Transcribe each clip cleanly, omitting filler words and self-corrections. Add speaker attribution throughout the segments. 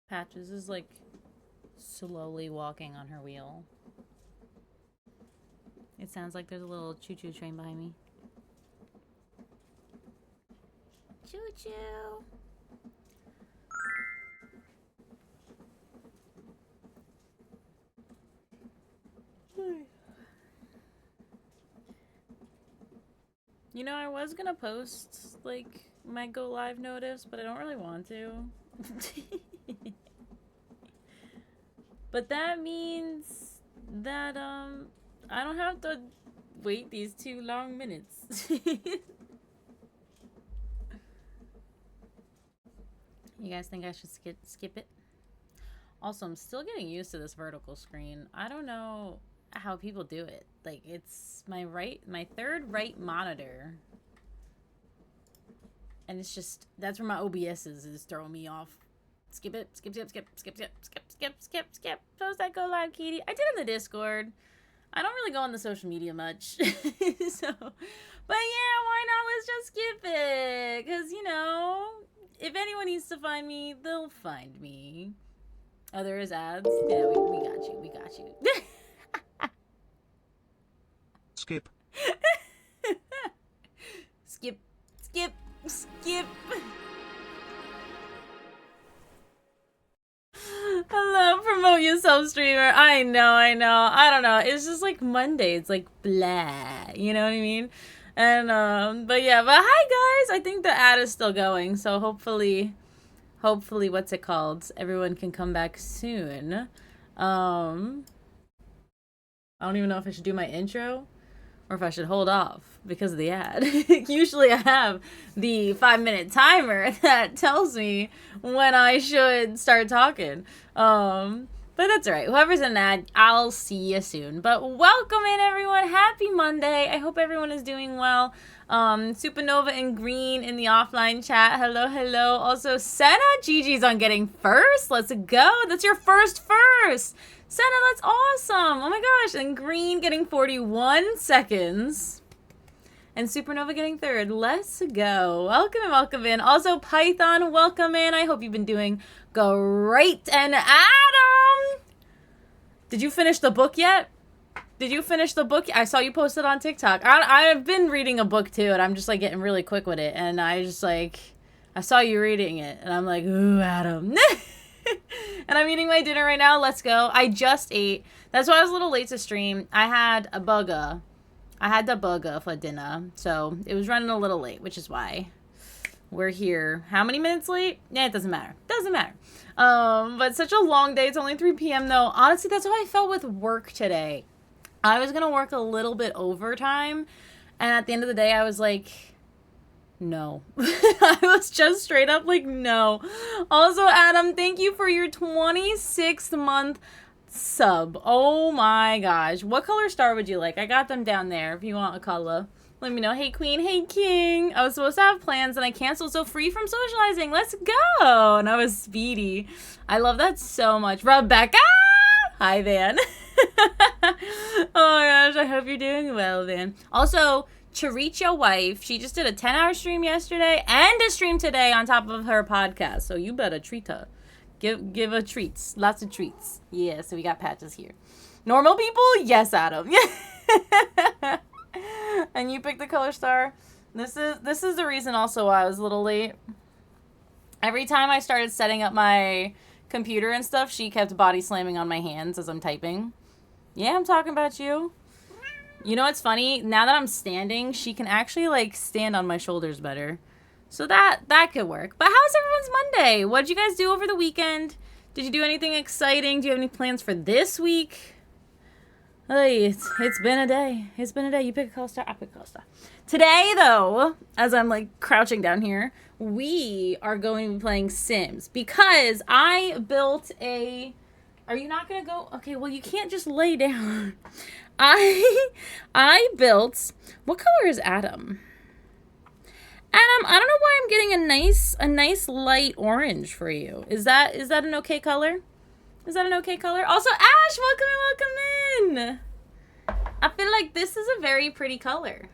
Speaker 1: Patches is like slowly walking on her wheel. It sounds like there's a little choo-choo train behind me. Choo-choo. You know, I was gonna post like my go live notice, but I don't really want to. But that means that I don't have to wait these 2 long minutes. You guys think I should skip it? Also, I'm still getting used to this vertical screen. I don't know how people do it. Like, it's my third right monitor. And it's just, that's where my OBS is throwing me off. Skip it, skip. Post that go live, Katie. I did in the Discord. I don't really go on the social media much. So, but yeah, why not? Let's just skip it. Because, you know, if anyone needs to find me, they'll find me. Oh, there is ads? Yeah, we got you. We got you.
Speaker 2: Skip.
Speaker 1: Skip. Hello, promote yourself, streamer. I know. I don't know. It's just like Monday. It's like blah. You know what I mean? And but yeah. But hi guys. I think the ad is still going. So hopefully, what's it called? Everyone can come back soon. I don't even know if I should do my intro or if I should hold off because of the ad. Usually I have the 5-minute timer that tells me when I should start talking. But that's all right. Whoever's in that, I'll see you soon. But welcome in, everyone. Happy Monday. I hope everyone is doing well. Supernova and Green in the offline chat. Hello. Also, Senna, GG's on getting first. Let's go. That's your first. Senna, that's awesome. Oh my gosh. And Green getting 41 seconds. And Supernova getting third. Let's go. Welcome in. Also, Python, welcome in. I hope you've been doing great. And Adam! Did you finish the book yet? I saw you posted on TikTok. I've been reading a book too, and I'm just like getting really quick with it. And I saw you reading it, and I'm like, ooh, Adam. And I'm eating my dinner right now. Let's go. I just ate. That's why I was a little late to stream. I had the burger for dinner, so it was running a little late, which is why we're here. How many minutes late? Yeah, it doesn't matter. But such a long day. It's only 3 p.m. though. Honestly, that's how I felt with work today. I was gonna work a little bit overtime, and at the end of the day, I was like, no. I was just straight up like, no. Also, Adam, thank you for your 26th month sub. Oh my gosh. What color star would you like? I got them down there if you want a color. Let me know. Hey, Queen. Hey, King. I was supposed to have plans and I canceled, so free from socializing. Let's go. And I was speedy. I love that so much. Rebecca! Hi, Van. Oh my gosh. I hope you're doing well, Van. Also, Charicha wife, she just did a 10-hour stream yesterday and a stream today on top of her podcast. So you better treat her. Give her treats. Lots of treats. Yeah, so we got Patches here. Normal people? Yes, Adam. And you picked the color star. This is the reason also why I was a little late. Every time I started setting up my computer and stuff, she kept body slamming on my hands as I'm typing. Yeah, I'm talking about you. You know what's funny? Now that I'm standing, she can actually like stand on my shoulders better. So that could work. But how's everyone's Monday? What did you guys do over the weekend? Did you do anything exciting? Do you have any plans for this week? Hey, it's been a day. You pick a color star, I pick a color star. Today, though, as I'm like crouching down here, we are going to be playing Sims because I built a... Are you not going to go? Okay, well, you can't just lay down. I built... What color is Adam? Adam, I don't know why I'm getting a nice light orange for you. Is that an okay color? Is that an okay color? Also, Ash, welcome in. I feel like this is a very pretty color.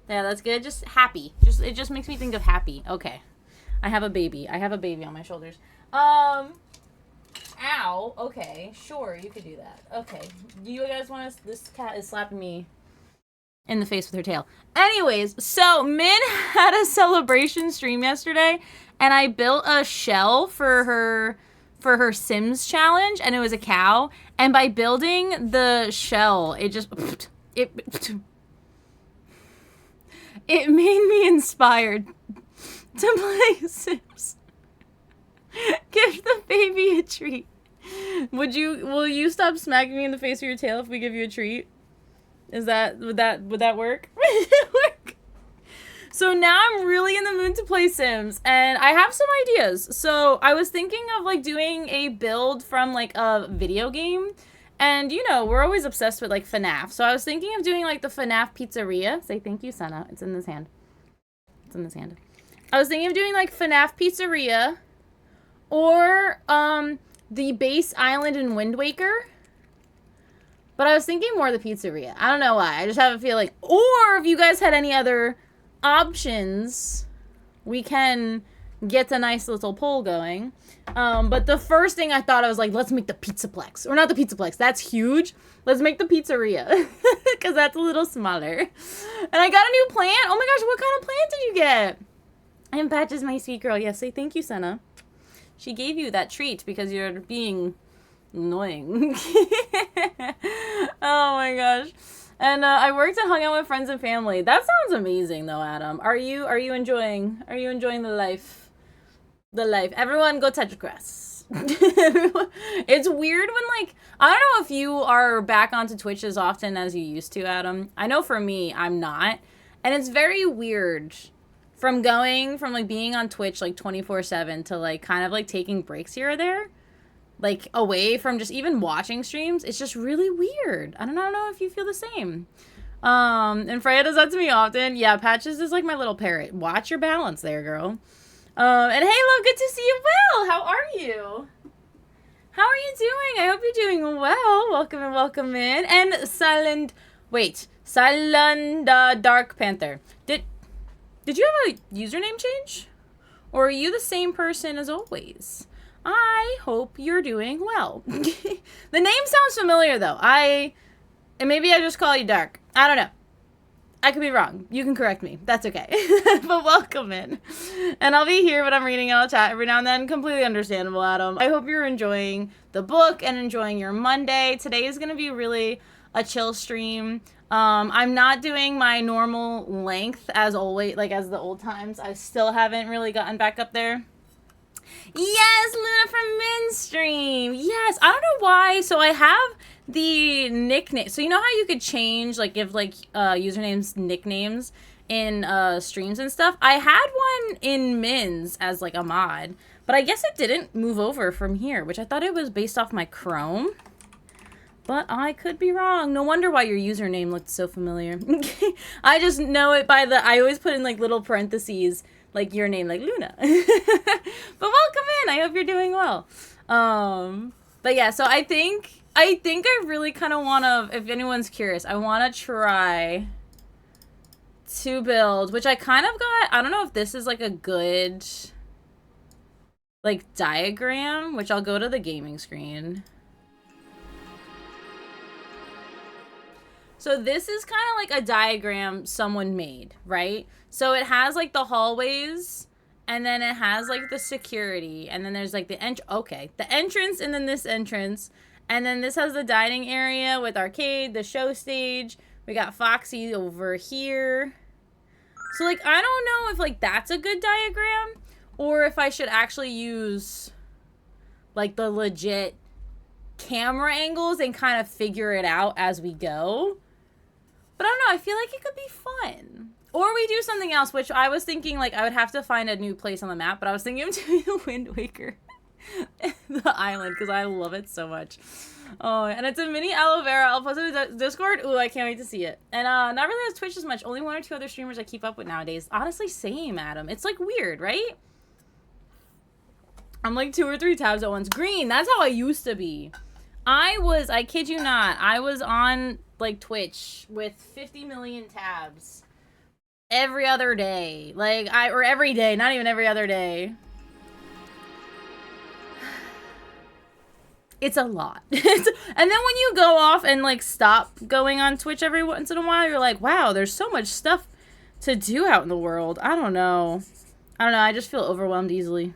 Speaker 1: Yeah, that's good. Just happy. It just makes me think of happy. Okay. I have a baby on my shoulders. Ow. Okay, sure, you could do that. Okay. Do you guys want to... This cat is slapping me in the face with her tail. Anyways, so Min had a celebration stream yesterday, and I built a shell for her Sims challenge, and it was a cow. And by building the shell, it just... It made me inspired to play Sims. Give the baby a treat. Will you stop smacking me in the face with your tail if we give you a treat? Would that work? Work? So now I'm really in the mood to play Sims, and I have some ideas. So I was thinking of like doing a build from like a video game, and you know, we're always obsessed with like FNAF. So I was thinking of doing like the FNAF pizzeria. Say thank you, Senna. It's in this hand. It's in this hand. I was thinking of doing like FNAF pizzeria, or the base island in Wind Waker. But I was thinking more of the pizzeria. I don't know why. I just have a feeling. Or if you guys had any other options, we can get a nice little poll going. But the first thing I thought, I was like, let's make the Pizzaplex. Or not the Pizzaplex. That's huge. Let's make the pizzeria. Because that's a little smaller. And I got a new plant. Oh my gosh, what kind of plant did you get? And Patch is my sweet girl. Yes, say thank you, Senna. She gave you that treat because you're being annoying. Oh my gosh. And I worked and hung out with friends and family. That sounds amazing though, Adam. Are you enjoying the life? The life. Everyone go touch grass. It's weird when like, I don't know if you are back onto Twitch as often as you used to, Adam. I know for me, I'm not. And it's very weird from going from like being on Twitch like 24/7 to like kind of like taking breaks here or there, like away from just even watching streams. It's just really weird. I don't know if you feel the same. And Freya does that to me often. Yeah, Patches is like my little parrot. Watch your balance there, girl. And hey, love, good to see you. Well, how are you? How are you doing? I hope you're doing well. Welcome in. And Silent Dark Panther. Did you have a username change? Or are you the same person as always? I hope you're doing well. The name sounds familiar though. And maybe I just call you Dark. I don't know. I could be wrong. You can correct me. That's okay. But welcome in. And I'll be here, but I'm reading out chat every now and then. Completely understandable, Adam. I hope you're enjoying the book and enjoying your Monday. Today is going to be really a chill stream. I'm not doing my normal length as always, like as the old times. I still haven't really gotten back up there. Yes, Luna from Minstream. Yes, I don't know why. So I have the nickname. So you know how you could change, like give like usernames, nicknames in streams and stuff? I had one in Mins as like a mod, but I guess it didn't move over from here, which I thought it was based off my Chrome. But I could be wrong. No wonder why your username looked so familiar. I just know it by I always put in like little parentheses, like your name, like Luna. But welcome in. I hope you're doing well. But yeah, so I think I really kind of want to, if anyone's curious, I want to try to build, which I kind of got, I don't know if this is like a good like diagram, which I'll go to the gaming screen. So this is kind of like a diagram someone made, right? So it has like the hallways, and then it has like the security, and then there's like the entrance, and then this entrance, and then this has the dining area with arcade, the show stage. We got Foxy over here. So like, I don't know if like that's a good diagram, or if I should actually use like the legit camera angles and kind of figure it out as we go. But I don't know, I feel like it could be fun. Or we do something else, which I was thinking, like, I would have to find a new place on the map, but I was thinking of doing the Wind Waker. The island, because I love it so much. Oh, and it's a mini aloe vera. I'll post it in Discord. Ooh, I can't wait to see it. And not really on Twitch as much. Only 1 or 2 other streamers I keep up with nowadays. Honestly, same, Adam. It's, like, weird, right? I'm, like, 2 or 3 tabs at once. Green, that's how I used to be. I kid you not, I was on, like, Twitch with 50 million tabs every other day. Like, or every day, not even every other day. It's a lot. And then when you go off and like stop going on Twitch every once in a while, you're like, wow, there's so much stuff to do out in the world. I don't know. I just feel overwhelmed easily.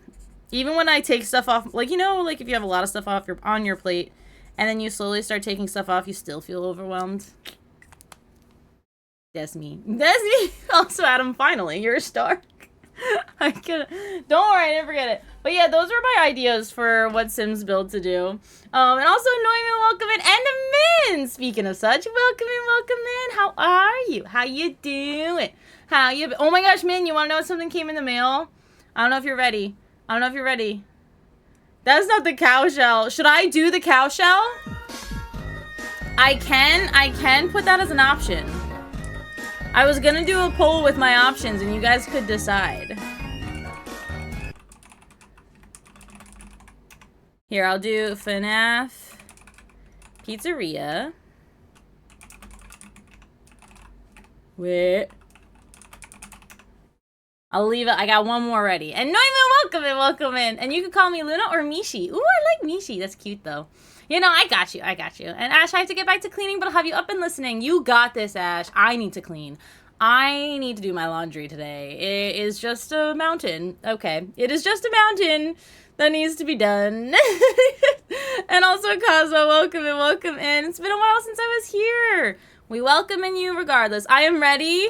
Speaker 1: Even when I take stuff off, like, you know, like if you have a lot of stuff on your plate and then you slowly start taking stuff off, you still feel overwhelmed. That's me. That's me. Also, Adam, finally, you're a star. I can't. Don't worry, I didn't forget it. But yeah, those are my ideas for what Sims build to do. And also, Neumann, welcome in, and Min. Speaking of such, welcome in. How are you? How you doing? How you? Oh my gosh, Min, you want to know something came in the mail? I don't know if you're ready. That's not the cow shell. Should I do the cow shell? I can put that as an option. I was gonna do a poll with my options and you guys could decide. Here, I'll do FNAF Pizzeria. Wait. I'll leave it. I got one more ready. And Neumann, welcome in. And you can call me Luna or Mishi. Ooh, I like Mishi. That's cute though. You know, I got you. And Ash, I have to get back to cleaning, but I'll have you up and listening. You got this, Ash. I need to clean. I need to do my laundry today. It is just a mountain. Okay. It is just a mountain that needs to be done. And also, Cosmo, welcome in. It's been a while since I was here. We welcome in you regardless. I am ready.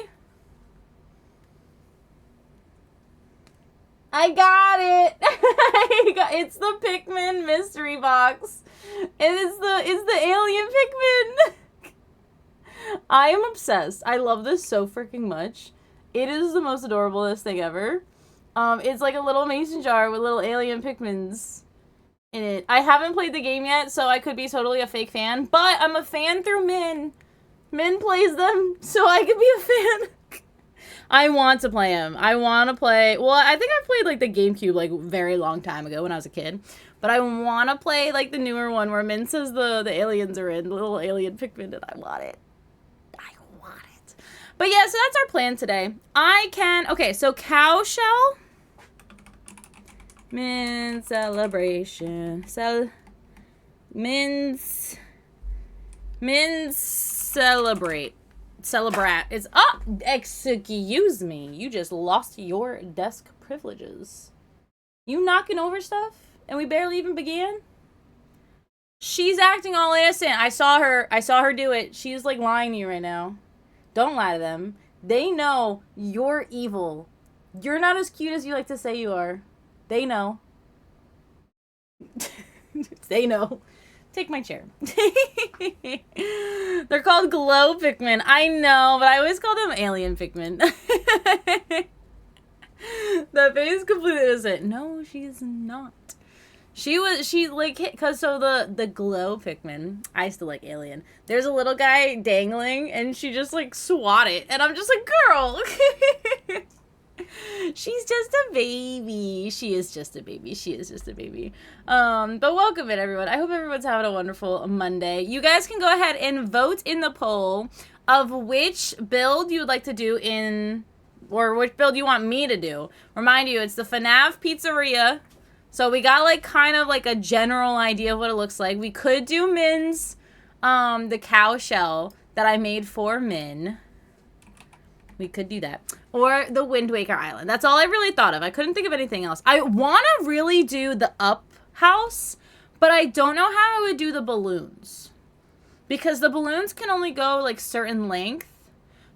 Speaker 1: I got it. It's the Pikmin mystery box. It's the alien Pikmin. I am obsessed. I love this so freaking much. It is the most adorablest thing ever. It's like a little mason jar with little alien Pikmins in it. I haven't played the game yet, so I could be totally a fake fan, but I'm a fan through Min. Min plays them, so I could be a fan. I want to play him. I want to play... Well, I think I played, like, the GameCube, like, very long time ago when I was a kid. But I want to play, like, the newer one where Min says the aliens are in. The little alien Pikmin, and I want it. But yeah, so that's our plan today. Okay, so cow shell. Min celebration. Min celebrate. Celebrat. It's up. Excuse me. You just lost your desk privileges. You knocking over stuff? And we barely even began? She's acting all innocent. I saw her do it. She's like lying to you right now. Don't lie to them. They know you're evil. You're not as cute as you like to say you are. They know. They know. Take my chair. They're called glow Pikmin. I know, but I always call them alien Pikmin. That face is completely innocent. No, she's not. She like, cause so the glow Pikmin, I still like alien. There's a little guy dangling and she just like swat it. And I'm just like, girl. She's just a baby. She is just a baby. But welcome in, everyone. I hope everyone's having a wonderful Monday. You guys can go ahead and vote in the poll of which build you would like to do or which build you want me to do. Remind you, it's the FNAF Pizzeria. So we got like kind of like a general idea of what it looks like. We could do Min's, the cow shell that I made for Min. We could do that. Or the Wind Waker Island. That's all I really thought of. I couldn't think of anything else. I want to really do the up house, but I don't know how I would do the balloons. Because the balloons can only go like certain length.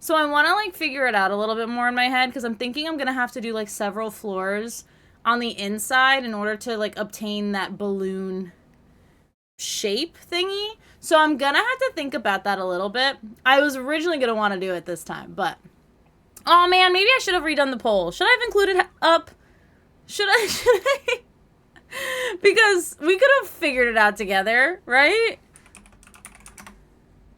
Speaker 1: So I want to like figure it out a little bit more in my head because I'm thinking I'm going to have to do like several floors on the inside in order to like obtain that balloon shape thingy. So I'm gonna have to think about that a little bit. I was originally gonna want to do it this time, but oh man, maybe I should have redone the poll. Should I have included up? Should I? Because we could have figured it out together, right?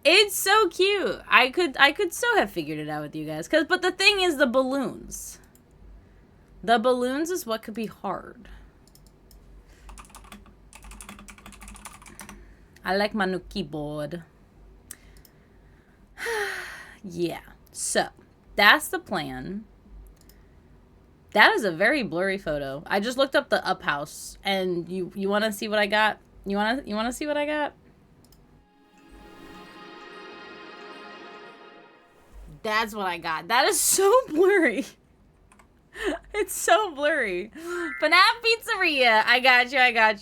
Speaker 1: It's so cute. I could so have figured it out with you guys. But the thing is the balloons. The balloons is what could be hard. I like my new keyboard. Yeah. So, that's the plan. That is a very blurry photo. I just looked up the up house. And you want to see what I got? You wanna see what I got? That's what I got. That is so blurry. It's so blurry. FNAF Pizzeria. I got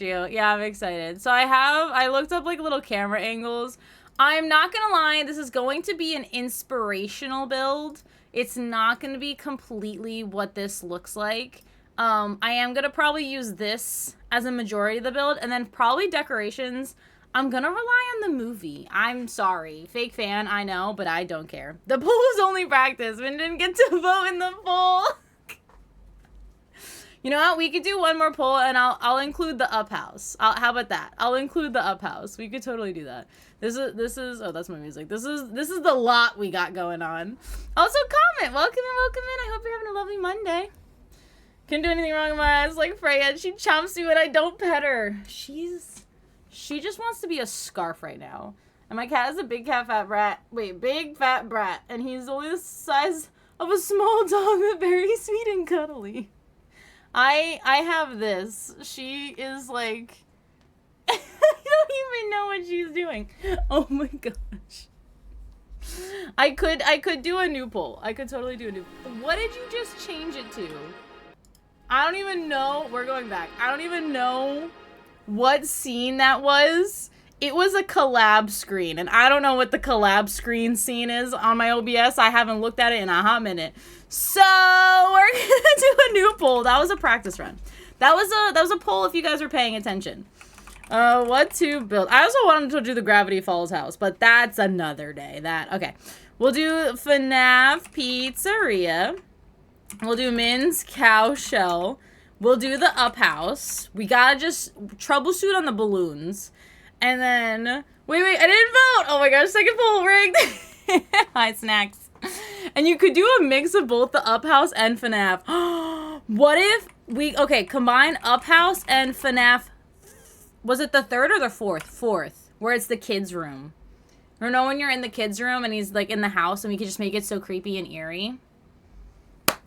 Speaker 1: you. Yeah, I'm excited. So I looked up like little camera angles. I'm not gonna lie, this is going to be an inspirational build. It's not gonna be completely what this looks like. I am gonna probably use this as a majority of the build, and then probably decorations. I'm gonna rely on the movie. I'm sorry. Fake fan, I know, but I don't care. The poll was only practice. We didn't get to vote in the poll. You know what? We could do one more poll, and I'll include the up house. How about that? I'll include the up house. We could totally do that. This is oh, that's my music. This is the lot we got going on. Also, comment. Welcome in. I hope you're having a lovely Monday. Can't do anything wrong with my eyes like Freya. She chomps me when I don't pet her. She just wants to be a scarf right now. And my cat is a big fat brat. And he's only the size of a small dog, but very sweet and cuddly. I have this. She is like, I don't even know what she's doing. Oh my gosh. I could do a new poll. I could totally do a new. What did you just change it to? I don't even know. We're going back. I don't even know what scene that was. It was a collab screen, and I don't know what the collab screen scene is on my OBS. I haven't looked at it in a hot minute. So we're gonna do a new poll. That was a practice run. That was a poll if you guys were paying attention. What to build? I also wanted to do the Gravity Falls house, but that's another day. Okay. We'll do FNAF Pizzeria. We'll do Min's Cow Shell. We'll do the up house. We gotta just troubleshoot on the balloons. And then, wait, I didn't vote! Oh my gosh, second poll rigged! Hi, Snacks. And you could do a mix of both the Up House and FNAF. What if okay, combine Up House and FNAF, was it the third or the fourth? Fourth, where it's the kids' room. Or no, when you're in the kids' room and he's like in the house and we could just make it so creepy and eerie.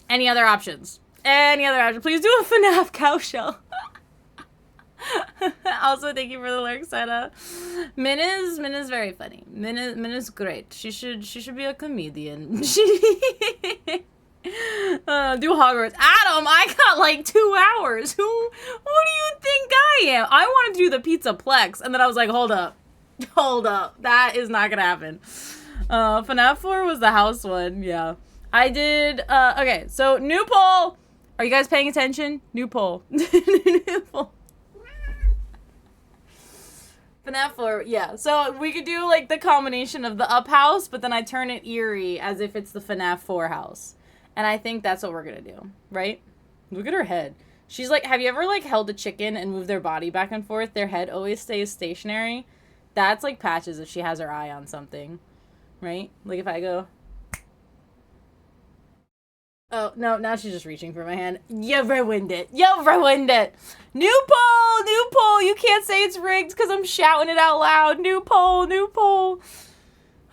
Speaker 1: Any other options? Please do a FNAF cow shell. Also, thank you for the lyrics, Sada. Min is very funny. Min is great. She should be a comedian. Do Hogwarts. Adam, I got like 2 hours. Who do you think I am? I wanted to do the Pizzaplex, and then I was like, hold up. That is not gonna happen. FNAF 4 was the house one. Yeah, I did. Okay, so new poll. Are you guys paying attention? New poll. New poll. FNAF 4, yeah. So we could do like the combination of the up house, but then I turn it eerie as if it's the FNAF 4 house. And I think that's what we're gonna do, right? Look at her head. She's like, have you ever like held a chicken and moved their body back and forth? Their head always stays stationary. That's like Patches if she has her eye on something, right? Like if I go. Oh, no, now she's just reaching for my hand. You ruined it. New poll. You can't say it's rigged because I'm shouting it out loud. New poll.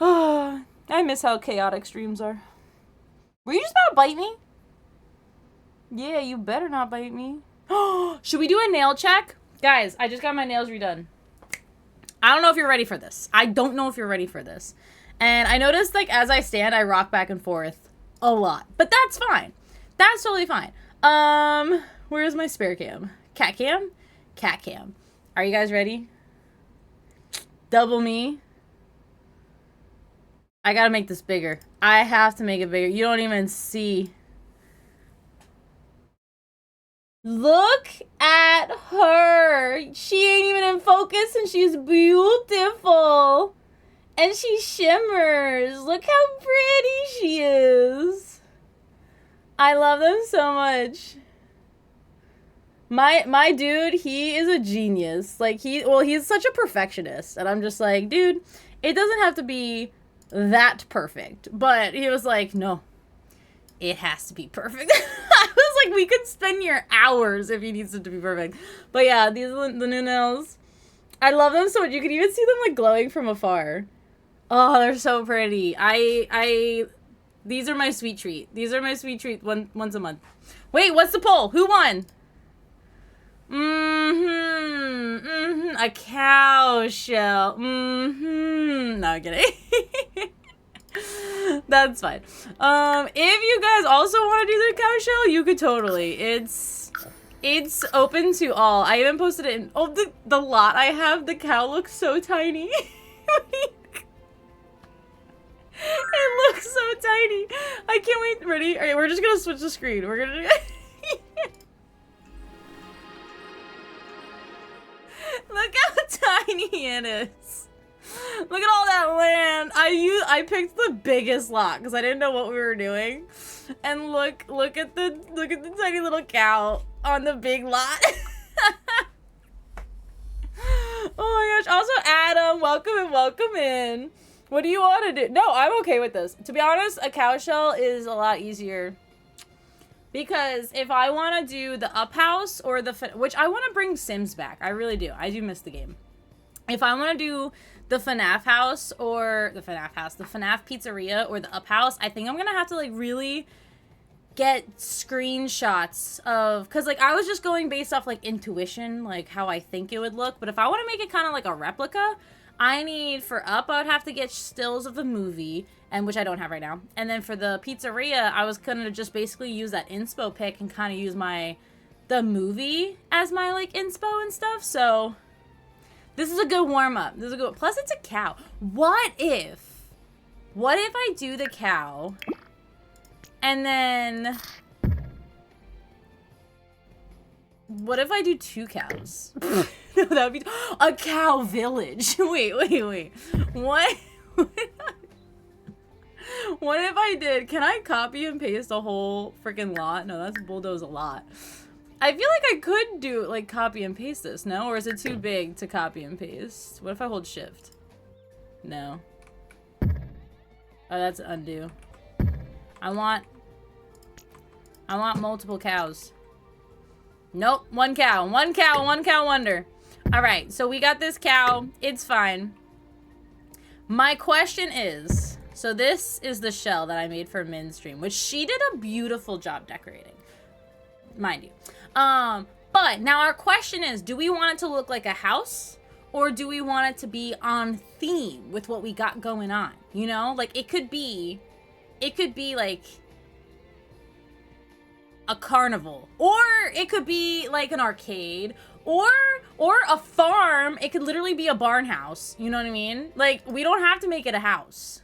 Speaker 1: Oh, I miss how chaotic streams are. Were you just about to bite me? Yeah, you better not bite me. Should we do a nail check? Guys, I just got my nails redone. I don't know if you're ready for this. And I noticed, like, as I stand, I rock back and forth a lot. But that's fine. That's totally fine. Where's my spare cam? Cat cam? Are you guys ready? Double me. I gotta make this bigger. I have to make it bigger. You don't even see. Look at her. She ain't even in focus and she's beautiful. And she shimmers. Look how pretty she is. I love them so much. My dude, he is a genius. Like he's such a perfectionist. And I'm just like, dude, it doesn't have to be that perfect. But he was like, no, it has to be perfect. I was like, we could spend here hours if he needs it to be perfect. But yeah, these are the new nails. I love them so much. You can even see them like glowing from afar. Oh, they're so pretty. These are my sweet treat. Once a month. Wait, what's the poll? Who won? A cow shell. No, I'm kidding. That's fine. If you guys also want to do the cow shell, you could totally. It's open to all. I even posted it in the lot I have. The cow looks so tiny. It looks so tiny. I can't wait. Ready? All right, we're just gonna switch the screen. We're gonna. Look how tiny it is. Look at all that land. I picked the biggest lot because I didn't know what we were doing. And look at the tiny little cow on the big lot. Oh my gosh. Also, Adam, welcome in. What do you want to do? No, I'm okay with this. To be honest, a cow shell is a lot easier. Because if I want to do the Up House or which I want to bring Sims back. I really do. I do miss the game. If I want to do the FNAF house or the FNAF pizzeria or the Up House, I think I'm going to have to like really get screenshots of, because like I was just going based off like intuition, like how I think it would look. But if I want to make it kind of like a replica, I need for Up, I would have to get stills of the movie, and which I don't have right now. And then for the pizzeria, I was gonna just basically use that inspo pic and kind of use the movie as my like inspo and stuff. So this is a good warm up. This is a good. Plus, it's a cow. What if I do the cow, and then what if I do 2 cows? No, that would be a cow village. Wait. What? What if I did? Can I copy and paste a whole freaking lot? No, that's bulldoze a lot. I feel like I could do like copy and paste this, no? Or is it too big to copy and paste? What if I hold shift? No. Oh, that's undo. I want multiple cows. Nope, 1 cow. 1 cow, 1 cow wonder. All right, so we got this cow. It's fine. My question is, so this is the shell that I made for Min's stream, which she did a beautiful job decorating, mind you. But now our question is, do we want it to look like a house, or do we want it to be on theme with what we got going on? You know, like it could be like a carnival, or it could be like an arcade, or a farm. It could literally be a barn house. You know what I mean? Like, we don't have to make it a house.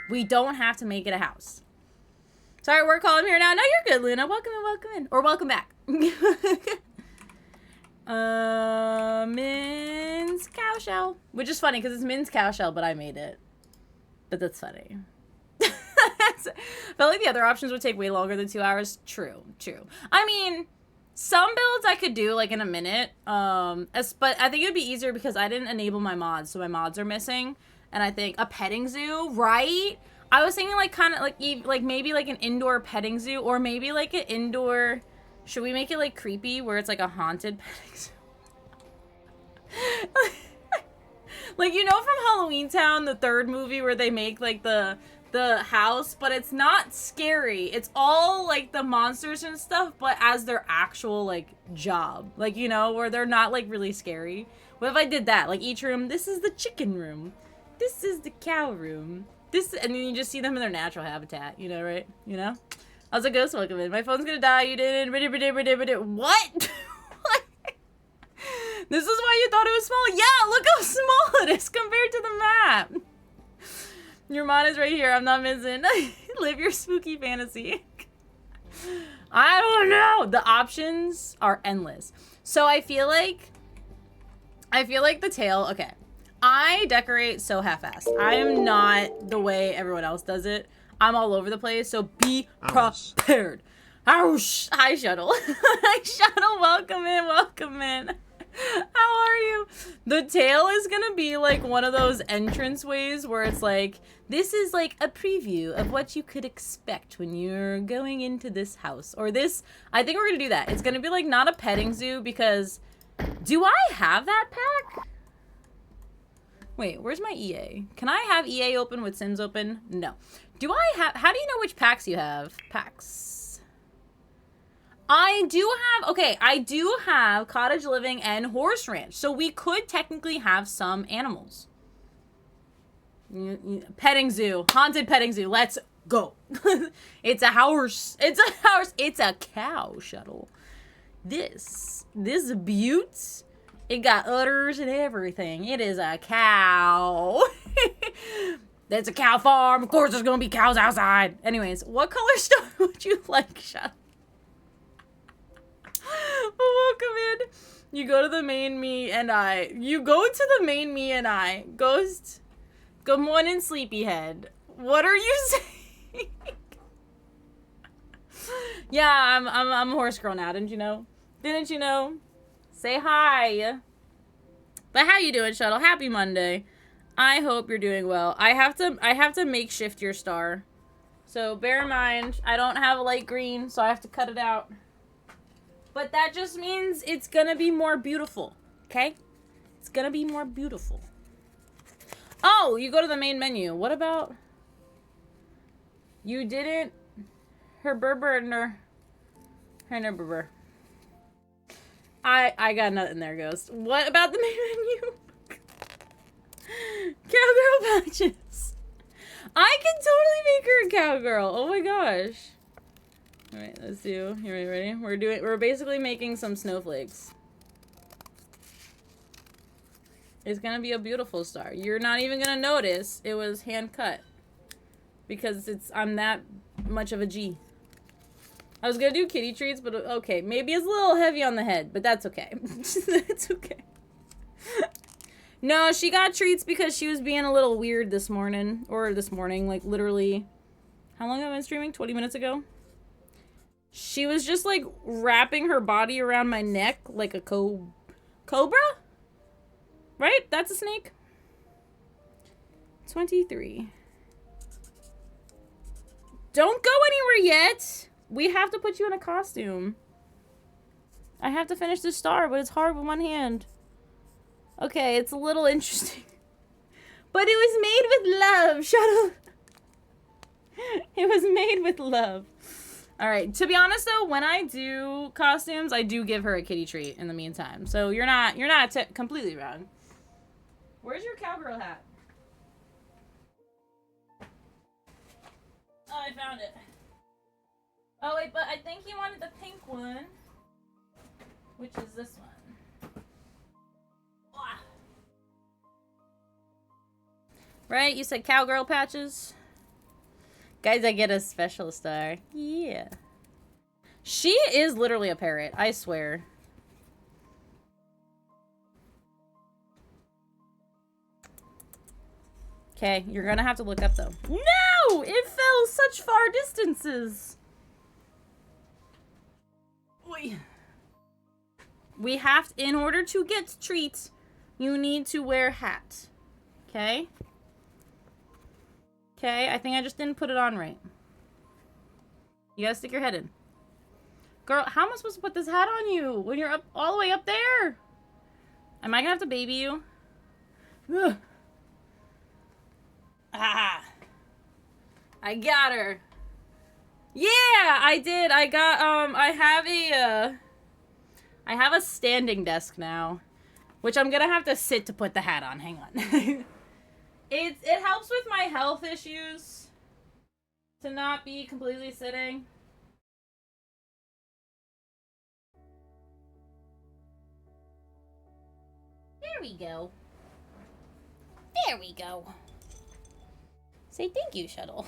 Speaker 1: We don't have to make it a house. Sorry, we're calling here now. No, you're good, Luna. Welcome in. Or welcome back. Min's cow shell. Which is funny, because it's Min's cow shell, but I made it. But that's funny. Felt like the other options would take way longer than 2 hours. True. I mean, some builds I could do like in a minute. But I think it would be easier because I didn't enable my mods, so my mods are missing. And I think a petting zoo, right? I was thinking like kind of like maybe like an indoor petting zoo, or maybe like an indoor. Should we make it like creepy where it's like a haunted petting zoo? Like, you know, from Halloween Town, the 3rd movie where they make like the house, but it's not scary. It's all like the monsters and stuff, but as their actual like job, like, you know, where they're not like really scary. What if I did that? Like each room, this is the chicken room, this is the cow room, this, and then you just see them in their natural habitat, you know, right? You know? I was a ghost, welcome in. My phone's gonna die, you didn't. What? This is why you thought it was small? Yeah, look how small it is compared to the map. Your mod is right here. I'm not missing. Live your spooky fantasy. I don't know. The options are endless. So I feel like the tail. Okay. I decorate so half-assed. I am not the way everyone else does it. I'm all over the place. So be prepared. Ouch. Hi, Shuttle. Hi, Shuttle. Welcome in. How are you? The tail is gonna be like one of those entrance ways where it's like, this is like a preview of what you could expect when you're going into this house. Or this, I think we're gonna do that. It's gonna be like not a petting zoo, because do I have that pack? Wait, where's my EA? Can I have EA open with Sims open? No. Do I have, how do you know which packs you have? Packs. I do have, okay, I do have cottage living and horse ranch. So we could technically have some animals. Petting zoo. Haunted petting zoo. Let's go. It's a horse. It's a horse. It's a cow shuttle. This beaut. It got udders and everything. It is a cow. That's a cow farm. Of course there's gonna be cows outside. Anyways, what color star would you like, shuttle? Welcome in. You go to the main me and I. You go to the main me and I. Ghost. Good morning, sleepyhead. What are you saying? Yeah, I'm a horse girl now. Didn't you know? Didn't you know? Say hi. But how you doing, Shuttle? Happy Monday. I hope you're doing well. I have to makeshift your star. So bear in mind, I don't have a light green, so I have to cut it out. But that just means it's gonna be more beautiful, okay? It's gonna be more beautiful. Oh, you go to the main menu. What about... You didn't... Her Berber and her Berber. I got nothing there, Ghost. What about the main menu? Cowgirl patches. I can totally make her a cowgirl. Oh my gosh. Alright, let's do... You ready? We're basically making some snowflakes. It's gonna be a beautiful star. You're not even gonna notice it was hand cut. Because I'm that much of a G. I was gonna do kitty treats, but okay. Maybe it's a little heavy on the head, but that's okay. It's okay. No, she got treats because she was being a little weird this morning. Or this morning, like literally... How long have I been streaming? 20 minutes ago? She was just like wrapping her body around my neck like a cobra? Right? That's a snake? 23. Don't go anywhere yet! We have to put you in a costume. I have to finish this star, but it's hard with one hand. Okay, it's a little interesting. But it was made with love, Shuttle. It was made with love. Alright, to be honest though, when I do costumes, I do give her a kitty treat in the meantime. So you're not completely wrong. Where's your cowgirl hat? Oh, I found it. Oh wait, but I think he wanted the pink one. Which is this one. Ah. Right? You said cowgirl patches? Guys, I get a special star. Yeah. She is literally a parrot, I swear. Okay, you're gonna have to look up though. No! It fell such far distances! We have to, in order to get treats, you need to wear hat. Okay? Okay, I think I just didn't put it on right. You gotta stick your head in. Girl, how am I supposed to put this hat on you when you're up all the way up there? Am I gonna have to baby you? Ugh. Ah. I got her. Yeah, I did. I got, I have a standing desk now, which I'm gonna have to sit to put the hat on. Hang on. It helps with my health issues to not be completely sitting. There we go. There we go. Say thank you, Shuttle.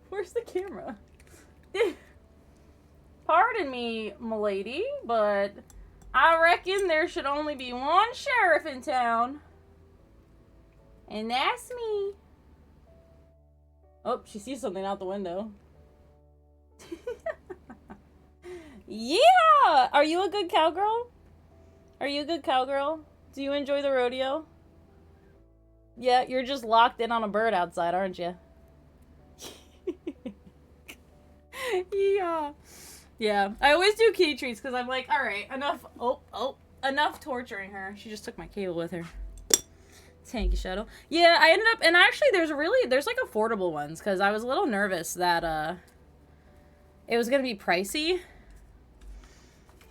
Speaker 1: Where's the camera? Pardon me, m'lady, but I reckon there should only be one sheriff in town. And that's me. Oh, she sees something out the window. Yeah! Are you a good cowgirl? Are you a good cowgirl? Do you enjoy the rodeo? Yeah, you're just locked in on a bird outside, aren't you? Yeah. Yeah. I always do kitty treats because I'm like, alright, enough. Enough torturing her. She just took my cable with her. Thank you, Shuttle. Yeah, I ended up, and actually there's like affordable ones because I was a little nervous that, it was gonna be pricey.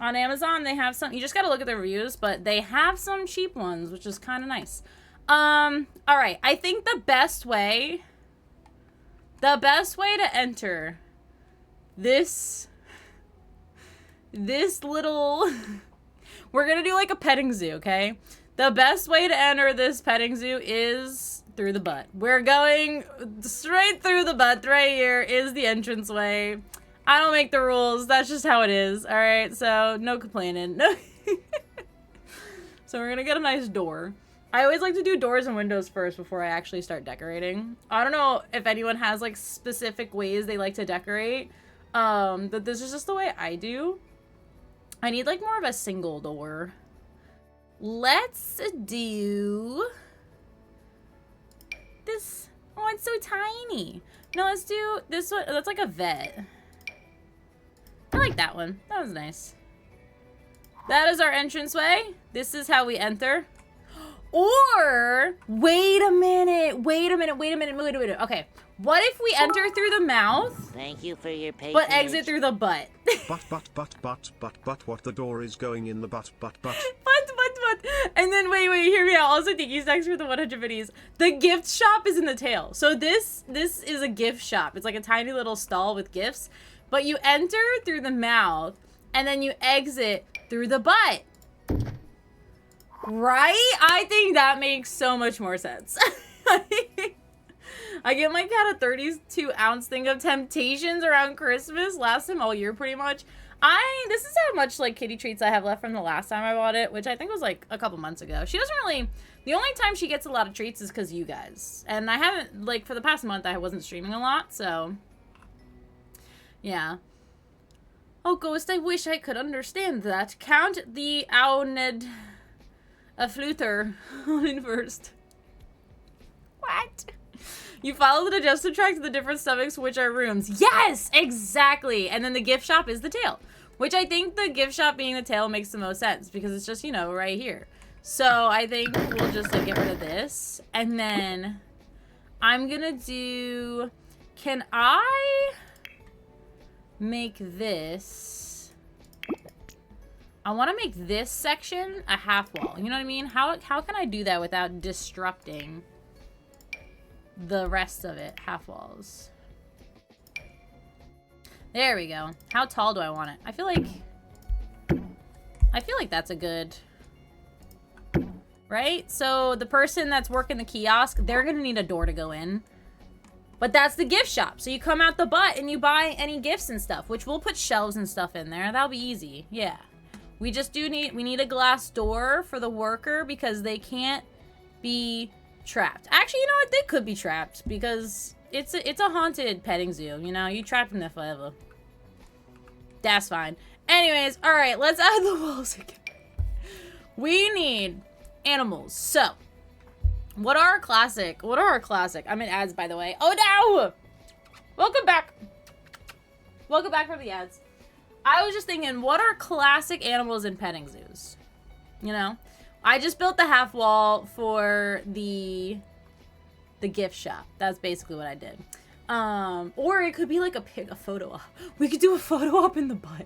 Speaker 1: On Amazon, they have some, you just gotta look at the reviews, but they have some cheap ones, which is kind of nice. Alright, I think the best way to enter this little, we're gonna do like a petting zoo, okay? The best way to enter this petting zoo is through the butt. We're going straight through the butt. Right here is the entranceway. I don't make the rules. That's just how it is. All right, so no complaining. No. So we're gonna get a nice door. I always like to do doors and windows first before I actually start decorating. I don't know if anyone has like specific ways they like to decorate, but this is just the way I do. I need like more of a single door. Let's do this. Oh, it's so tiny. No, let's do this one. That's like a vet. I like that one. That was nice. That is our entranceway. This is how we enter. Or, wait a minute. Okay, what if we enter through the mouth?
Speaker 2: Thank you for your patience.
Speaker 1: But exit through the butt.
Speaker 3: But, what the door is going in the butt.
Speaker 1: But. And then, wait, hear me out. Also, thank you, thanks for the 100 biddies. The gift shop is in the tail. So this is a gift shop. It's like a tiny little stall with gifts. But you enter through the mouth, and then you exit through the butt. Right? I think that makes so much more sense. I get my cat a 32-ounce thing of Temptations around Christmas. Last time all year, pretty much. This is how much, like, kitty treats I have left from the last time I bought it, which I think was, like, a couple months ago. She doesn't really... The only time she gets a lot of treats is because you guys. And I haven't, like, for the past month, I wasn't streaming a lot, so... Yeah. Oh, Ghost, I wish I could understand that. Count the Auned... A fluter in first. What? You follow the digestive tract to the different stomachs, which are rooms. Yes, exactly. And then the gift shop is the tail, which I think the gift shop being the tail makes the most sense because it's just, you know, right here. So I think we'll just like get rid of this. And then I'm gonna do, can I make this? I want to make this section a half wall. You know what I mean? How can I do that without disrupting the rest of it? Half walls. There we go. How tall do I want it? I feel like that's a good... Right? So the person that's working the kiosk, they're going to need a door to go in. But that's the gift shop. So you come out the butt and you buy any gifts and stuff, which we'll put shelves and stuff in there. That'll be easy. Yeah. We just we need a glass door for the worker because they can't be trapped. Actually, you know what? They could be trapped because it's a haunted petting zoo. You know, you trap them there forever. That's fine. Anyways, all right, let's add the walls again. We need animals. So, what are our classic? I'm in ads, by the way. Oh, no! Welcome back. Welcome back from the ads. I was just thinking, what are classic animals in petting zoos? You know? I just built the half wall for the gift shop. That's basically what I did. Or it could be like a photo op. We could do a photo op in the butt.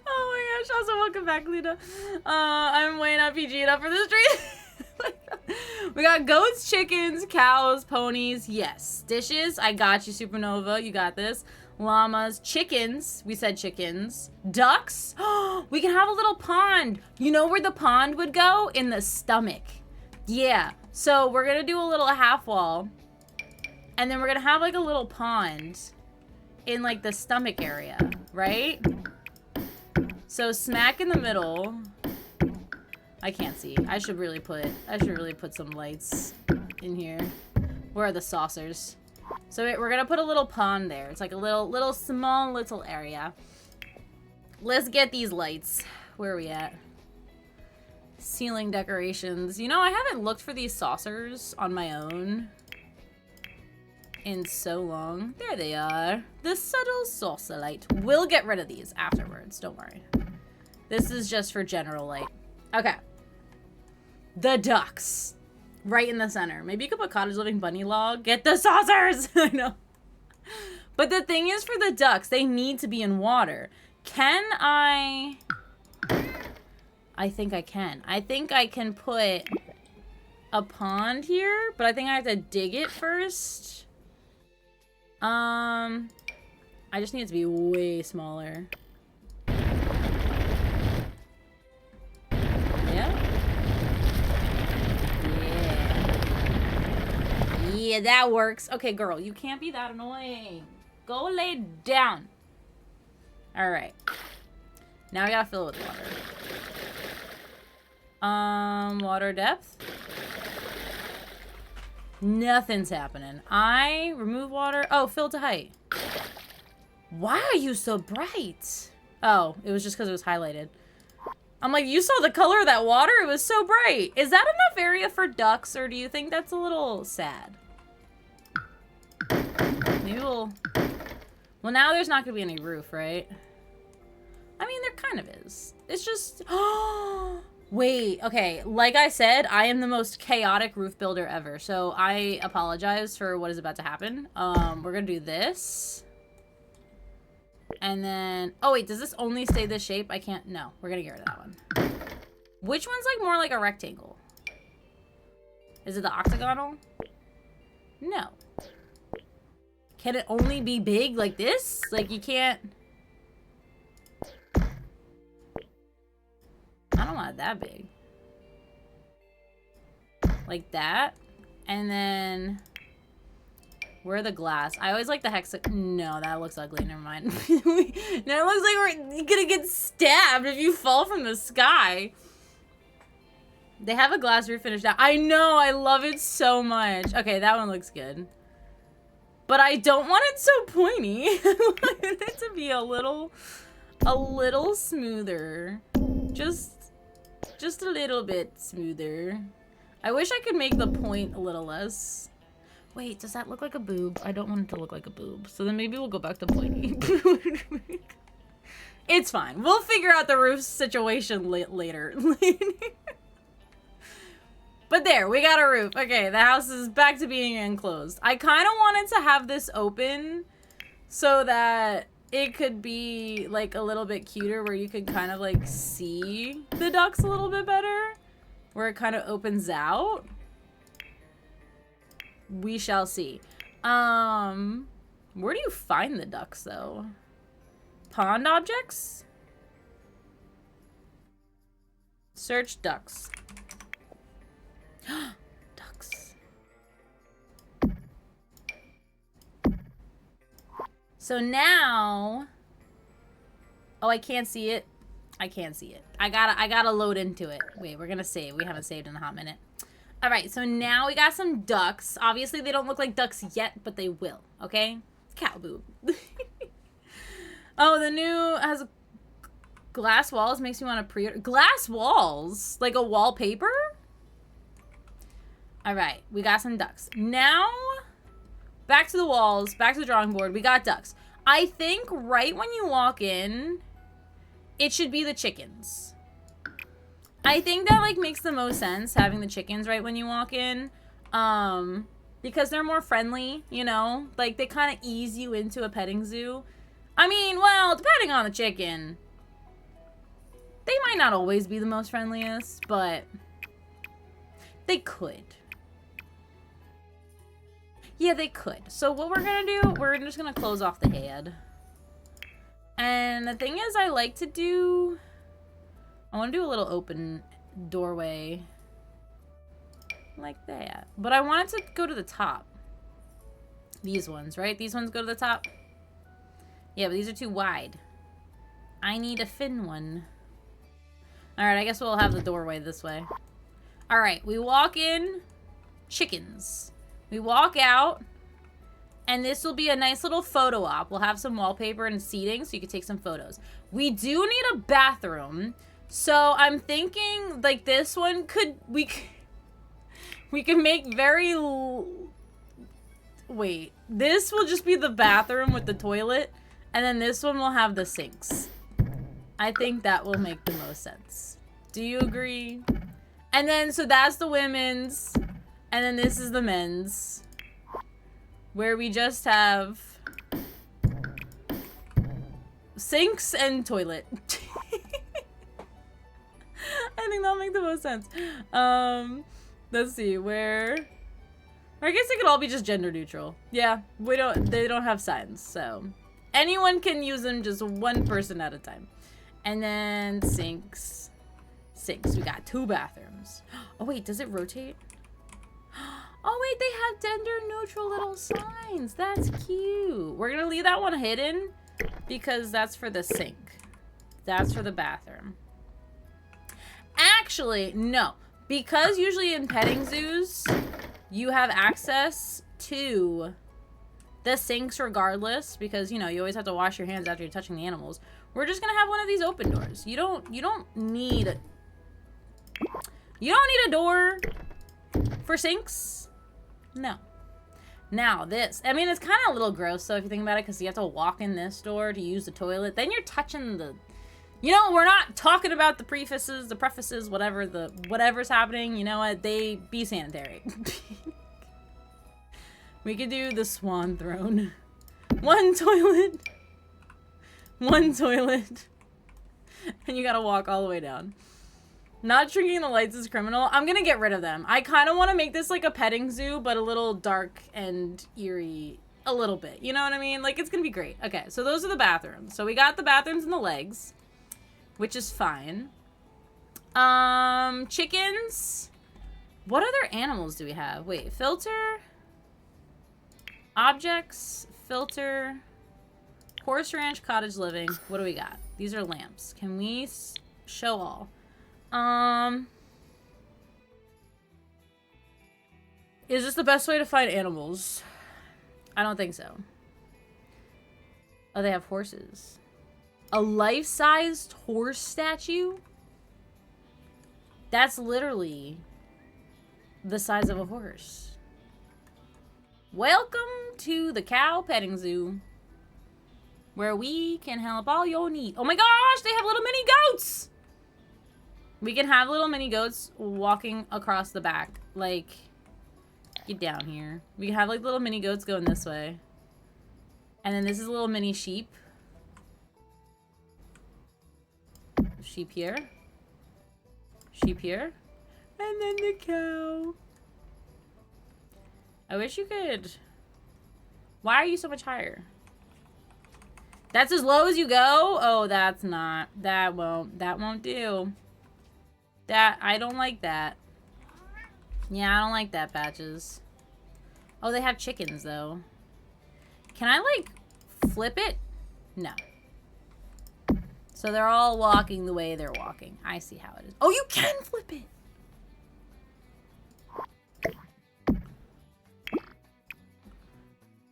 Speaker 1: Oh my gosh, also welcome back, Lita. I'm way not PG enough for this stream. We got goats, chickens, cows, ponies. Yes. Dishes. I got you, Supernova. You got this. Llamas. Chickens. We said chickens. Ducks. We can have a little pond. You know where the pond would go? In the stomach. Yeah. So we're going to do a little half wall. And then we're going to have like a little pond in like the stomach area. Right? So smack in the middle. I can't see. I should really put some lights in here. Where are the saucers? So we're gonna put a little pond there. It's like a small little area. Let's get these lights. Where are we at? Ceiling decorations. You know, I haven't looked for these saucers on my own in so long. There they are. The subtle saucer light. We'll get rid of these afterwards. Don't worry. This is just for general light. Okay. The ducks. Right in the center. Maybe you could put cottage living bunny log. Get the saucers! I know. But the thing is, for the ducks, they need to be in water. Can I... I think I can. I think I can put a pond here, but I think I have to dig it first. I just need it to be way smaller. Yeah. Yeah, that works. Okay, girl, you can't be that annoying. Go lay down. All right. Now I gotta fill it with water. Water depth. Nothing's happening. I remove water. Oh, fill to height. Why are you so bright? Oh, it was just because it was highlighted. I'm like, you saw the color of that water? It was so bright. Is that enough area for ducks, or do you think that's a little sad? Maybe we'll... Well, now there's not going to be any roof, right? I mean, there kind of is. It's just... Wait, okay. Like I said, I am the most chaotic roof builder ever. So I apologize for what is about to happen. We're going to do this. And then... Oh, wait. Does this only stay this shape? I can't... No. We're going to get rid of that one. Which one's like more like a rectangle? Is it the octagonal? No. Can it only be big like this? Like, you can't... I don't want it that big. Like that. And then... Where are the glass? I always like the hexagon. No, that looks ugly. Never mind. Now it looks like we're gonna get stabbed if you fall from the sky. They have a glass roof finished out. I know. I love it so much. Okay, that one looks good. But I don't want it so pointy. I want it to be a little smoother. Just a little bit smoother. I wish I could make the point a little less. Wait, does that look like a boob? I don't want it to look like a boob. So then maybe we'll go back to pointy. It's fine. We'll figure out the roof situation later. But there, we got a roof. Okay, the house is back to being enclosed. I kind of wanted to have this open so that it could be like a little bit cuter, where you could kind of like see the ducks a little bit better, where it kind of opens out. We shall see. Where do you find the ducks though? Pond objects? Search ducks. Ducks. So now... Oh, I can't see it. I can't see it. I gotta load into it. Wait, we're gonna save. We haven't saved in a hot minute. Alright, so now we got some ducks. Obviously, they don't look like ducks yet, but they will. Okay? Cow boob. Oh, the new has glass walls. Makes me want to pre-order. Glass walls? Like a wallpaper? Alright, we got some ducks. Now, back to the walls, back to the drawing board. We got ducks. I think right when you walk in, it should be the chickens. I think that, like, makes the most sense, having the chickens right when you walk in. Because they're more friendly, you know? Like, they kind of ease you into a petting zoo. I mean, well, depending on the chicken. They might not always be the most friendliest, but they could. Yeah, they could. So what we're gonna do, we're just gonna close off the head. And the thing is, I like to do... I want to do a little open doorway. Like that. But I want it to go to the top. These ones, right? These ones go to the top? Yeah, but these are too wide. I need a thin one. Alright, I guess we'll have the doorway this way. Alright, we walk in. Chickens. We walk out, and this will be a nice little photo op. We'll have some wallpaper and seating so you can take some photos. We do need a bathroom, so I'm thinking like this one could we can make very wait. This will just be the bathroom with the toilet, and then this one will have the sinks. I think that will make the most sense. Do you agree? And then so that's the women's. And then this is the men's, where we just have sinks and toilet. I think that'll make the most sense. Let's see, where... Or I guess it could all be just gender neutral. Yeah, they don't have signs, so... Anyone can use them, just one person at a time. And then sinks. Sinks, we got 2 bathrooms. Oh wait, does it rotate? Oh wait, they have gender neutral little signs. That's cute. We're gonna leave that one hidden because that's for the sink. That's for the bathroom. Actually, no. Because usually in petting zoos, you have access to the sinks regardless, because, you know, you always have to wash your hands after you're touching the animals. We're just gonna have one of these open doors. You don't need a door for sinks. No. Now this, I mean, it's kind of a little gross, so if you think about it, because you have to walk in this door to use the toilet. Then you're touching the, you know, we're not talking about the prefaces, whatever's happening. You know what? They be sanitary. We could do the swan throne. One toilet. One toilet. And you gotta walk all the way down. Not drinking the lights is criminal. I'm gonna get rid of them. I kind of want to make this like a petting zoo, but a little dark and eerie. A little bit. You know what I mean? Like, it's gonna be great. Okay, so those are the bathrooms. So we got the bathrooms and the legs, which is fine. Chickens. What other animals do we have? Wait, filter. Objects. Filter. Horse ranch, cottage living. What do we got? These are lamps. Can we show all? Is this the best way to find animals? I don't think so. Oh, they have horses. A life-sized horse statue? That's literally the size of a horse. Welcome to the cow petting zoo, where we can help all your needs. Oh my gosh, they have little mini goats! We can have little mini goats walking across the back. Like, get down here. We can have like little mini goats going this way. And then this is a little mini sheep. Sheep here. Sheep here. And then the cow. I wish you could... Why are you so much higher? That's as low as you go? Oh, that's not. That won't do. I don't like that. Yeah, I don't like that, Patches. Oh, they have chickens, though. Can I, like, flip it? No. So they're all walking the way they're walking. I see how it is. Oh, you can flip it!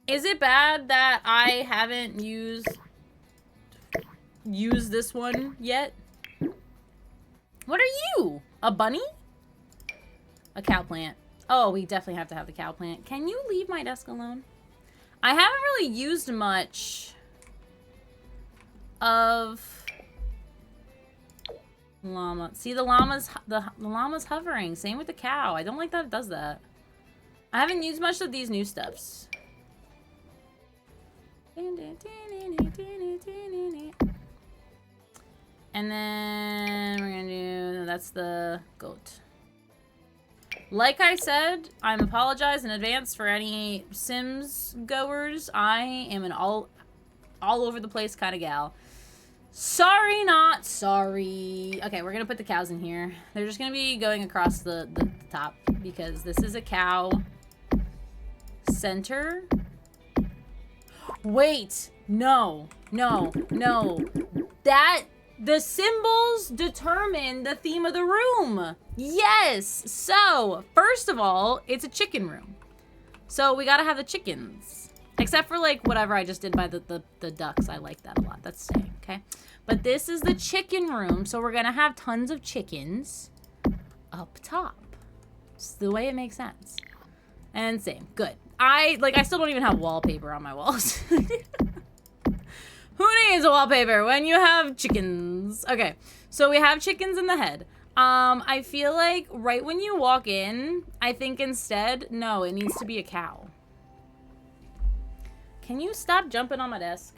Speaker 1: Is it bad that I haven't used this one yet? What are you? A bunny? A cow plant. Oh, we definitely have to have the cow plant. Can you leave my desk alone? I haven't really used much of llama. See, the llama's hovering. Same with the cow. I don't like that it does that. I haven't used much of these new stuffs. And then we're gonna do, that's the goat. Like I said, I'm apologize in advance for any Sims goers. I am an all over the place kind of gal. Sorry, not sorry. Okay, we're gonna put the cows in here. They're just gonna be going across the top because this is a cow center. Wait, no. The symbols determine the theme of the room. Yes. So, first of all, it's a chicken room. So we gotta have the chickens. Except for like whatever I just did by the ducks. I like that a lot. That's staying, okay? But this is the chicken room. So we're gonna have tons of chickens up top. It's the way it makes sense. And same. Good. I still don't even have wallpaper on my walls. Who needs a wallpaper when you have chickens? Okay, so we have chickens in the head. I feel like right when you walk in, I think instead, no, it needs to be a cow. Can you stop jumping on my desk?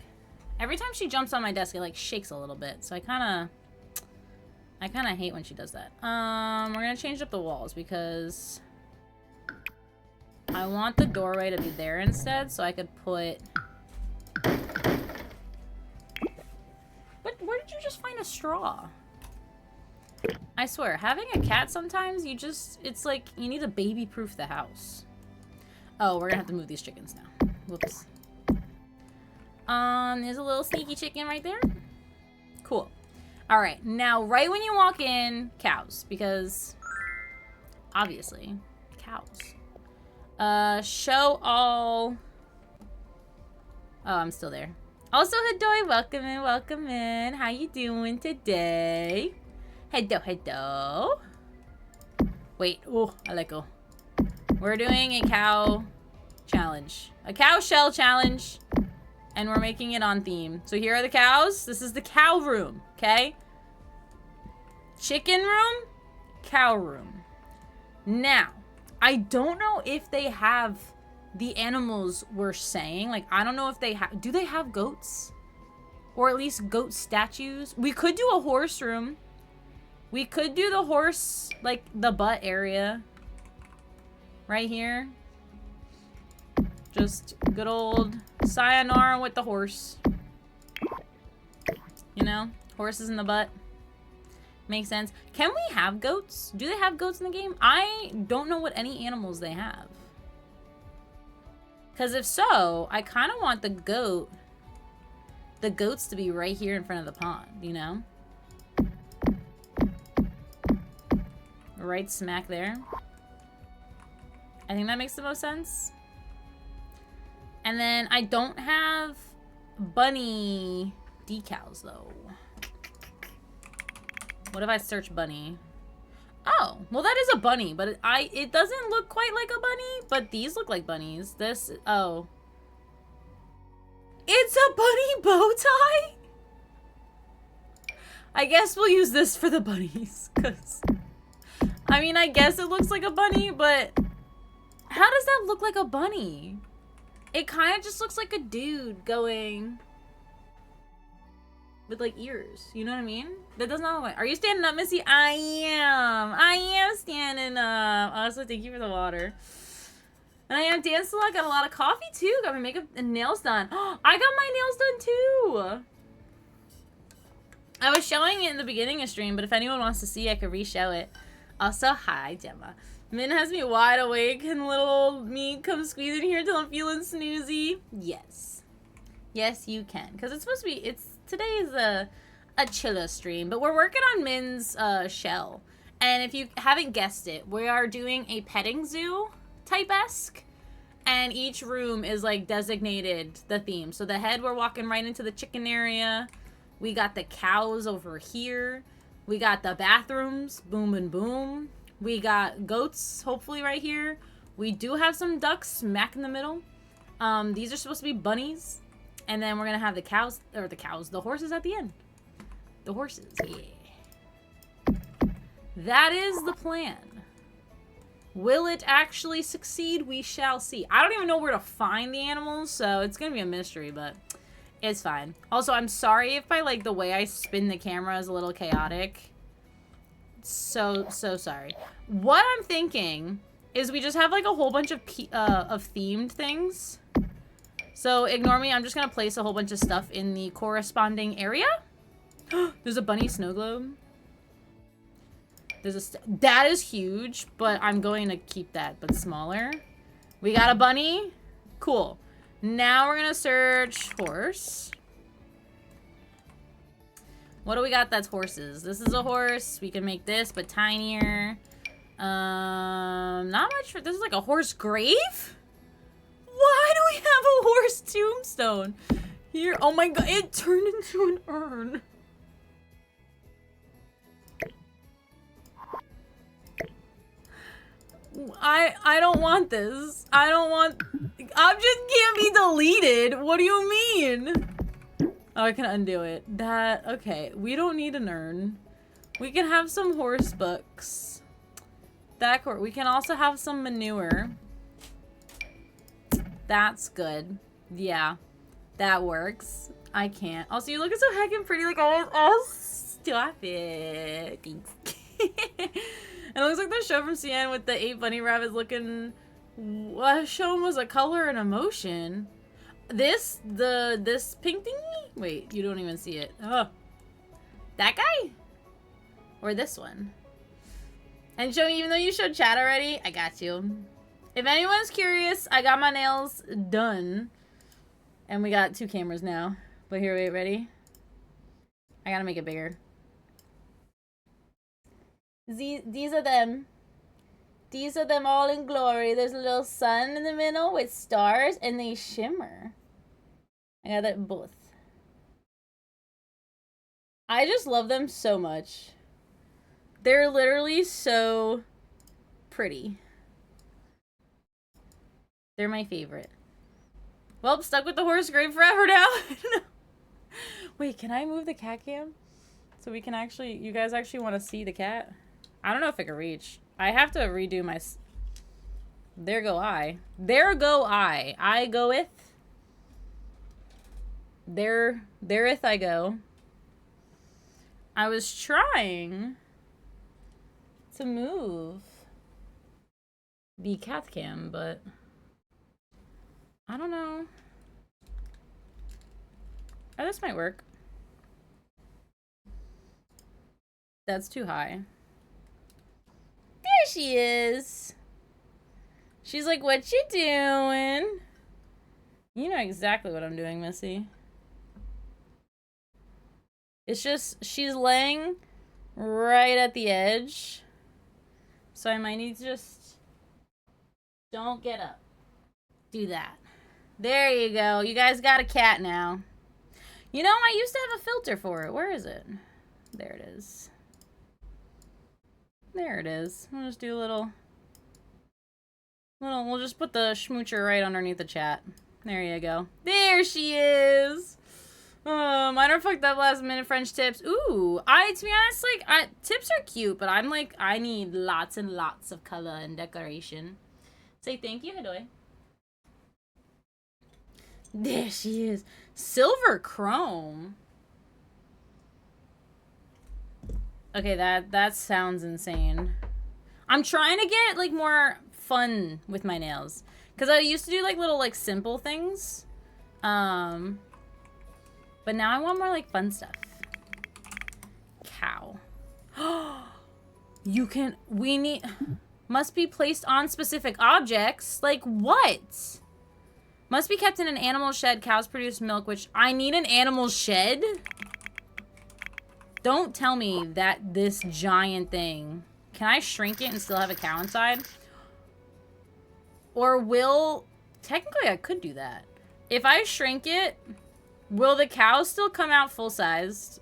Speaker 1: Every time she jumps on my desk, it like shakes a little bit. So I kind of hate when she does that. We're gonna change up the walls because I want the doorway to be there instead, so I could put. But where did you just find a straw? I swear, having a cat sometimes it's like you need to baby-proof the house. Oh, we're gonna have to move these chickens now. Whoops. There's a little sneaky chicken right there. Cool. All right, now right when you walk in, cows, because obviously cows. Show all. Oh, I'm still there. Also, Hadoy, welcome in. How you doing today? Hello. Wait, oh, I let go. We're doing a cow challenge. A cow shell challenge. And we're making it on theme. So here are the cows. This is the cow room, okay? Chicken room, cow room. Now, I don't know if they have the animals we're saying. Like, I don't know if they have... Do they have goats? Or at least goat statues? We could do a horse room. We could do the horse, like, the butt area. Right here. Just good old sayonara with the horse. You know? Horses in the butt. Makes sense. Can we have goats? Do they have goats in the game? I don't know what any animals they have. Because if so, I kind of want the goats to be right here in front of the pond, you know? Right smack there. I think that makes the most sense. And then I don't have bunny decals though. What if I search bunny? Oh, well that is a bunny, but it doesn't look quite like a bunny, but these look like bunnies. This, oh. It's a bunny bow tie? I guess we'll use this for the bunnies, cause I mean, I guess it looks like a bunny, but how does that look like a bunny? It kind of just looks like a dude going with like ears. You know what I mean? That does not look like. Are you standing up, Missy? I am standing up. Also, thank you for the water. And I am dancing. I got a lot of coffee too. Got my makeup and nails done. I got my nails done too. I was showing it in the beginning of stream, but if anyone wants to see, I could re-show it. Also, hi, Gemma. Min has me wide awake. Can little old me come squeeze in here till I'm feeling snoozy? Yes. Yes, you can. Because it's supposed to be, today is a chilla stream, but we're working on Min's shell. And if you haven't guessed it, we are doing a petting zoo type-esque. And each room is like designated the theme. So the head, we're walking right into the chicken area. We got the cows over here. We got the bathrooms, boom and boom. We got goats, hopefully right here. We do have some ducks smack in the middle. These are supposed to be bunnies. And then we're going to have the horses at the end. The horses, yeah. That is the plan. Will it actually succeed? We shall see. I don't even know where to find the animals, so it's going to be a mystery, but it's fine. Also, I'm sorry if the way I spin the camera is a little chaotic. So sorry. What I'm thinking is we just have like a whole bunch of themed things. So ignore me. I'm just gonna place a whole bunch of stuff in the corresponding area. There's a bunny snow globe. That is huge, but I'm going to keep that, but smaller. We got a bunny. Cool. Now we're gonna search horse. What do we got that's horses? This is a horse. We can make this, but tinier. Not much for, this is like a horse grave? Why do we have a horse tombstone here? Oh my god, it turned into an urn. I don't want this. Object can't be deleted. What do you mean? Oh, I can undo it. Okay. We don't need an urn. We can have some horse books. We can also have some manure. That's good. Yeah. That works. I can't. Also, you looking so heckin' pretty like always. Oh, stop it. Thanks. And it looks like the show from CN with the 8 bunny rabbits looking... What show was a color and emotion? This pink thingy? Wait, you don't even see it. Oh. That guy? Or this one? And show me, even though you showed chat already, I got you. If anyone's curious, I got my nails done. And we got 2 cameras now. But here, wait, ready? I gotta make it bigger. These are them. These are them all in glory. There's a little sun in the middle with stars, and they shimmer. I got that both. I just love them so much. They're literally so pretty. They're my favorite. Well, stuck with the horse grave forever now. Wait, can I move the cat cam? So we can actually, you guys actually want to see the cat? I don't know if I can reach. I have to redo my... There go I. There go I. I goeth. Thereth I go. I was trying to move the cat cam, but I don't know. Oh, this might work. That's too high. There she is. She's like, what you doing? You know exactly what I'm doing, Missy. It's just, she's laying right at the edge. So I might need to just, don't get up. Do that. There you go. You guys got a cat now. You know, I used to have a filter for it. Where is it? There it is. There it is. We'll just do a little, we'll just put the schmoocher right underneath the chat. There you go. There she is. Mine are fucked up last minute French tips. Ooh, to be honest, like, tips are cute, but I'm like, I need lots and lots of color and decoration. Say thank you, Hadoy. There she is. Silver chrome. Okay, that sounds insane. I'm trying to get, like, more fun with my nails. Because I used to do, like, little, like, simple things. But now I want more, like, fun stuff. Cow. Must be placed on specific objects. Like, what? Must be kept in an animal shed. Cows produce milk, which I need an animal shed? Don't tell me that this giant thing... Can I shrink it and still have a cow inside? Or will... Technically, I could do that. If I shrink it, will the cow still come out full-sized?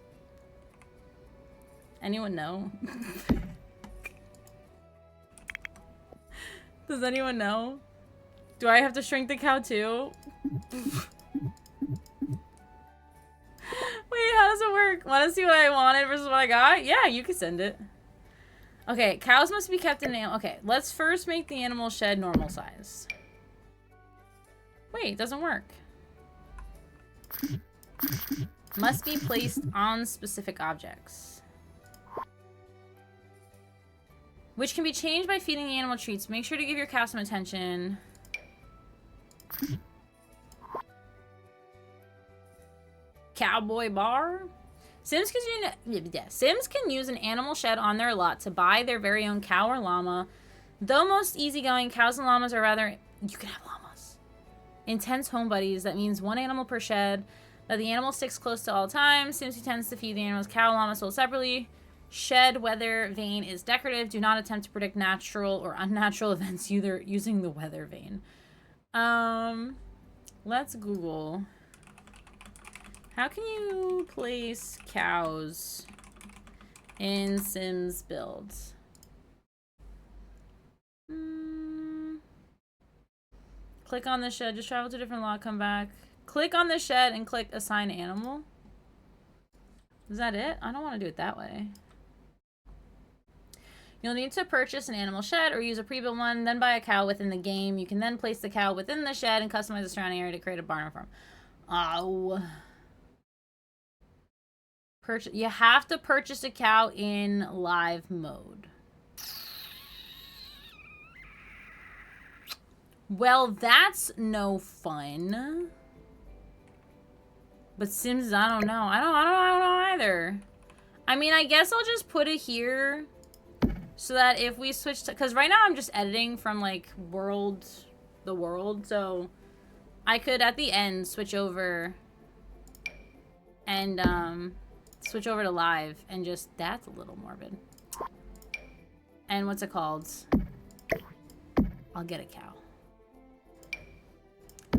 Speaker 1: Anyone know? Does anyone know? Do I have to shrink the cow too? Wait, how does it work? Want to see what I wanted versus what I got? Yeah, you can send it. Okay, cows must be kept in an... Okay, let's first make the animal shed normal size. Wait, it doesn't work. Must be placed on specific objects. Which can be changed by feeding the animal treats. Make sure to give your cow some attention. Cowboy bar? Sims can use an animal shed on their lot to buy their very own cow or llama. Though most easygoing, cows and llamas are rather... You can have llamas. Intense home buddies. That means one animal per shed. That the animal sticks close to all times. Sims tends to feed the animals cow and llama sold separately. Shed weather vane is decorative. Do not attempt to predict natural or unnatural events either using the weather vane. Let's Google. How can you place cows in Sims builds? Click on the shed. Just travel to a different lot. Come back. Click on the shed and click assign animal. Is that it? I don't want to do it that way. You'll need to purchase an animal shed or use a pre-built one, then buy a cow within the game. You can then place the cow within the shed and customize the surrounding area to create a barn or farm. Oh. You have to purchase a cow in live mode. Well, that's no fun. But Sims, I don't know. I don't know either. I mean, I guess I'll just put it here so that if we switch to, because right now I'm just editing from like the world, so I could at the end switch over and switch over to live and just, that's a little morbid. And what's it called? I'll get a cow.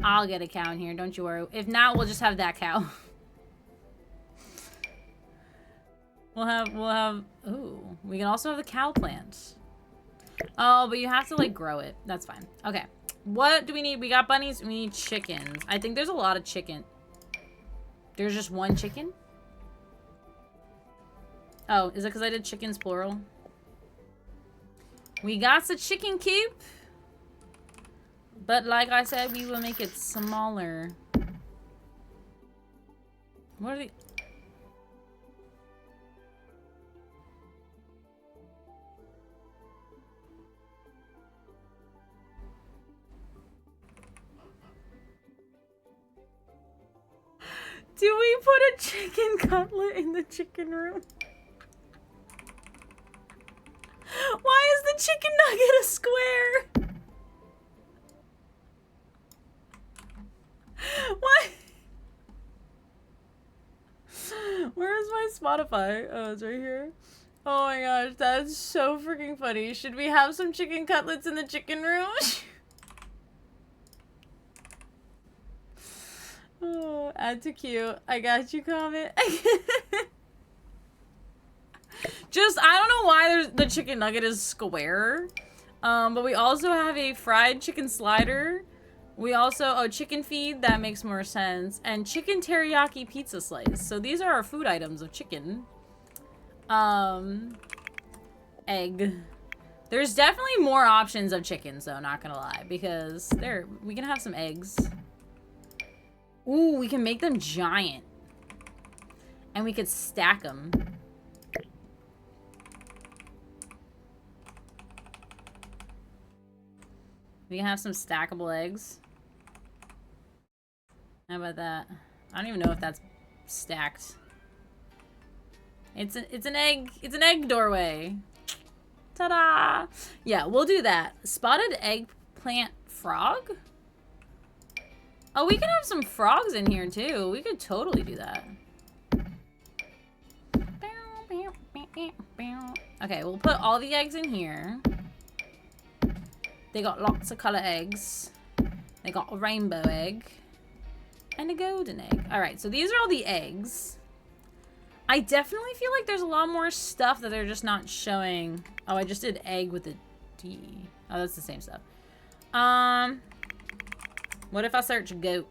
Speaker 1: I'll get a cow in here, don't you worry. If not, we'll just have that cow. We'll have, ooh, we can also have the cow plant. Oh, but you have to like grow it. That's fine. Okay. What do we need? We got bunnies, we need chickens. I think there's a lot of chicken. There's just one chicken? Oh, is it because I did chickens plural? We got the chicken coop. But like I said, we will make it smaller. What are the... Do we put a chicken cutlet in the chicken room? Why is the chicken nugget a square? What? Where is my Spotify? Oh, it's right here. Oh my gosh, that's so freaking funny. Should we have some chicken cutlets in the chicken room? Oh, add to queue. I got you, comment. Just, I don't know why the chicken nugget is square. But we also have a fried chicken slider. We also, oh, chicken feed, that makes more sense. And chicken teriyaki pizza slice. So these are our food items of chicken. Egg. There's definitely more options of chickens though, not gonna lie. Because we can have some eggs. Ooh, we can make them giant. And we could stack them. We can have some stackable eggs. How about that? I don't even know if that's stacked. It's an egg doorway. Ta-da! Yeah, we'll do that. Spotted eggplant frog? Oh, we can have some frogs in here too. We could totally do that. Okay, we'll put all the eggs in here. They got lots of color eggs. They got a rainbow egg. And a golden egg. Alright, so these are all the eggs. I definitely feel like there's a lot more stuff that they're just not showing. Oh, I just did egg with a D. Oh, that's the same stuff. What if I search goat?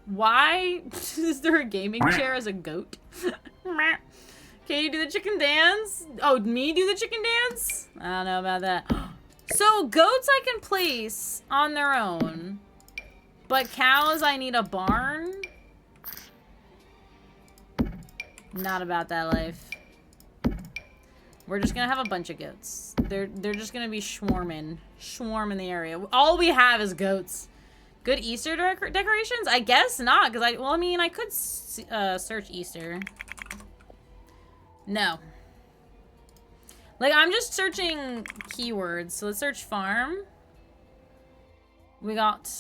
Speaker 1: Why is there a gaming chair as a goat? Can you do the chicken dance? Oh, me do the chicken dance? I don't know about that. So goats I can place on their own. But cows, I need a barn? Not about that life. We're just gonna have a bunch of goats. They're just gonna be swarming the area. All we have is goats. Good Easter decorations? I guess not, because I mean, I could search Easter. No. Like, I'm just searching keywords. So let's search farm. We got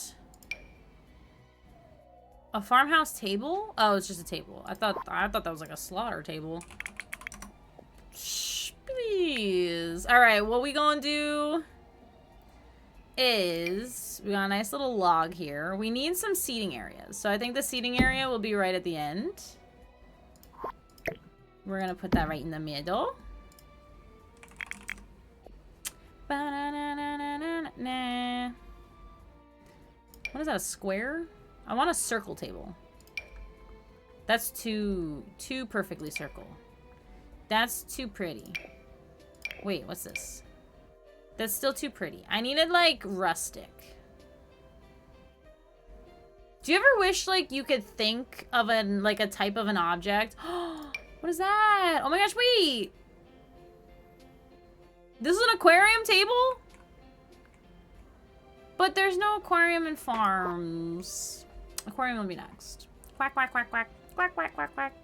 Speaker 1: a farmhouse table? Oh, it's just a table. I thought that was like a slaughter table. Shh, please. All right, what we gonna do is we got a nice little log here. We need some seating areas. So I think the seating area will be right at the end. We're gonna put that right in the middle. Nah. What is that, a square? I want a circle table. That's too perfectly circle. That's too pretty. Wait, what's this? That's still too pretty. I needed like rustic. Do you ever wish, like, you could think of like a type of an object? What is that? Oh my gosh, wait. This is an aquarium table? But there's no aquarium in farms. Aquarium will be next. Quack, quack, quack, quack. Quack, quack, quack, quack.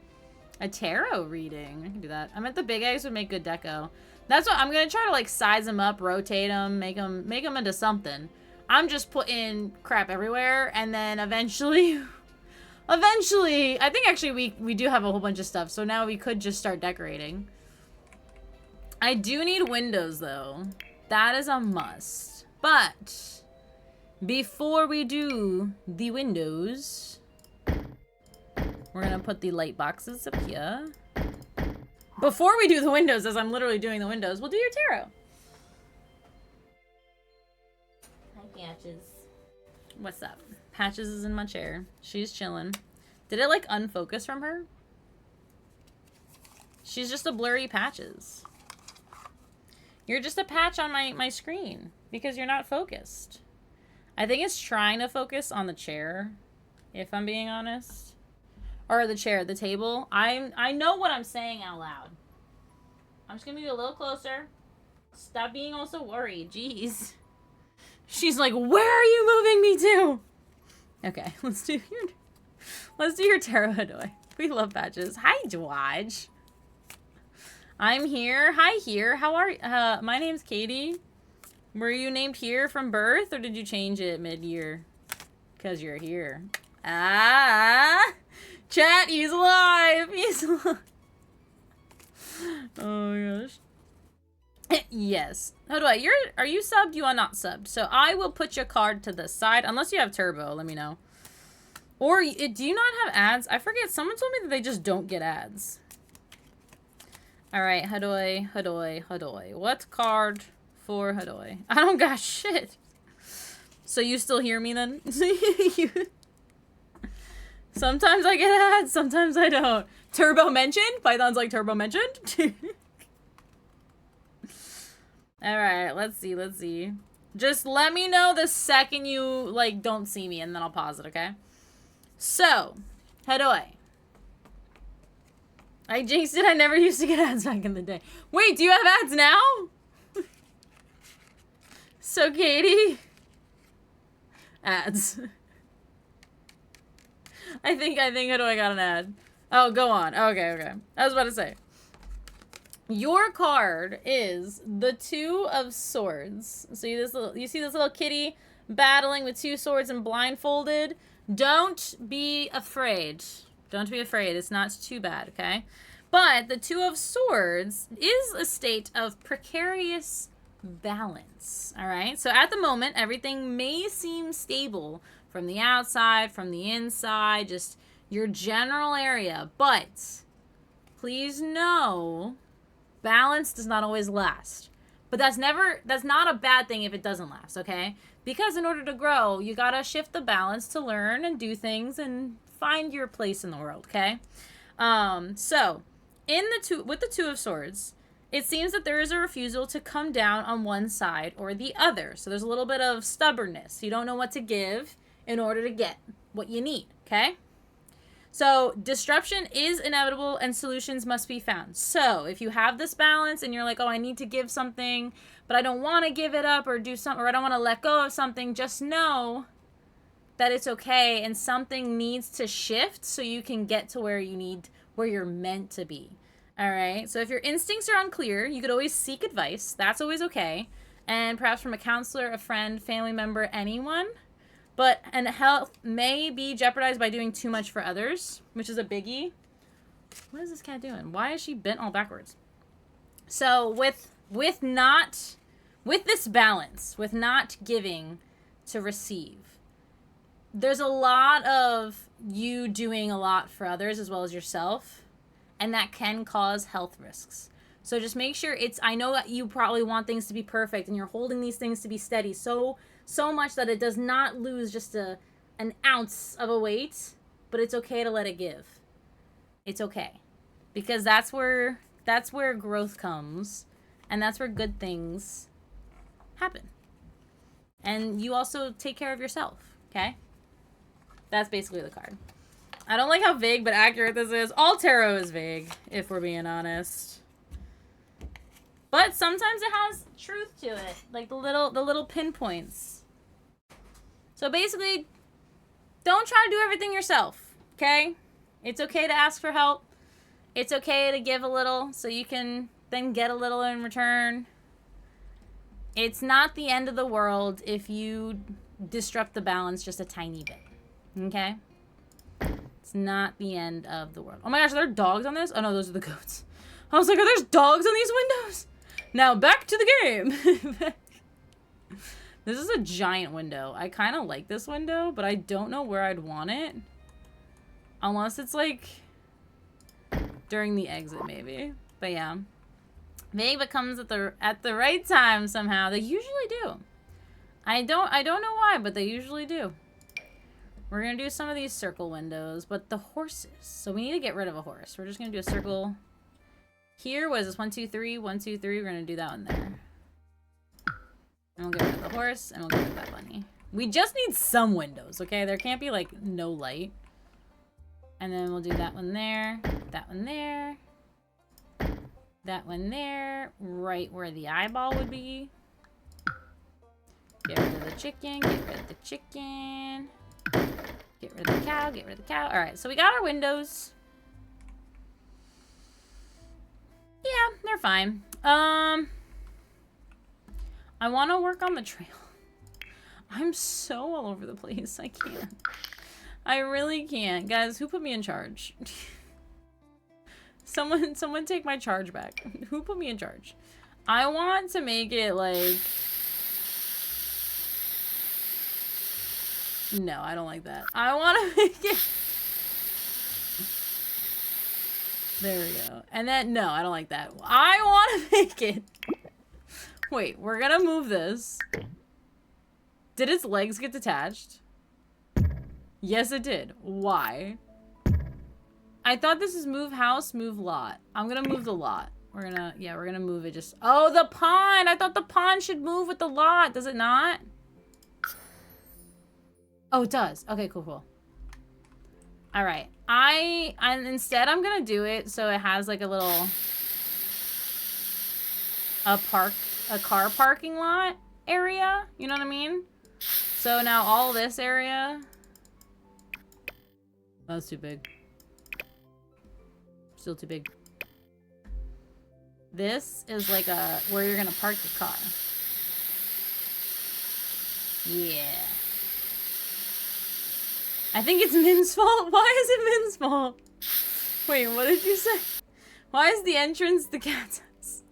Speaker 1: A tarot reading. I can do that. I meant the big eggs would make good deco. That's what I'm gonna try to, like, size them up, rotate them, make them into something. I'm just putting crap everywhere, and then eventually, I think actually we do have a whole bunch of stuff, so now we could just start decorating. I do need windows, though. That is a must. But before we do the windows, we're gonna put the light boxes up here. Before we do the windows, as I'm literally doing the windows, we'll do your tarot. Patches. What's up? Patches is in my chair. She's chilling. Did it, like, unfocus from her? She's just a blurry Patches. You're just a patch on my screen because you're not focused. I think it's trying to focus on the chair, if I'm being honest. Or the chair, the table. I know what I'm saying out loud. I'm just gonna be a little closer. Stop being also worried. Jeez. She's like, where are you moving me to? Okay, let's do your tarot, Hadoy. We love Patches. Hi, Dwaj. I'm here. Hi, here. How are you? My name's Katie. Were you named here from birth, or did you change it mid-year? Because you're here. Ah! Chat, he's alive! He's alive. Oh my gosh. Yes. How do I? Are you subbed? You are not subbed. So I will put your card to the side. Unless you have turbo, let me know. Or do you not have ads? I forget. Someone told me that they just don't get ads. All right, Hadoy, Hadoy, Hadoy. What card for Hadoy? I don't got shit. So you still hear me then? Sometimes I get ads, sometimes I don't. Turbo mentioned? Python's like turbo mentioned? Alright, let's see. Just let me know the second you, like, don't see me, and then I'll pause it, okay? So, Hadoy. I jinxed it, I never used to get ads back in the day. Wait, do you have ads now? So, Katie? Ads. I think Hadoy got an ad. Oh, go on. Okay. I was about to say. Your card is the Two of Swords. So you see this little kitty battling with two swords and blindfolded? Don't be afraid. Don't be afraid. It's not too bad, okay? But the Two of Swords is a state of precarious balance, all right? So at the moment, everything may seem stable from the outside, from the inside, just your general area. But please know, balance does not always last. But that's not a bad thing if it doesn't last, okay? Because in order to grow, you gotta shift the balance to learn and do things and find your place in the world, okay? So with the Two of Swords, it seems that there is a refusal to come down on one side or the other. So there's a little bit of stubbornness. You don't know what to give in order to get what you need, okay? So disruption is inevitable and solutions must be found. So if you have this balance and you're like, oh, I need to give something, but I don't want to give it up or do something, or I don't want to let go of something, just know that it's okay and something needs to shift so you can get to where you're meant to be. All right. So if your instincts are unclear, you could always seek advice. That's always okay. And perhaps from a counselor, a friend, family member, anyone. And health may be jeopardized by doing too much for others, which is a biggie. What is this cat doing? Why is she bent all backwards? So with this balance, with not giving to receive, there's a lot of you doing a lot for others as well as yourself, and that can cause health risks. So just make sure I know that you probably want things to be perfect and you're holding these things to be steady so much that it does not lose just an ounce of a weight, but it's okay to let it give. It's okay. Because that's where growth comes, and that's where good things happen. And you also take care of yourself, okay? That's basically the card. I don't like how vague but accurate this is. All tarot is vague, if we're being honest. But sometimes it has truth to it, like the little pinpoints. So basically, don't try to do everything yourself, okay? It's okay to ask for help. It's okay to give a little so you can then get a little in return. It's not the end of the world if you disrupt the balance just a tiny bit, okay? It's not the end of the world. Oh my gosh, are there dogs on this? Oh no, those are the goats. I was like, are there dogs on these windows? Now back to the game. This is a giant window. I kind of like this window, but I don't know where I'd want it. Unless it's like during the exit maybe. But yeah. Vague comes at the right time somehow. They usually do. I don't know why, but they usually do. We're gonna do some of these circle windows, but the horses. So we need to get rid of a horse. We're just gonna do a circle here. What is this? 1, 2, 3, 1, 2, 3. We're gonna do that one there. And we'll get rid of the horse, and we'll get rid of that bunny. We just need some windows, okay? There can't be like no light. And then we'll do that one there, that one there, that one there, right where the eyeball would be. Get rid of the chicken, get rid of the chicken. Get rid of the cow, get rid of the cow. Alright, so we got our windows. Yeah, they're fine. I want to work on the trail. I'm so all over the place. I can't. I really can't. Guys, who put me in charge? Someone take my charge back. Who put me in charge? I want to make it like... No, I don't like that. I want to make it... There we go. And then, no, I don't like that. I want to make it... Wait, we're gonna move this. Did its legs get detached? Yes, it did. Why? I thought this is move house, move lot. I'm gonna move the lot. We're gonna move it just... Oh, the pond! I thought the pond should move with the lot. Does it not? Oh, it does. Okay, cool, cool. All right. Instead, I'm gonna do it so it has like a little... A car parking lot area. You know what I mean? So now all this area... That's too big. Still too big. This is like where you're gonna park your car. Yeah. I think it's Min's fault. Why is it Min's fault? Wait, what did you say? Why is the entrance the cat's house?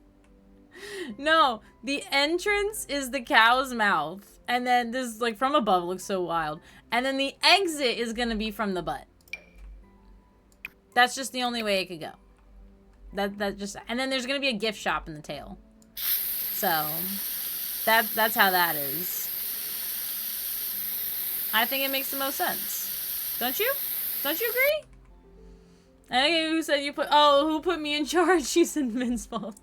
Speaker 1: No, the entrance is the cow's mouth. And then this, like, from above looks so wild. And then the exit is gonna be from the butt. That's just the only way it could go. And then there's gonna be a gift shop in the tail. So, that's how that is. I think it makes the most sense. Don't you? Don't you agree? I think who said you put... Oh, who put me in charge? She said Min's fault.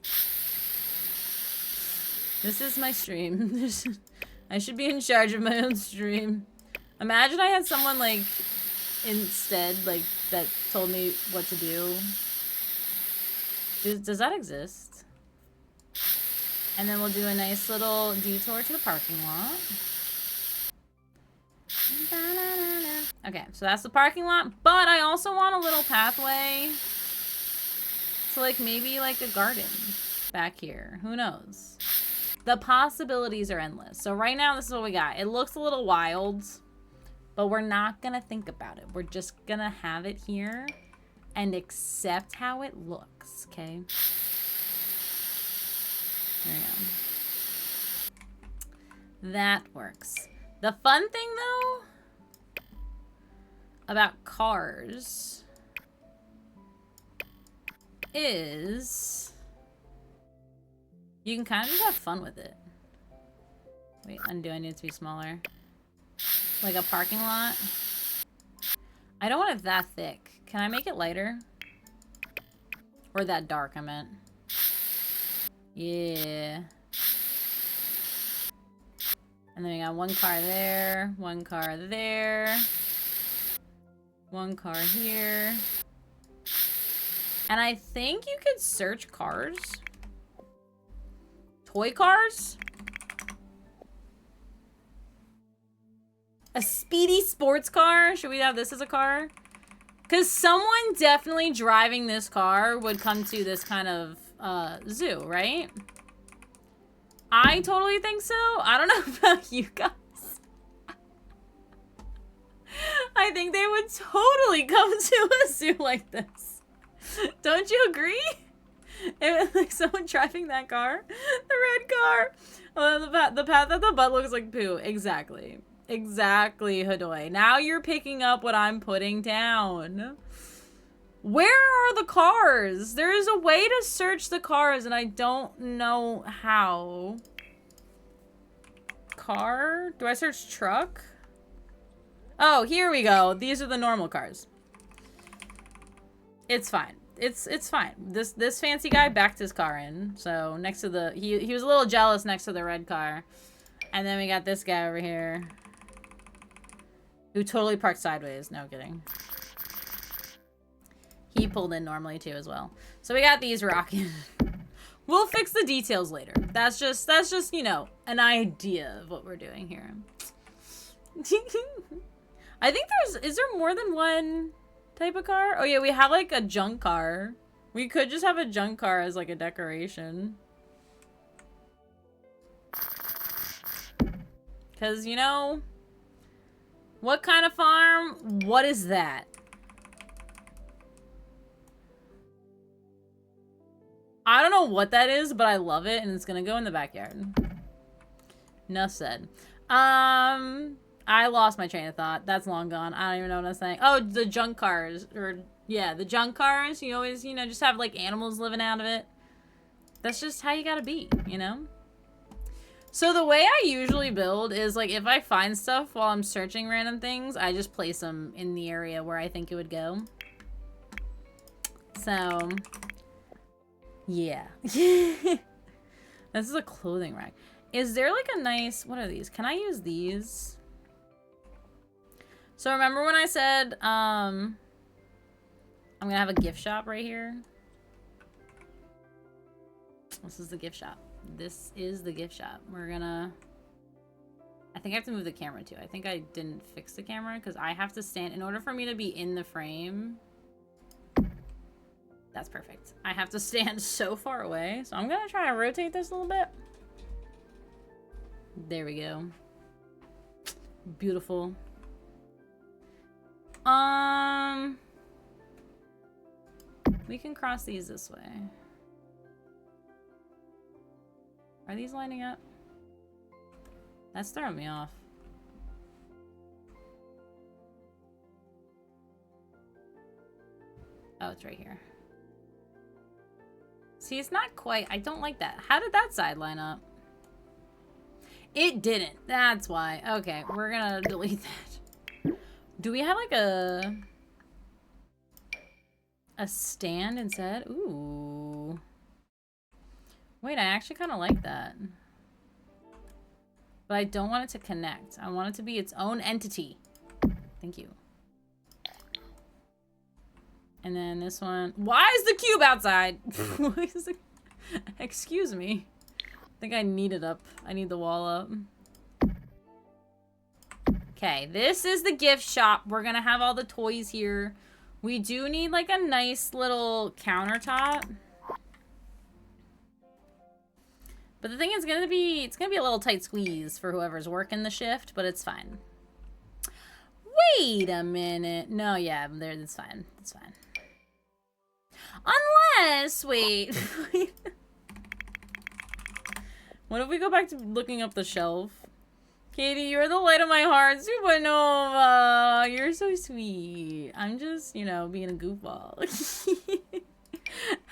Speaker 1: This is my stream. I should be in charge of my own stream. Imagine I had someone, like, instead, like, that told me what to do. Does that exist? And then we'll do a nice little detour to the parking lot. Okay, so that's the parking lot, but I also want a little pathway to, like, maybe, like, a garden back here. Who knows? The possibilities are endless. So right now, this is what we got. It looks a little wild, but we're not gonna think about it. We're just gonna have it here and accept how it looks, okay? There we go. That works. The fun thing, though, about cars is you can kind of just have fun with it. Wait, undo, I need it to be smaller. Like a parking lot. I don't want it that thick. Can I make it lighter? Or that dark, I meant. Yeah. And then we got one car there, one car there. One car here. And I think you could search cars. Toy cars? A speedy sports car? Should we have this as a car? Because someone definitely driving this car would come to this kind of zoo, right? I totally think so. I don't know about you guys. I think they would totally come to a zoo like this. Don't you agree? It was like someone driving that car. The red car. The path that the butt looks like poo. Exactly. Exactly, Hadoy. Now you're picking up what I'm putting down. Where are the cars? There is a way to search the cars and I don't know how. Car? Do I search truck? Oh, here we go. These are the normal cars. It's fine. It's fine. This fancy guy backed his car in. So next to the he was a little jealous next to the red car. And then we got this guy over here who totally parked sideways. No kidding. He pulled in normally too as well. So we got these rocking. We'll fix the details later. That's just, you know, an idea of what we're doing here. I think is there more than one type of car? Oh yeah, we have like a junk car. We could just have a junk car as like a decoration. Cause you know, what kind of farm? What is that? I don't know what that is, but I love it and it's gonna go in the backyard. Enough said. I lost my train of thought. That's long gone. I don't even know what I was saying. Oh, the junk cars. Or, yeah, the junk cars. You always, you know, just have, like, animals living out of it. That's just how you gotta be, you know? So the way I usually build is, like, if I find stuff while I'm searching random things, I just place them in the area where I think it would go. So, yeah. This is a clothing rack. Is there, like, a nice... What are these? Can I use these? So remember when I said, I'm gonna have a gift shop right here? This is the gift shop. This is the gift shop. We're gonna... I think I have to move the camera too. I think I didn't fix the camera because I have to stand... In order for me to be in the frame... That's perfect. I have to stand so far away. So I'm gonna try to rotate this a little bit. There we go. Beautiful. We can cross these this way. Are these lining up? That's throwing me off. Oh, it's right here. See, it's not quite. I don't like that. How did that side line up? It didn't. That's why. Okay, we're gonna delete that. Do we have like a stand instead? Ooh. Wait, I actually kind of like that. But I don't want it to connect. I want it to be its own entity. Thank you. And then this one. Why is the cube outside? Why is the... Excuse me. I think I need it up. I need the wall up. Okay, this is the gift shop. We're gonna have all the toys here. We do need like a nice little countertop. But the thing is it's gonna be a little tight squeeze for whoever's working the shift, but it's fine. Wait a minute. No, yeah, there, it's fine. It's fine. Unless, wait. What if we go back to looking up the shelf? Katie, you're the light of my heart. Supernova. You're so sweet. I'm just, you know, being a goofball.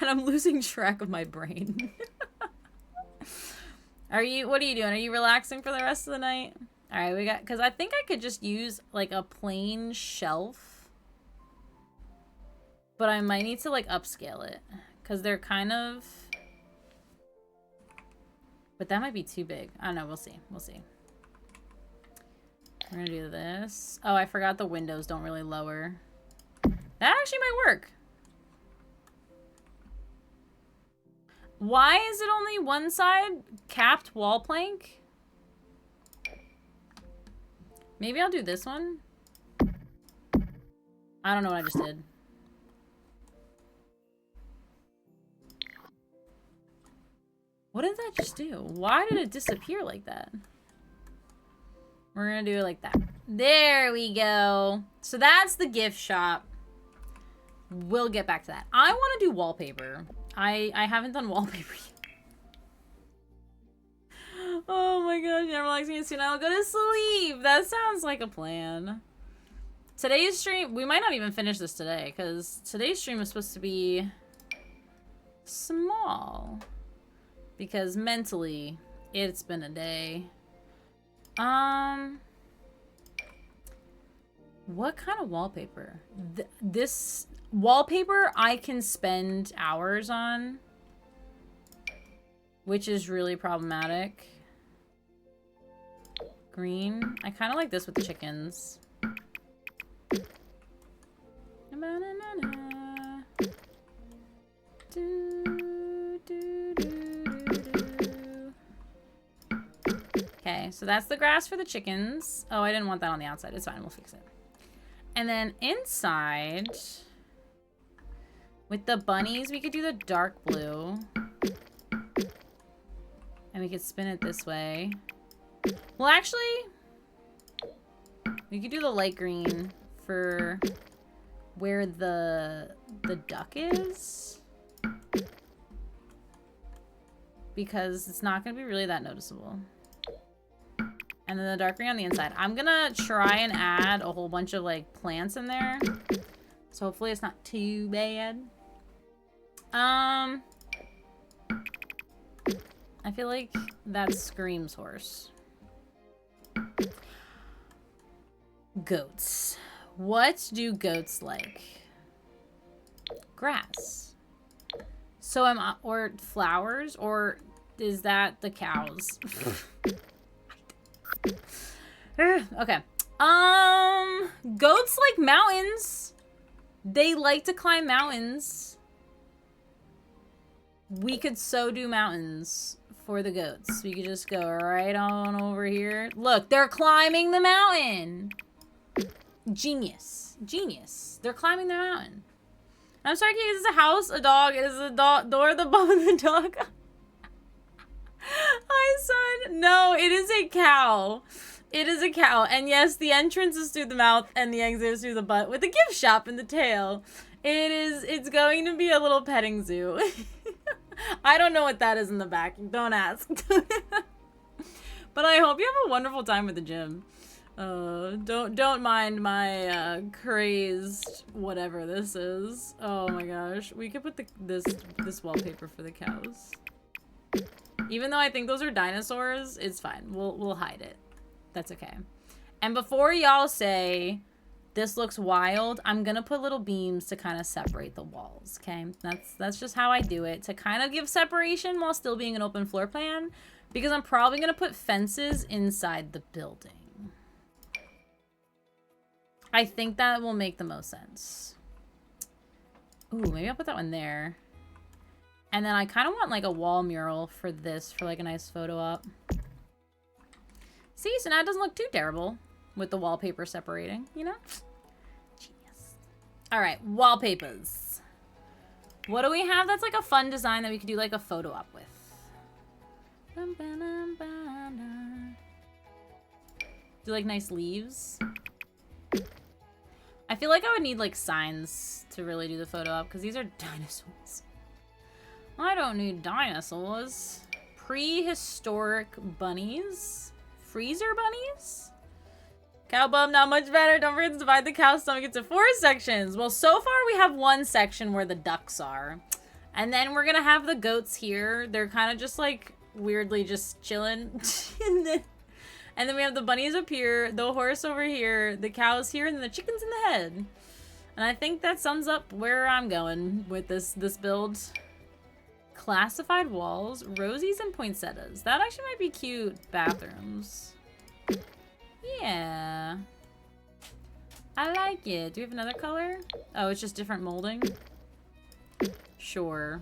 Speaker 1: And I'm losing track of my brain. What are you doing? Are you relaxing for the rest of the night? All right, we got, because I think I could just use like a plain shelf. But I might need to like upscale it because they're kind of, but that might be too big. I don't know. We'll see. We'll see. We're gonna do this. Oh, I forgot the windows don't really lower. That actually might work. Why is it only one side capped wall plank? Maybe I'll do this one. I don't know what I just did. What did that just do? Why did it disappear like that? We're gonna do it like that. There we go. So that's the gift shop. We'll get back to that. I want to do wallpaper. I haven't done wallpaper yet. Oh my gosh, I'm relaxing it soon. I'll go to sleep. That sounds like a plan. Today's stream, we might not even finish this today, because today's stream is supposed to be small. Because mentally, it's been a day. What kind of wallpaper? This wallpaper I can spend hours on, which is really problematic. Green. I kind of like this with the chickens. Okay, so that's the grass for the chickens. Oh, I didn't want that on the outside. It's fine. We'll fix it. And then inside, with the bunnies, we could do the dark blue. And we could spin it this way. Well, actually, we could do the light green for where the duck is. Because it's not going to be really that noticeable. And then the dark green on the inside. I'm gonna try and add a whole bunch of like plants in there. So hopefully it's not too bad. I feel like that screams horse. Goats. What do goats like? Grass. So or flowers, or is that the cows? Okay. Goats like mountains. They like to climb mountains. We could so do mountains for the goats. We could just go right on over here. Look, they're climbing the mountain. Genius. Genius. They're climbing the mountain. I'm sorry, Kate, is this a house? A dog? Is a door the bum of the dog? Hi, son. No, it is a cow. It is a cow. And yes, the entrance is through the mouth and the exit is through the butt with the gift shop in the tail. It's going to be a little petting zoo. I don't know what that is in the back. Don't ask. But I hope you have a wonderful time with the gym. Don't mind my crazed whatever this is. Oh my gosh. We could put this wallpaper for the cows. Even though I think those are dinosaurs, it's fine. We'll hide it. That's okay. And before y'all say this looks wild, I'm gonna put little beams to kind of separate the walls, okay? That's just how I do it, to kind of give separation while still being an open floor plan, because I'm probably gonna put fences inside the building. I think that will make the most sense. Ooh, maybe I'll put that one there. And then I kind of want like a wall mural for this, for like a nice photo op. See, so now it doesn't look too terrible with the wallpaper separating, you know? Genius. All right, wallpapers. What do we have that's like a fun design that we could do like a photo op with? Do like nice leaves. I feel like I would need like signs to really do the photo op because these are dinosaurs. I don't need dinosaurs. Prehistoric bunnies. Freezer bunnies? Cow bum, not much better. Don't forget to divide the cow stomach into 4 sections. Well, so far we have one section where the ducks are. And then we're gonna have the goats here. They're kind of just like weirdly just chilling. And then we have the bunnies up here, the horse over here, the cows here, and then the chickens in the head. And I think that sums up where I'm going with this build. Classified walls, rosies and poinsettias. That actually might be cute bathrooms. Yeah. I like it. Do we have another color? Oh, it's just different molding? Sure.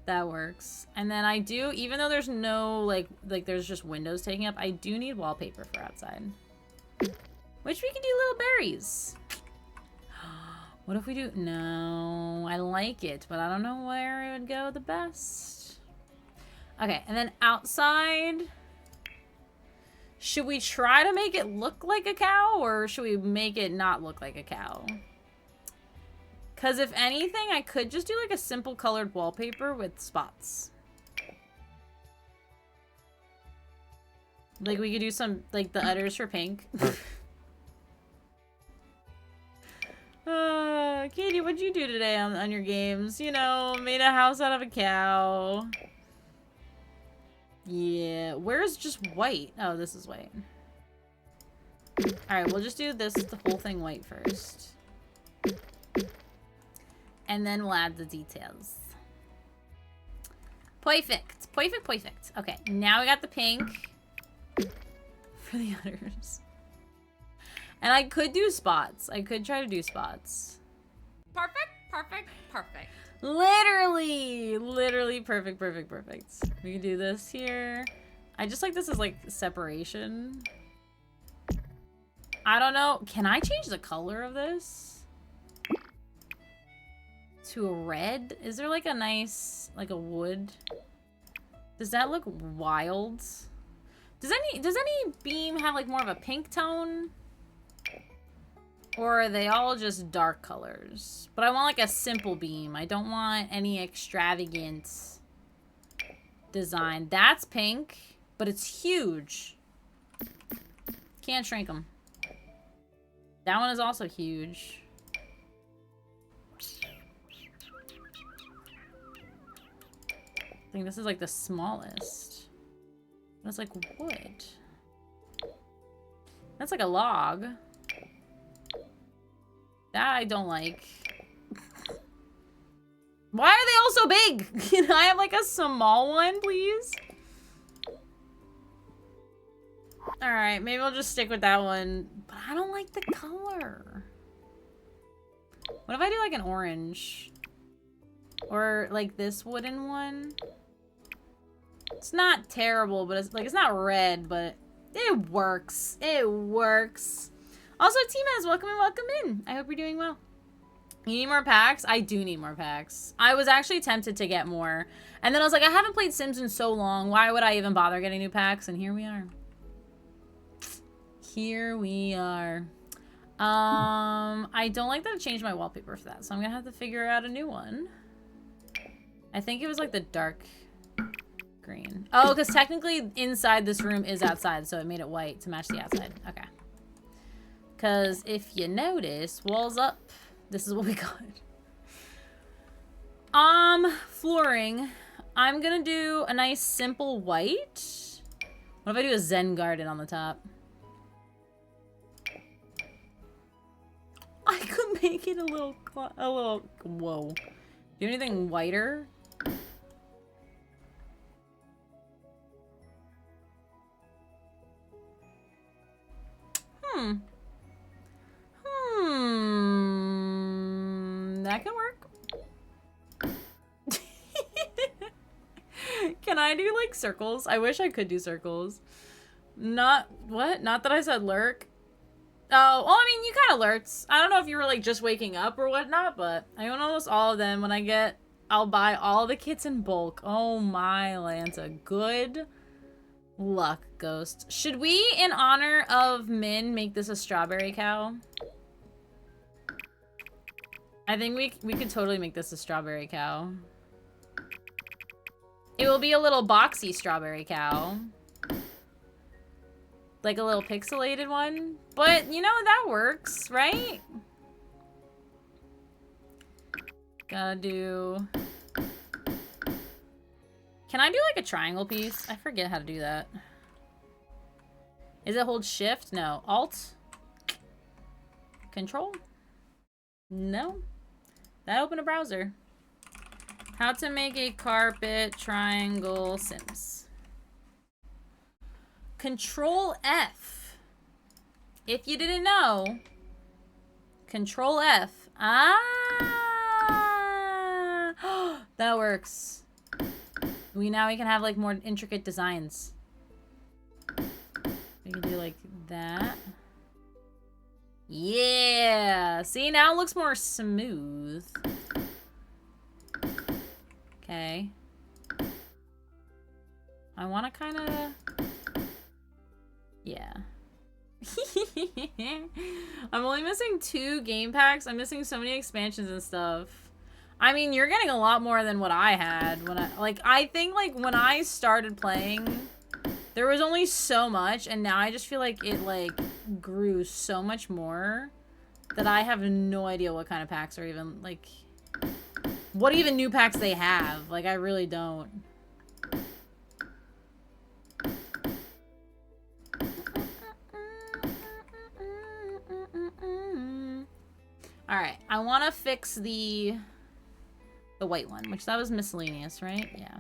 Speaker 1: That works. And then I do, even though there's no, like there's just windows taking up, I do need wallpaper for outside. Which we can do little berries. What if we do? No, I like it, but I don't know where it would go the best. Okay, and then outside, should we try to make it look like a cow, or should we make it not look like a cow? Because if anything, I could just do like a simple colored wallpaper with spots. Like we could do some, like the udders for pink. Katie, what'd you do today on your games? You know, made a house out of a cow. Yeah, where's just white? Oh, this is white. Alright, we'll just do this, the whole thing white first. And then we'll add the details. Perfect. Perfect, perfect. Okay, now we got the pink for the udders. And I could do spots. I could try to do spots.
Speaker 2: Perfect, perfect, perfect.
Speaker 1: Literally perfect, perfect, perfect. We can do this here. I just like this as like separation. I don't know. Can I change the color of this to a red? Is there like a nice, like a wood? Does that look wild? Does any beam have like more of a pink tone? Or are they all just dark colors? But I want like a simple beam. I don't want any extravagant design. That's pink, but it's huge. Can't shrink them. That one is also huge. I think this is like the smallest. That's like wood. That's like a log. That I don't like. Why are they all so big? Can I have like a small one, please? Alright, maybe I'll just stick with that one. But I don't like the color. What if I do like an orange? Or like this wooden one? It's not terrible, but it's like, it's not red, but it works. It works. Also, T-Maz, welcome and welcome in. I hope you're doing well. You need more packs? I do need more packs. I was actually tempted to get more. And then I was like, I haven't played Sims in so long. Why would I even bother getting new packs? And here we are. Here we are. I don't like that I changed my wallpaper for that. So I'm going to have to figure out a new one. I think it was like the dark green. Oh, because technically inside this room is outside. So it made it white to match the outside. Okay. Because if you notice, walls up, this is what we got. Flooring. I'm gonna do a nice simple white. What if I do a Zen garden on the top? I could make it a little, whoa. Do you have anything whiter? That can work. Can I do like circles? I wish I could do circles. Not what? Not that I said lurk. Oh, well, I mean, you kind of lurks. I don't know if you were like just waking up or whatnot, but I own almost all of them. When I get, I'll buy all the kits in bulk. Oh my Lanta, good luck, Ghost. Should we, in honor of Min, make this a strawberry cow? I think we could totally make this a strawberry cow. It will be a little boxy strawberry cow. Like a little pixelated one. But, you know, that works, right? Gotta do... Can I do like a triangle piece? I forget how to do that. Is it hold shift? No. Alt? Control? No. That opened a browser. How to make a carpet triangle Sims. Control F. If you didn't know, Control F. Ah! That works. Now we can have like more intricate designs. We can do like that. Yeah! See, now it looks more smooth. Okay. I want to kind of... Yeah. I'm only missing 2 game packs. I'm missing so many expansions and stuff. I mean, you're getting a lot more than what I had when I think like when I started playing, there was only so much, and now I just feel like it like grew so much more that I have no idea what kind of packs are even like what even new packs they have. Like I really don't. Alright, I want to fix the white one, which that was miscellaneous, right? Yeah.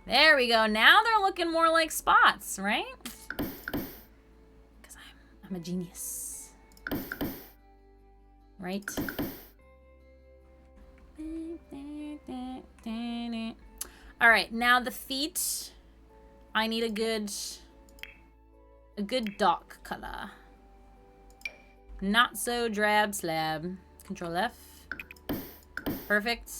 Speaker 1: There we go. Now they're looking more like spots, right? Because I'm a genius. Right? Alright, now the feet. I need a good dark color. Not so drab slab. Control F. Perfect.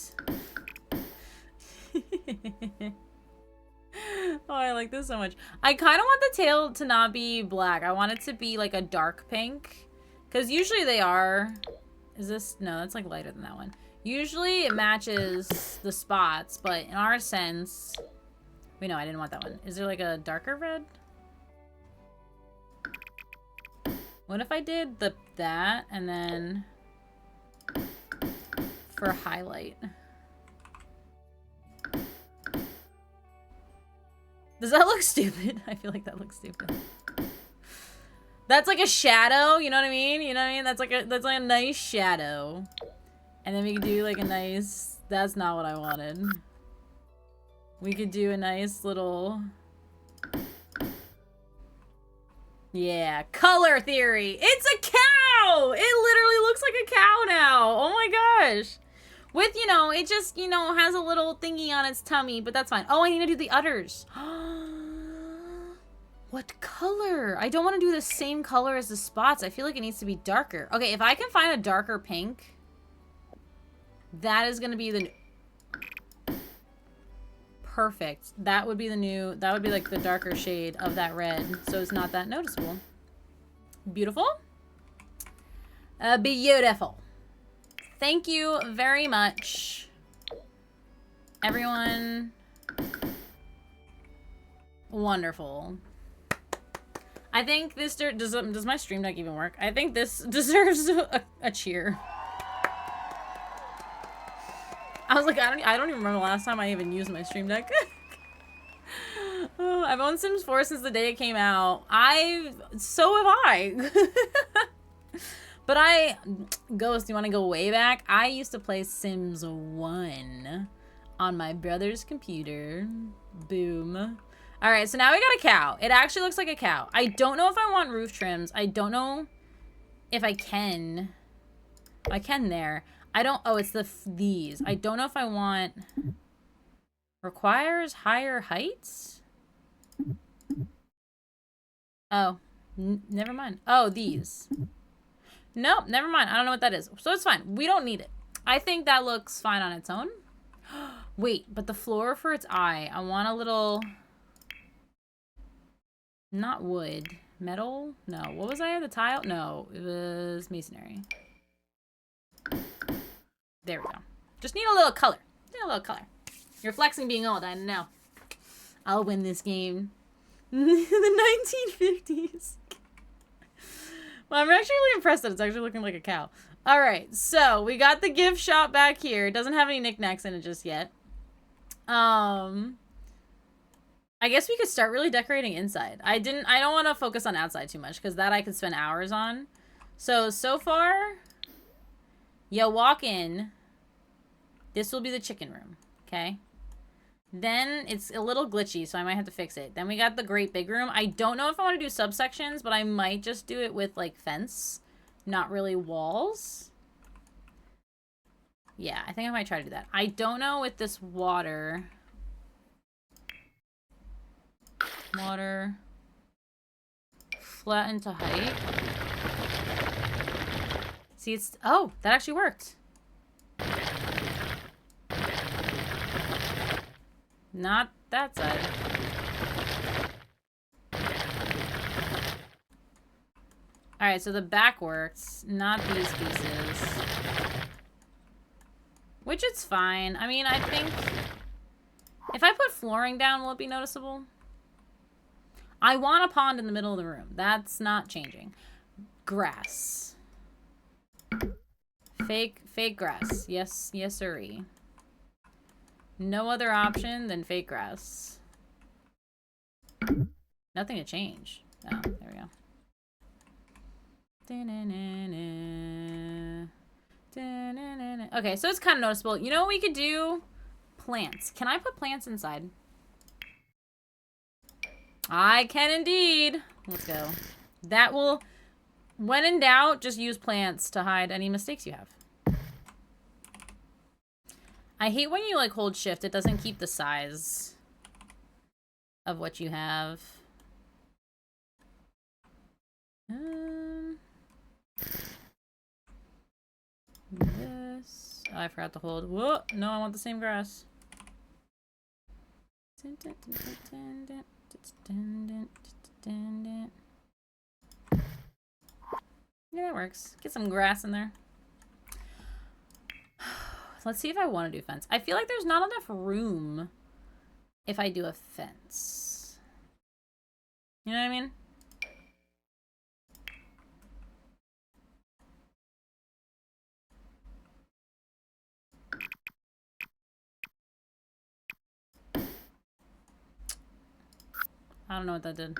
Speaker 1: Oh, I like this so much. I kind of want the tail to not be black. I want it to be like a dark pink. Because usually they are. Is this? No, that's like lighter than that one. Usually it matches the spots, but in our sense... Wait, no, I didn't want that one. Is there like a darker red? What if I did that and then for highlight? Does that look stupid? I feel like that looks stupid. That's like a shadow, you know what I mean? You know what I mean? That's like a nice shadow. And then we could do like a nice, that's not what I wanted. We could do a nice little... Yeah, color theory. It's a cow! It literally looks like a cow now. Oh my gosh. With, you know, it just, you know, has a little thingy on its tummy, but that's fine. Oh, I need to do the udders. What color? I don't want to do the same color as the spots. I feel like it needs to be darker. Okay, if I can find a darker pink, that is going to be the... Perfect. That would be the new, that would be like the darker shade of that red, so it's not that noticeable. Beautiful. Beautiful. Thank you very much, everyone. Wonderful. I think this does my stream deck even work? I think this deserves a cheer. I was like, I don't even remember the last time I even used my stream deck. Oh, I've owned Sims 4 since the day it came out. So have I. But Ghost, you want to go way back? I used to play Sims 1 on my brother's computer. Boom. All right, so now we got a cow. It actually looks like a cow. I don't know if I want roof trims. I don't know if I can. I can there. I don't, oh, it's these. I don't know if I want, requires higher heights? Oh, never mind. Oh, these. Nope, never mind. I don't know what that is. So it's fine. We don't need it. I think that looks fine on its own. Wait, but the floor for its eye, I want a little, not wood, metal? No, what was I, the tile? No, it was masonry. There we go. Just need a little color. Need a little color. You're flexing being old, I know. I'll win this game. The 1950s. Well, I'm actually really impressed that it's actually looking like a cow. Alright, so we got the gift shop back here. It doesn't have any knickknacks in it just yet. I guess we could start really decorating inside. I don't want to focus on outside too much, because that I could spend hours on. So far, you walk in. This will be the chicken room, okay? Then it's a little glitchy, so I might have to fix it. Then we got the great big room. I don't know if I want to do subsections, but I might just do it with, like, fence. Not really walls. Yeah, I think I might try to do that. I don't know with this water. Water. Flatten to height. See, it's... Oh, that actually worked. Not that side. Alright, so the back works. Not these pieces. Which it's fine. I mean, I think... If I put flooring down, will it be noticeable? I want a pond in the middle of the room. That's not changing. Grass. Fake grass. Yes, yes sirree. No other option than fake grass. Nothing to change. Oh, there we go. Okay, so it's kind of noticeable. You know what we could do? Plants. Can I put plants inside? I can indeed. Let's go. That will, when in doubt, just use plants to hide any mistakes you have. I hate when you, like, hold shift. It doesn't keep the size of what you have. This. Oh, I forgot to hold. Whoa! No, I want the same grass. Yeah, that works. Get some grass in there. Let's see if I want to do fence. I feel like there's not enough room if I do a fence. You know what I mean? I don't know what that did.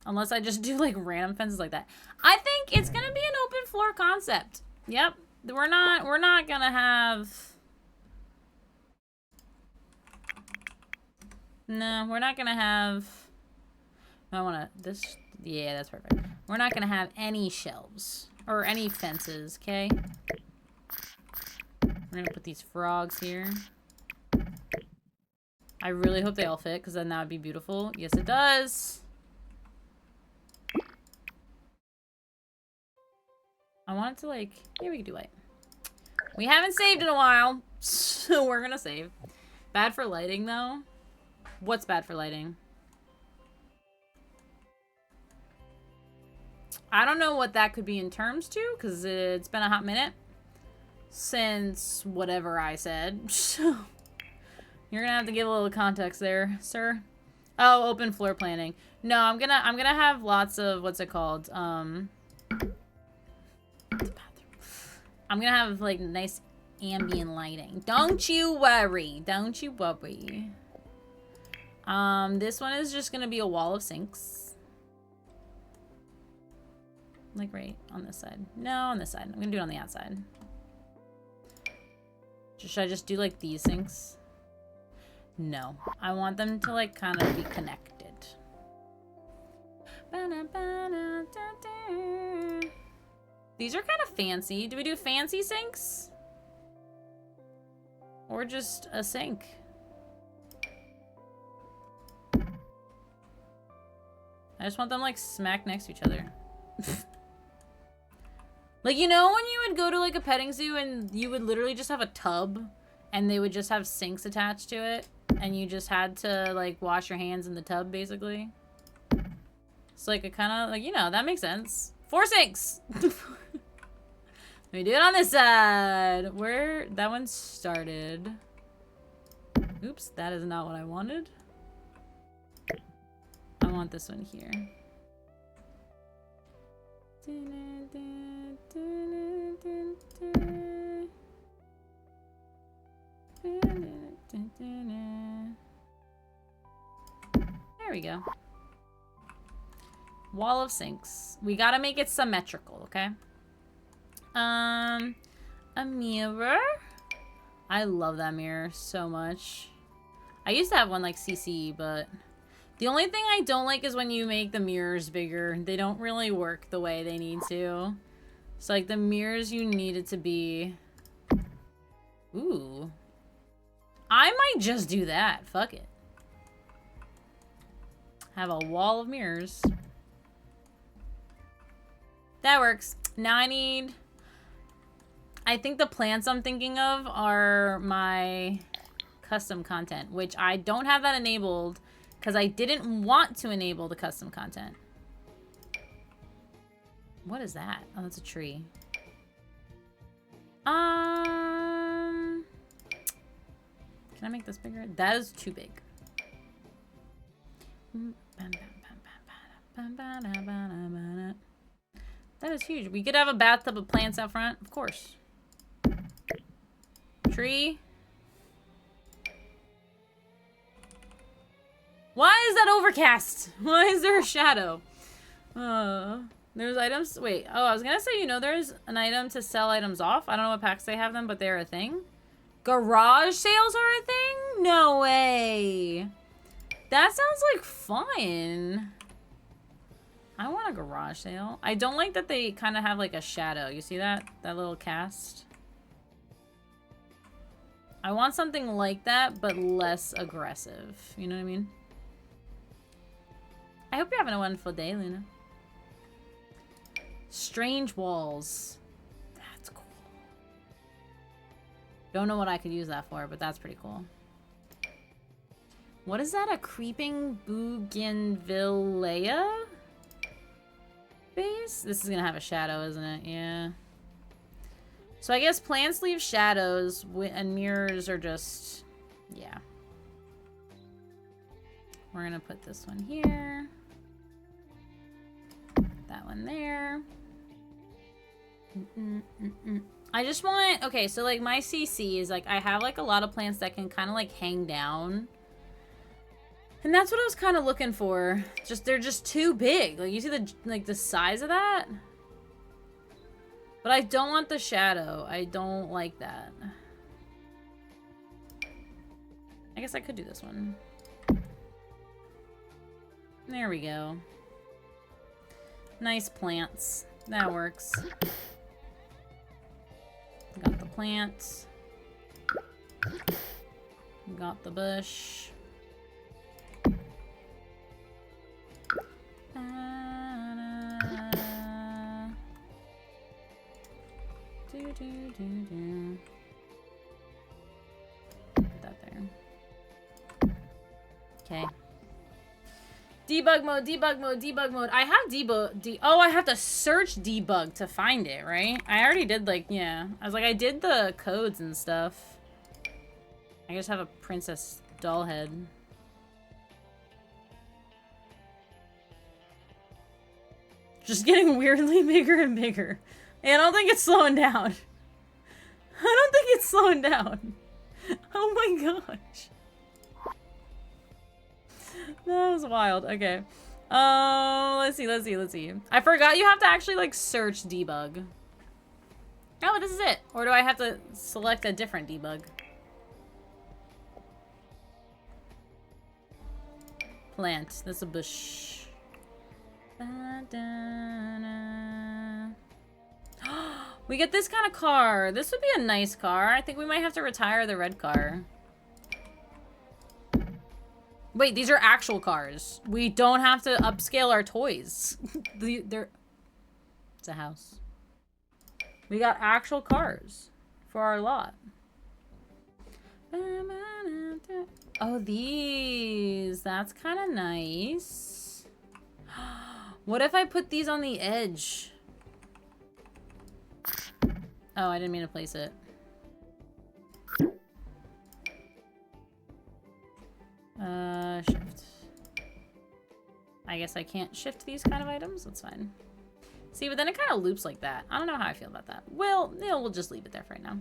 Speaker 1: Unless I just do, like, random fences like that. I think it's gonna be an open floor concept. Yep. We're not gonna have... No, we're not gonna have... I wanna... This... Yeah, that's perfect. We're not gonna have any shelves. Or any fences, okay? We're gonna put these frogs here. I really hope they all fit, because then that would be beautiful. Yes, it does. I want it to, like... Yeah, we can do white. We haven't saved in a while, so we're gonna save. Bad for lighting, though? What's bad for lighting? I don't know what that could be in terms to, because it's been a hot minute since whatever I said. So you're gonna have to give a little context there, sir. Oh, open floor planning. No, I'm gonna have lots of, what's it called? I'm gonna have, like, nice ambient lighting. Don't you worry. Don't you worry. This one is just gonna be a wall of sinks. Like, right on this side. No, on this side. I'm gonna do it on the outside. Should I just do, like, these sinks? No. I want them to, like, kind of be connected. These are kind of fancy. Do we do fancy sinks? Or just a sink? I just want them, like, smack next to each other. Like, you know when you would go to, like, a petting zoo and you would literally just have a tub and they would just have sinks attached to it and you just had to, like, wash your hands in the tub, basically? It's like a kind of, like, you know, that makes sense. 4 sinks! Let me do it on this side. Where that one started. Oops, that is not what I wanted. I want this one here. There we go. Wall of sinks. We gotta make it symmetrical, okay? a mirror. I love that mirror so much. I used to have one like CC, but the only thing I don't like is when you make the mirrors bigger. They don't really work the way they need to. So like the mirrors you need it to be. Ooh. I might just do that. Fuck it. Have a wall of mirrors. That works. Now I think the plants I'm thinking of are my custom content, which I don't have that enabled because I didn't want to enable the custom content. What is that? Oh, that's a tree. Can I make this bigger? That is too big. That is huge. We could have a bathtub of plants out front, of course. Tree. Why is that overcast? Why is there a shadow? There's items. Wait. Oh, I was gonna say, you know, there's an item to sell items off. I don't know what packs they have them, but they're a thing. Garage sales are a thing? No way. That sounds like fun. I want a garage sale. I don't like that they kind of have like a shadow. You see that? That little cast? I want something like that, but less aggressive. You know what I mean? I hope you're having a wonderful day, Luna. Strange walls. That's cool. Don't know what I could use that for, but that's pretty cool. What is that? A creeping bougainvillea base? This is gonna have a shadow, isn't it? Yeah. So I guess plants leave shadows and mirrors are just... yeah. We're gonna put this one here. That one there. I just want... okay, so like my CC is like I have like a lot of plants that can kind of like hang down. And that's what I was kind of looking for. Just they're just too big. Like you see the like the size of that? But I don't want the shadow. I don't like that. I guess I could do this one. There we go. Nice plants. That works. Got the plants. Got the bush. Put that there. Okay. Debug mode, debug mode, debug mode. I have debug. Oh, I have to search debug to find it, right? I already did, like, yeah. I was like, I did the codes and stuff. I just have a princess doll head. Just getting weirdly bigger and bigger. I don't think it's slowing down. I don't think it's slowing down. Oh my gosh. That was wild. Okay. Let's see. I forgot you have to actually like search debug. Oh, this is it. Or do I have to select a different debug? Plant. This is a bush. We get this kind of car. This would be a nice car. I think we might have to retire the red car. Wait, these are actual cars. We don't have to upscale our toys. It's a house. We got actual cars for our lot. Oh, these. That's kind of nice. What if I put these on the edge? Oh, I didn't mean to place it. Shift. I guess I can't shift these kind of items. That's fine. See, but then it kind of loops like that. I don't know how I feel about that. Well, you know, we'll just leave it there for right now.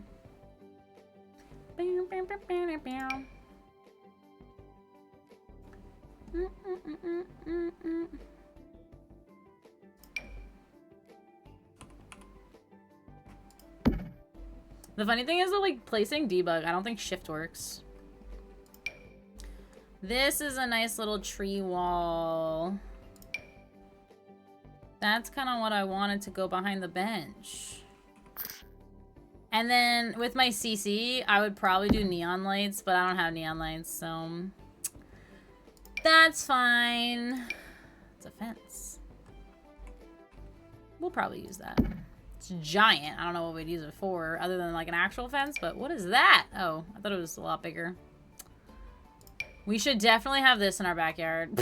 Speaker 1: The funny thing is that, like, placing debug, I don't think shift works. This is a nice little tree wall. That's kind of what I wanted to go behind the bench. And then with my CC, I would probably do neon lights, but I don't have neon lights, so that's fine. It's a fence. We'll probably use that. It's giant. I don't know what we'd use it for other than like an actual fence, but what is that? Oh, I thought it was a lot bigger. We should definitely have this in our backyard.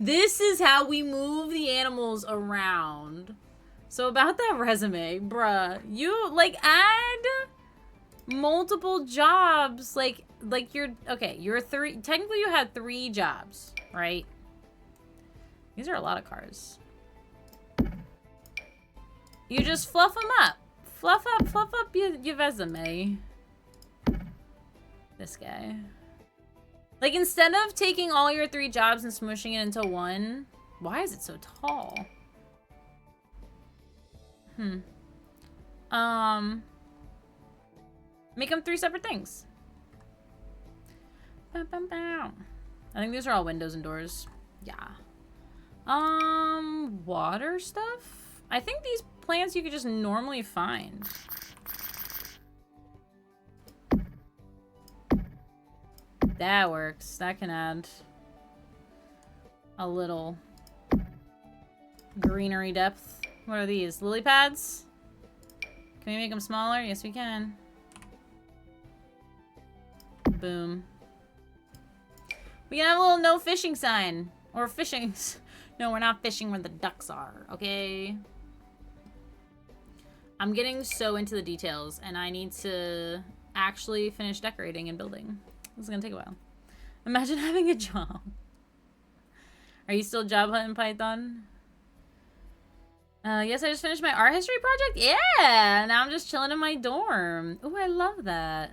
Speaker 1: This is how we move the animals around. So about that resume, bruh, you like add multiple jobs. Like you're okay. You're three. Technically, you had 3 jobs, right? These are a lot of cars. You just fluff them up. Fluff up your resume. This guy. Like, instead of taking all your 3 jobs and smushing it into one, why is it so tall? Make them 3 separate things. I think these are all windows and doors. Yeah. Water stuff? I think these plants you could just normally find. That works. That can add a little greenery depth. What are these? Lily pads? Can we make them smaller? Yes, we can. Boom. We can have a little no fishing sign. Or fishing. No, we're not fishing where the ducks are, okay? I'm getting so into the details, and I need to actually finish decorating and building. This is gonna take a while. Imagine having a job. Are you still job hunting, Python? Yes, I just finished my art history project. Yeah, now I'm just chilling in my dorm. Ooh, I love that.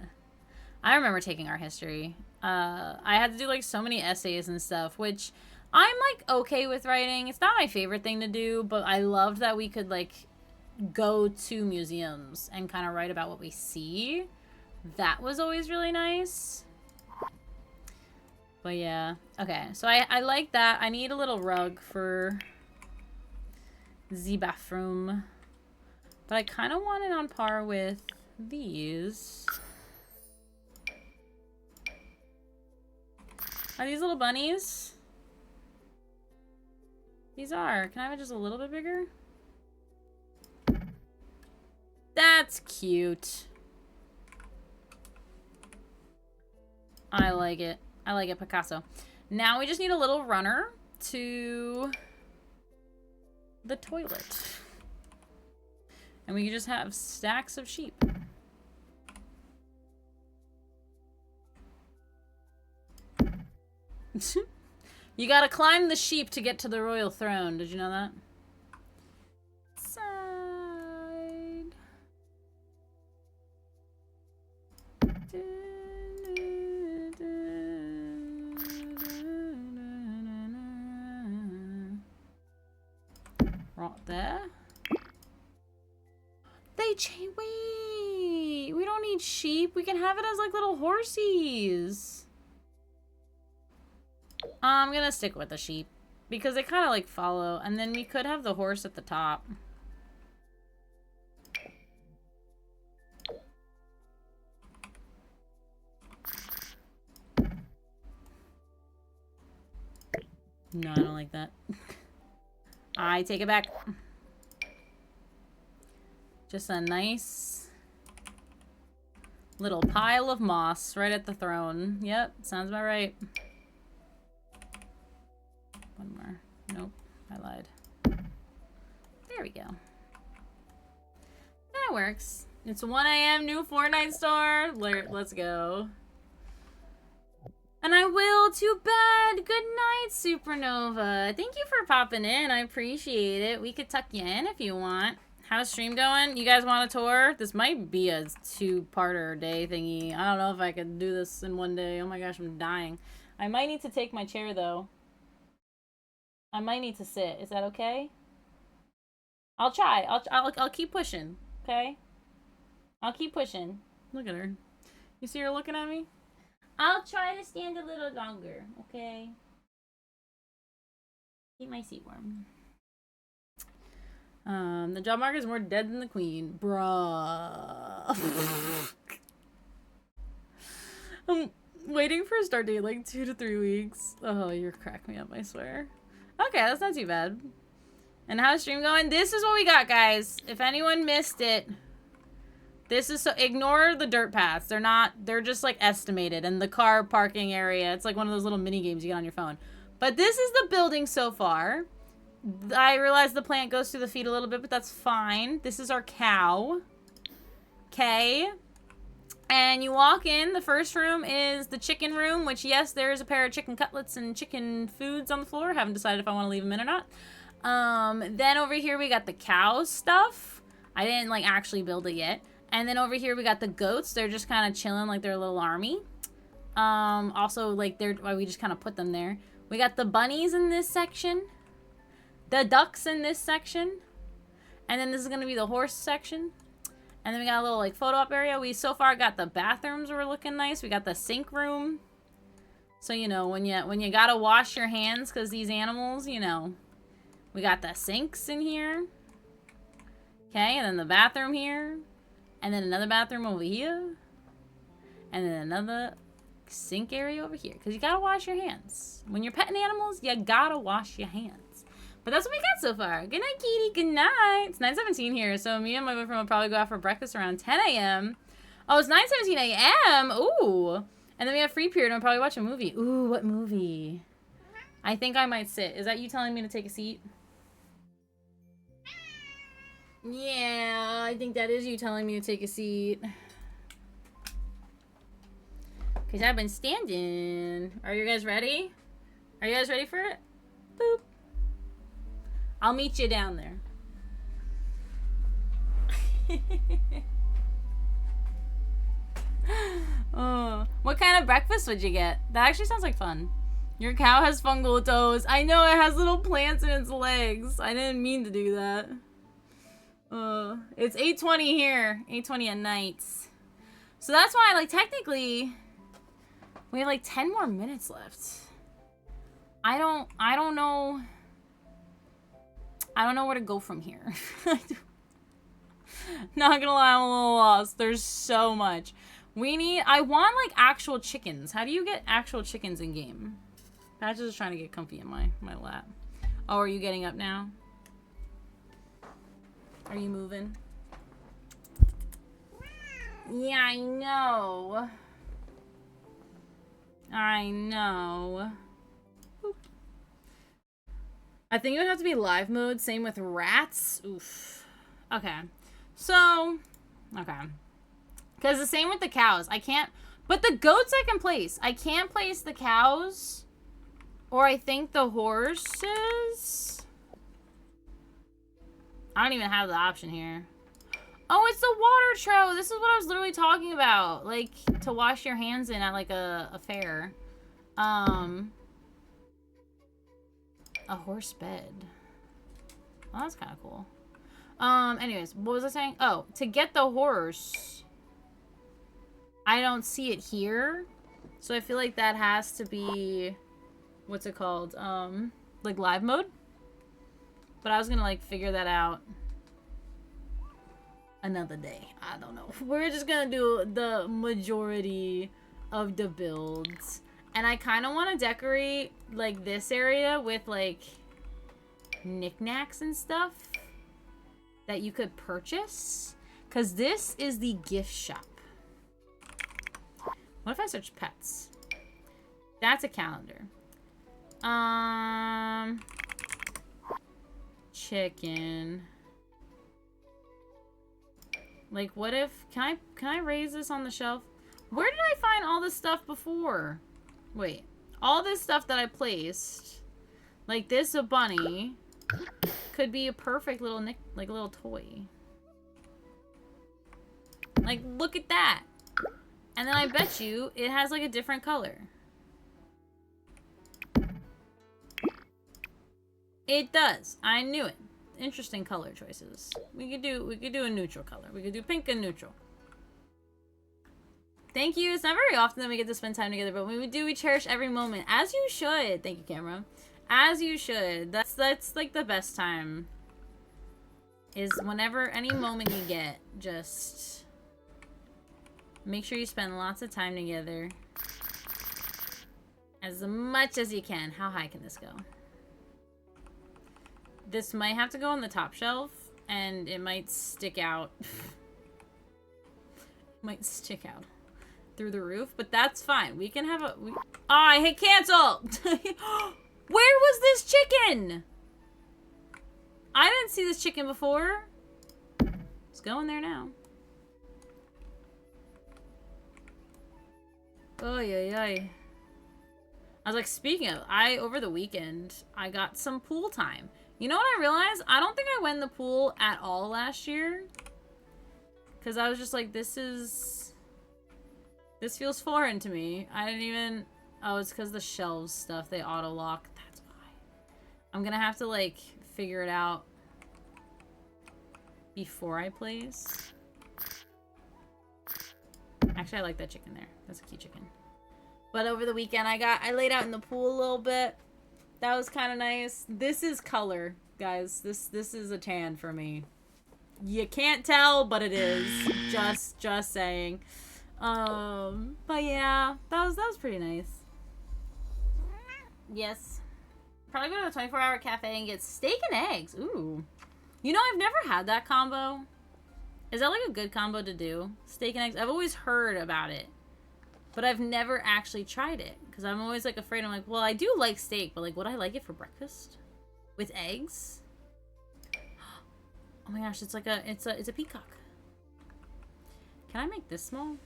Speaker 1: I remember taking art history. I had to do like so many essays and stuff, which I'm like okay with writing. It's not my favorite thing to do, but I loved that we could like go to museums and kind of write about what we see. That was always really nice. But yeah, okay. So I like that. I need a little rug for the bathroom. But I kind of want it on par with these. Are these little bunnies? These are. Can I have it just a little bit bigger? That's cute. I like it. I like it, Picasso. Now we just need a little runner to the toilet. And we can just have stacks of sheep. You gotta climb the sheep to get to the royal throne. Did you know that? Side. Right there. They change. Wait, we don't need sheep. We can have it as like little horsies. I'm gonna stick with the sheep because they kind of like follow, and then we could have the horse at the top. No, I don't like that. I take it back. Just a nice little pile of moss right at the throne. Yep, sounds about right. One more. Nope, I lied. There we go. That works. It's 1 AM, new Fortnite store. Let's go. And I will to bed. Good night, Supernova. Thank you for popping in. I appreciate it. We could tuck you in if you want. How's stream going? You guys want a tour? This might be a 2-parter day thingy. I don't know if I could do this in one day. Oh my gosh, I'm dying. I might need to take my chair though. I might need to sit. Is that okay? I'll try. I'll keep pushing. Okay. I'll keep pushing. Look at her. You see her looking at me? I'll try to stand a little longer, okay? Keep my seat warm. The job market is more dead than the queen. Bruh. I'm waiting for a start date like 2 to 3 weeks. Oh, you're cracking me up, I swear. Okay, that's not too bad. And how's stream going? This is what we got, guys. If anyone missed it, this is so ignore the dirt paths. They're just like estimated, and the car parking area. It's like one of those little mini games you get on your phone. But this is the building so far. I realize the plant goes through the feet a little bit, but that's fine. This is our cow. Okay. And you walk in. The first room is the chicken room, which, yes, there is a pair of chicken cutlets and chicken foods on the floor. Haven't decided if I want to leave them in or not. Then over here we got the cow stuff. I didn't, like, actually build it yet. And then over here we got the goats. They're just kind of chilling like they're a little army. Also, like, we just kind of put them there. We got the bunnies in this section. The ducks in this section. And then this is going to be the horse section. And then we got a little, like, photo op area. We so far got the bathrooms were looking nice. We got the sink room. So, you know, when you got to wash your hands because these animals, you know. We got the sinks in here. Okay, and then the bathroom here. And then another bathroom over here. And then another sink area over here. Because you got to wash your hands. When you're petting animals, you got to wash your hands. But that's what we got so far. Good night, Kitty. Good night. It's 9:17 here, so me and my boyfriend will probably go out for breakfast around 10 a.m. Oh, it's 9:17 a.m. Ooh. And then we have free period and we'll probably watch a movie. Ooh, what movie? I think I might sit. Is that you telling me to take a seat? Yeah, I think that is you telling me to take a seat. Because I've been standing. Are you guys ready? Are you guys ready for it? Boop. I'll meet you down there. Oh, what kind of breakfast would you get? That actually sounds like fun. Your cow has fungal toes. I know, it has little plants in its legs. I didn't mean to do that. It's 8:20 here. 8:20 at night. So that's why, like, technically, we have like 10 more minutes left. I don't know. I don't know where to go from here. Not gonna lie, I'm a little lost. There's so much. I want, like, actual chickens. How do you get actual chickens in game? Patches is trying to get comfy in my lap. Oh, are you getting up now? Are you moving? Yeah, I know. I know. Boop. I think it would have to be live mode. Same with rats. Oof. Okay. So, okay. Because the same with the cows. I can't... But the goats I can place. I can't place the cows. Or I think the horses. I don't even have the option here. Oh, it's the water trough. This is what I was literally talking about. Like, to wash your hands in at, like, a fair. A horse bed. Oh, that's kind of cool. Anyways, what was I saying? Oh, to get the horse, I don't see it here. So I feel like that has to be, what's it called? Like live mode. But I was gonna, like, figure that out another day. I don't know. We're just gonna do the majority of the builds. And I kind of want to decorate, like, this area with, like, knickknacks and stuff that you could purchase. Because this is the gift shop. What if I search pets? That's a calendar. Chicken. Like, what if... Can I raise this on the shelf? Where did I find all this stuff before? Wait. All this stuff that I placed, like this, a bunny, could be a perfect little little toy. Like, look at that. And then I bet you it has, like, a different color. It does. I knew it. Interesting color choices. We could do a neutral color. We could do pink and neutral. Thank you. It's not very often that we get to spend time together, but when we do, we cherish every moment. As you should. Thank you, camera. As you should. That's like the best time. Is whenever any moment you get, just make sure you spend lots of time together. As much as you can. How high can this go? This might have to go on the top shelf, and it might stick out. Might stick out through the roof, but that's fine. We can have a... Oh, I hit cancel! Where was this chicken? I didn't see this chicken before. It's going there now. Oh, yeah. I was like, speaking of, over the weekend, I got some pool time. You know what I realized? I don't think I went in the pool at all last year. Because I was just like, this feels foreign to me. I didn't even... Oh, it's because the shelves stuff, they auto-lock. That's why. I'm gonna have to, like, figure it out before I place. Actually, I like that chicken there. That's a cute chicken. But over the weekend, I laid out in the pool a little bit. That was kind of nice. This is color, guys. This is a tan for me. You can't tell, but it is. Just saying. But yeah, that was pretty nice. Yes. Probably go to a 24-hour cafe and get steak and eggs. Ooh. You know, I've never had that combo. Is that like a good combo to do? Steak and eggs? I've always heard about it. But I've never actually tried it. Because I'm always like afraid. I'm like, well, I do like steak, but like, would I like it for breakfast? With eggs? Oh my gosh, it's like it's a peacock. Can I make this small?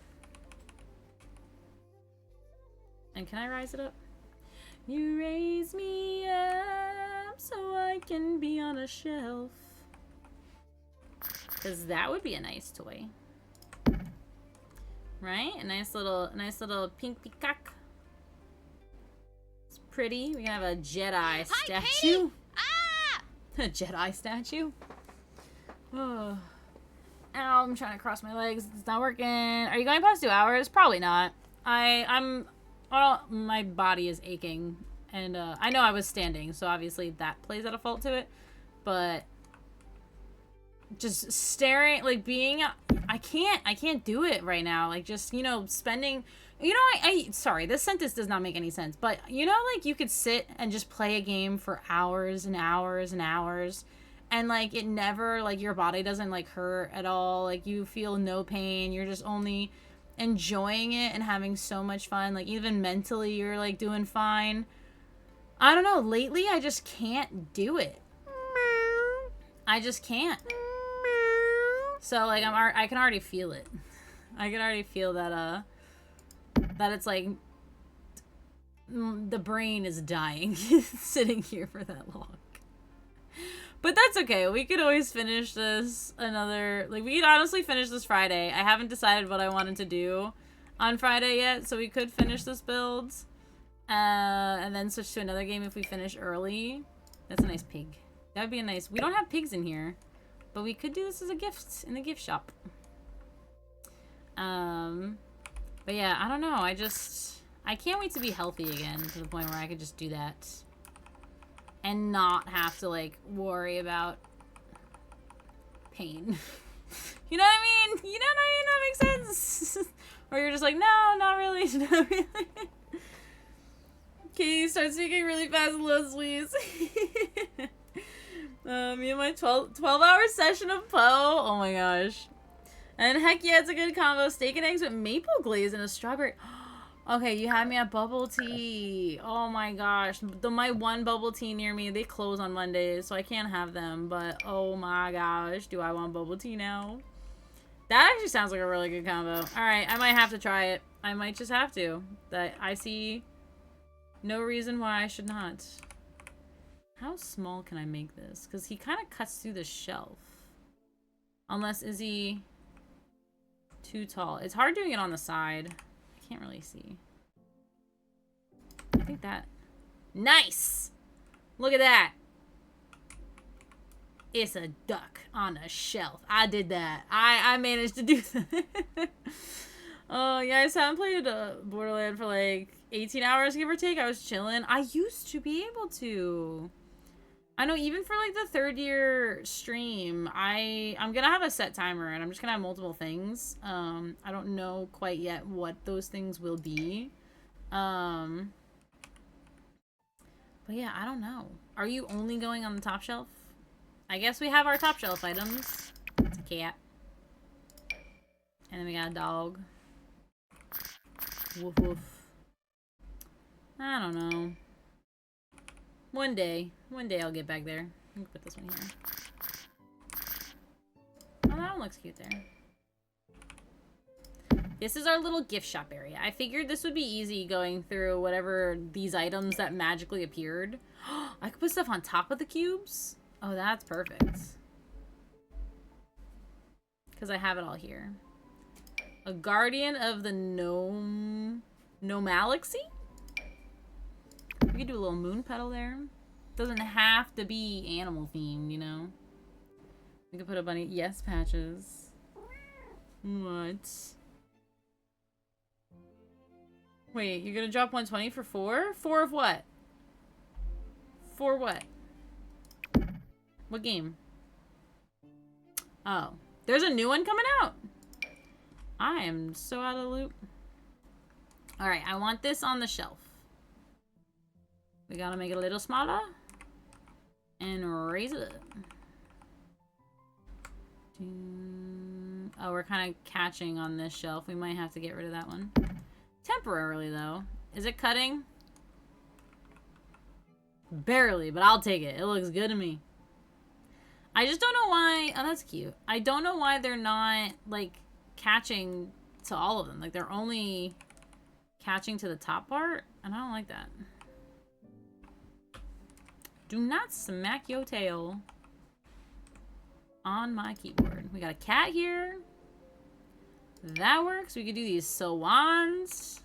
Speaker 1: And can I rise it up? You raise me up so I can be on a shelf. Cause that would be a nice toy. Right? A nice little pink peacock. It's pretty. We can have a Jedi statue.
Speaker 2: Ah!
Speaker 1: A Jedi statue. Oh. Ow, I'm trying to cross my legs. It's not working. Are you going past 2 hours? Probably not. Well, my body is aching. And I know I was standing, so obviously that plays at a fault to it. But just staring, like being, I can't do it right now. Like just, you know, spending, you know, sorry, this sentence does not make any sense. But you know, like you could sit and just play a game for hours and hours and hours. And like it never, like your body doesn't like hurt at all. Like you feel no pain. You're just only enjoying it and having so much fun. Like even mentally you're like doing fine. I don't know, lately I just can't do it. I just can't. So like I can already feel it. I can already feel that that it's like the brain is dying sitting here for that long. But that's okay. We could always finish this another... Like, we could honestly finish this Friday. I haven't decided what I wanted to do on Friday yet, so we could finish this build. And then switch to another game if we finish early. That's a nice pig. That would be a nice... We don't have pigs in here, but we could do this as a gift in the gift shop. But yeah, I don't know. I can't wait to be healthy again to the point where I could just do that. And not have to, like, worry about pain. You know what I mean? You know what I mean? That makes sense? Or you're just like, no, not really. Not really. Okay, start speaking really fast and low, please. Me and my 12-hour session of Poe. Oh my gosh. And heck yeah, it's a good combo. Steak and eggs with maple glaze and a strawberry... Okay, you had me at bubble tea. Oh my gosh. My one bubble tea near me, they close on Mondays, so I can't have them. But oh my gosh, do I want bubble tea now? That actually sounds like a really good combo. Alright, I might have to try it. I might just have to. I see no reason why I should not. How small can I make this? Because he kind of cuts through the shelf. Unless, is he too tall? It's hard doing it on the side. Can't really see. I think that... Nice! Look at that! It's a duck on a shelf. I did that. I managed to do that. Oh, yeah, I haven't played Borderlands for like 18 hours, give or take. I was chilling. I used to be able to. I know even for like the third year stream, I'm gonna have a set timer and I'm just gonna have multiple things. I don't know quite yet what those things will be. But yeah, I don't know. Are you only going on the top shelf? I guess we have our top shelf items. It's a cat. And then we got a dog. Woof woof. I don't know. One day I'll get back there. I'm gonna put this one here. Oh, that one looks cute there. This is our little gift shop area. I figured this would be easy going through whatever these items that magically appeared. I could put stuff on top of the cubes. Oh, that's perfect. Because I have it all here. A guardian of the Gnomalaxy? We could do a little moon petal there. Doesn't have to be animal themed, you know? We could put a bunny. Yes, Patches. What? Wait, you're gonna drop 120 for 4? 4 of what? 4 what? What game? Oh. There's a new one coming out! I am so out of the loop. Alright, I want this on the shelf. We gotta make it a little smaller. And raise it up. Oh, we're kind of catching on this shelf. We might have to get rid of that one. Temporarily, though. Is it cutting? Barely, but I'll take it. It looks good to me. I just don't know why... Oh, that's cute. I don't know why they're not, like, catching to all of them. Like, they're only catching to the top part. And I don't like that. Do not smack your tail on my keyboard. We got a cat here. That works. We could do these swans.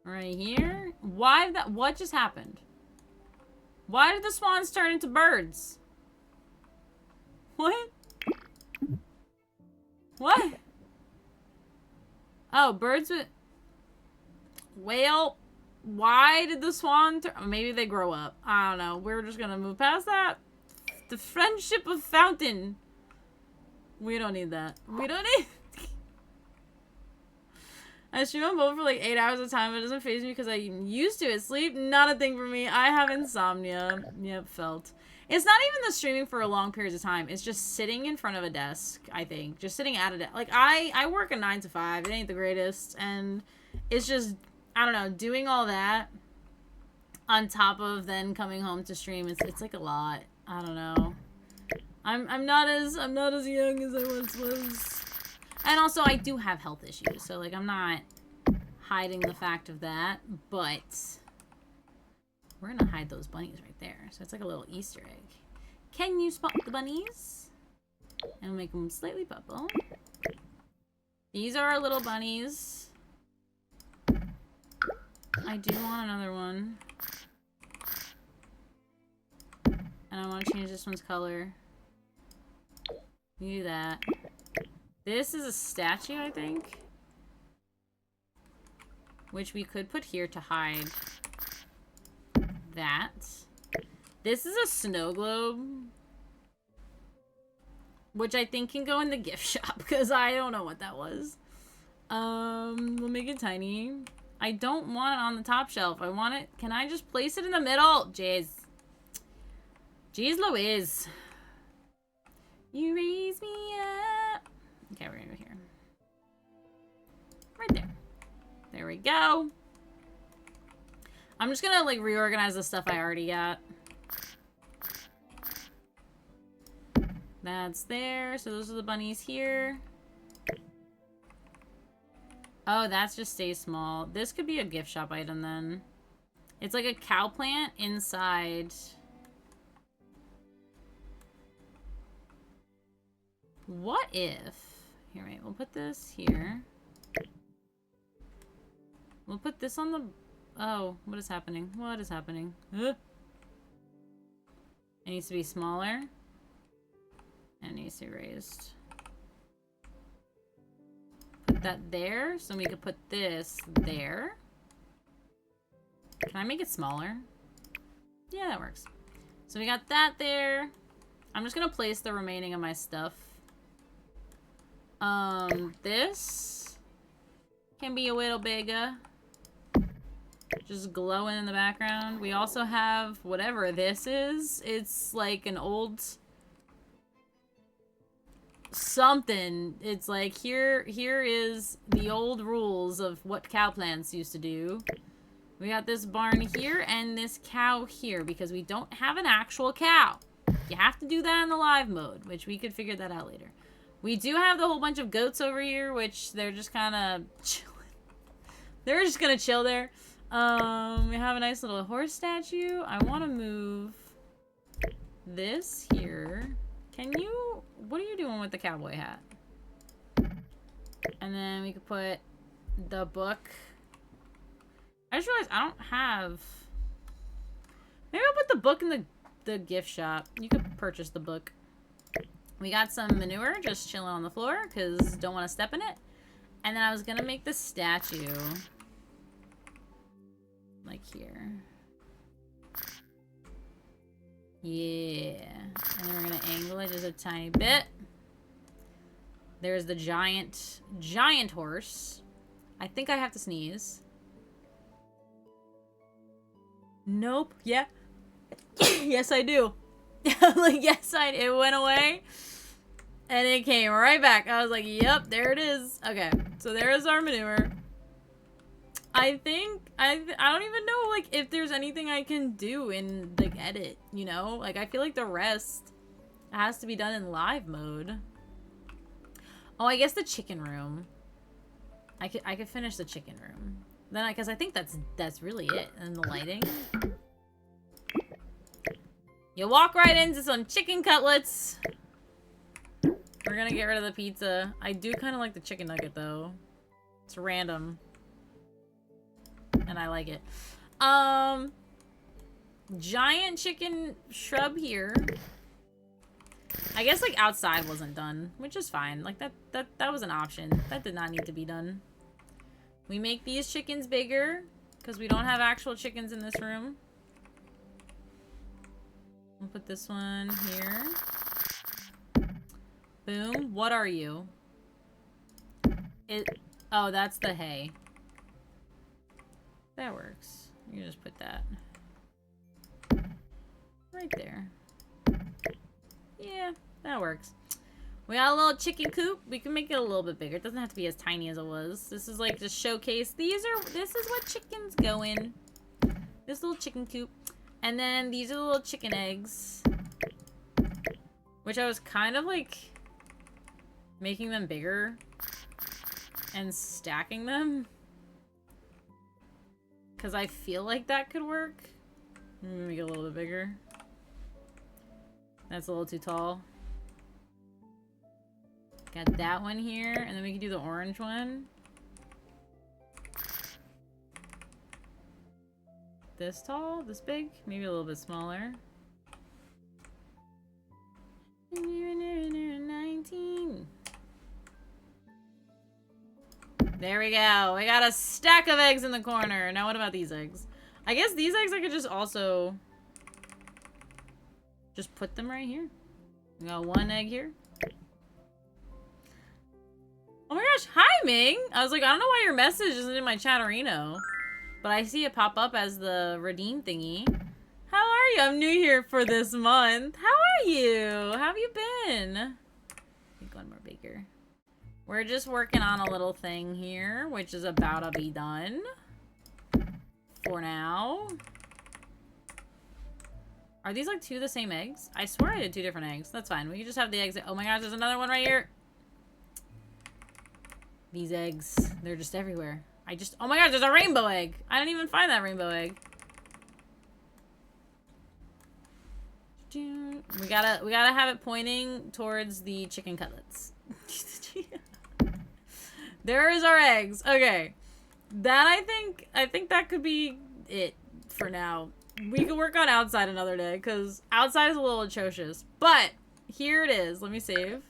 Speaker 1: Right here. Why that? What just happened? Why did the swans turn into birds? What? What? Oh, birds with... Whale. Why did the swan turn... Maybe they grow up. I don't know. We're just gonna move past that. The friendship of Fountain. We don't need that. We don't need... I stream on both for like 8 hours at a time. It doesn't faze me because I'm used to it. Sleep, not a thing for me. I have insomnia. Yep, felt. It's not even the streaming for a long periods of time. It's just sitting in front of a desk, I think. Just sitting at a desk. Like, I work a 9 to 5. It ain't the greatest. And it's just, I don't know, doing all that on top of then coming home to stream. It's like a lot. I don't know. I'm not as young as I once was. And also, I do have health issues, so, like, I'm not hiding the fact of that, but we're gonna hide those bunnies right there. So it's like a little Easter egg. Can you spot the bunnies? And we'll make them slightly purple. These are our little bunnies. I do want another one. And I want to change this one's color. You do that. This is a statue, I think. Which we could put here to hide that. This is a snow globe. Which I think can go in the gift shop, because I don't know what that was. We'll make it tiny. I don't want it on the top shelf. I want it... Can I just place it in the middle? Jeez. Jeez Louise. You raise me up. Okay, we're gonna go here. Right there. There we go. I'm just gonna, like, reorganize the stuff I already got. That's there. So those are the bunnies here. Oh, that's just stay small. This could be a gift shop item then. It's like a cow plant inside. What if... Here, wait. We'll put this here. We'll put this on the... Oh, what is happening? What is happening? It needs to be smaller. And it needs to be raised. that there, so we could put this there. Can I make it smaller? Yeah, that works. So we got that there. I'm just gonna place the remaining of my stuff. This can be a little bigger. Just glowing in the background. We also have whatever this is. It's like an old something. It's like here is the old rules of what cow plants used to do. We got this barn here and this cow here because we don't have an actual cow. You have to do that in the live mode, which we could figure that out later. We do have the whole bunch of goats over here, which they're just kind of chilling. They're just gonna chill there. We have a nice little horse statue. I want to move this here. Can you... What are you doing with the cowboy hat? And then we could put the book. I just realized I don't have... Maybe I'll put the book in the gift shop. You could purchase the book. We got some manure just chilling on the floor because don't want to step in it. And then I was going to make this statue like here. Yeah. And then we're going to angle it just a tiny bit. There's the giant horse. I think I have to sneeze. Nope. Yeah. Yes, I do. Like, yes, it went away. And it came right back. I was like, yep, there it is. Okay, so there's our manure. I think, I don't even know, like, if there's anything I can do in, like, edit, you know? Like, I feel like the rest has to be done in live mode. Oh, I guess the chicken room. I could finish the chicken room. Then, because I think that's really it. And the lighting. You walk right into some chicken cutlets. We're gonna get rid of the pizza. I do kind of like the chicken nugget, though. It's random. And I like it. Giant chicken shrub here. I guess, like, outside wasn't done, which is fine. Like, that was an option. That did not need to be done. We make these chickens bigger, because we don't have actual chickens in this room. We'll put this one here. Boom. What are you? Oh, that's the hay. That works. You can just put that right there. Yeah, that works. We got a little chicken coop. We can make it a little bit bigger. It doesn't have to be as tiny as it was. This is like just showcase. This is what chickens go in. This little chicken coop. And then these are the little chicken eggs. Which I was kind of like making them bigger and stacking them. Because I feel like that could work. Let me make it a little bit bigger. That's a little too tall. Got that one here, and then we can do the orange one. This tall? This big? Maybe a little bit smaller. 19. There we go. We got a stack of eggs in the corner. Now what about these eggs? I guess these eggs I could just also just put them right here. We got one egg here. Oh my gosh, hi Ming! I was like, I don't know why your message isn't in my Chatterino. But I see it pop up as the redeem thingy. How are you? I'm new here for this month. How are you? How have you been? Make one more bigger. We're just working on a little thing here, which is about to be done. For now. Are these like two of the same eggs? I swear I did two different eggs. That's fine. We can just have the eggs. Oh my gosh, there's another one right here. These eggs, they're just everywhere. Oh my gosh, there's a rainbow egg. I didn't even find that rainbow egg. We gotta have it pointing towards the chicken cutlets. There is our eggs. Okay. That I think that could be it for now. We could work on outside another day, because outside is a little atrocious. But here it is. Let me save.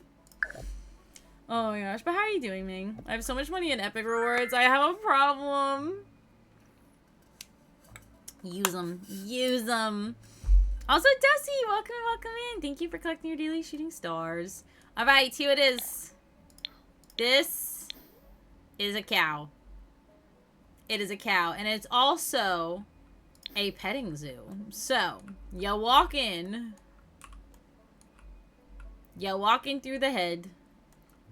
Speaker 1: Oh my gosh, but how are you doing, Ming? I have so much money in Epic Rewards. I have a problem. Use them. Use them. Also, Dusty, welcome in. Thank you for collecting your daily shooting stars. All right, here it is. This is a cow. It is a cow, and it's also a petting zoo. So, you walk in through the head,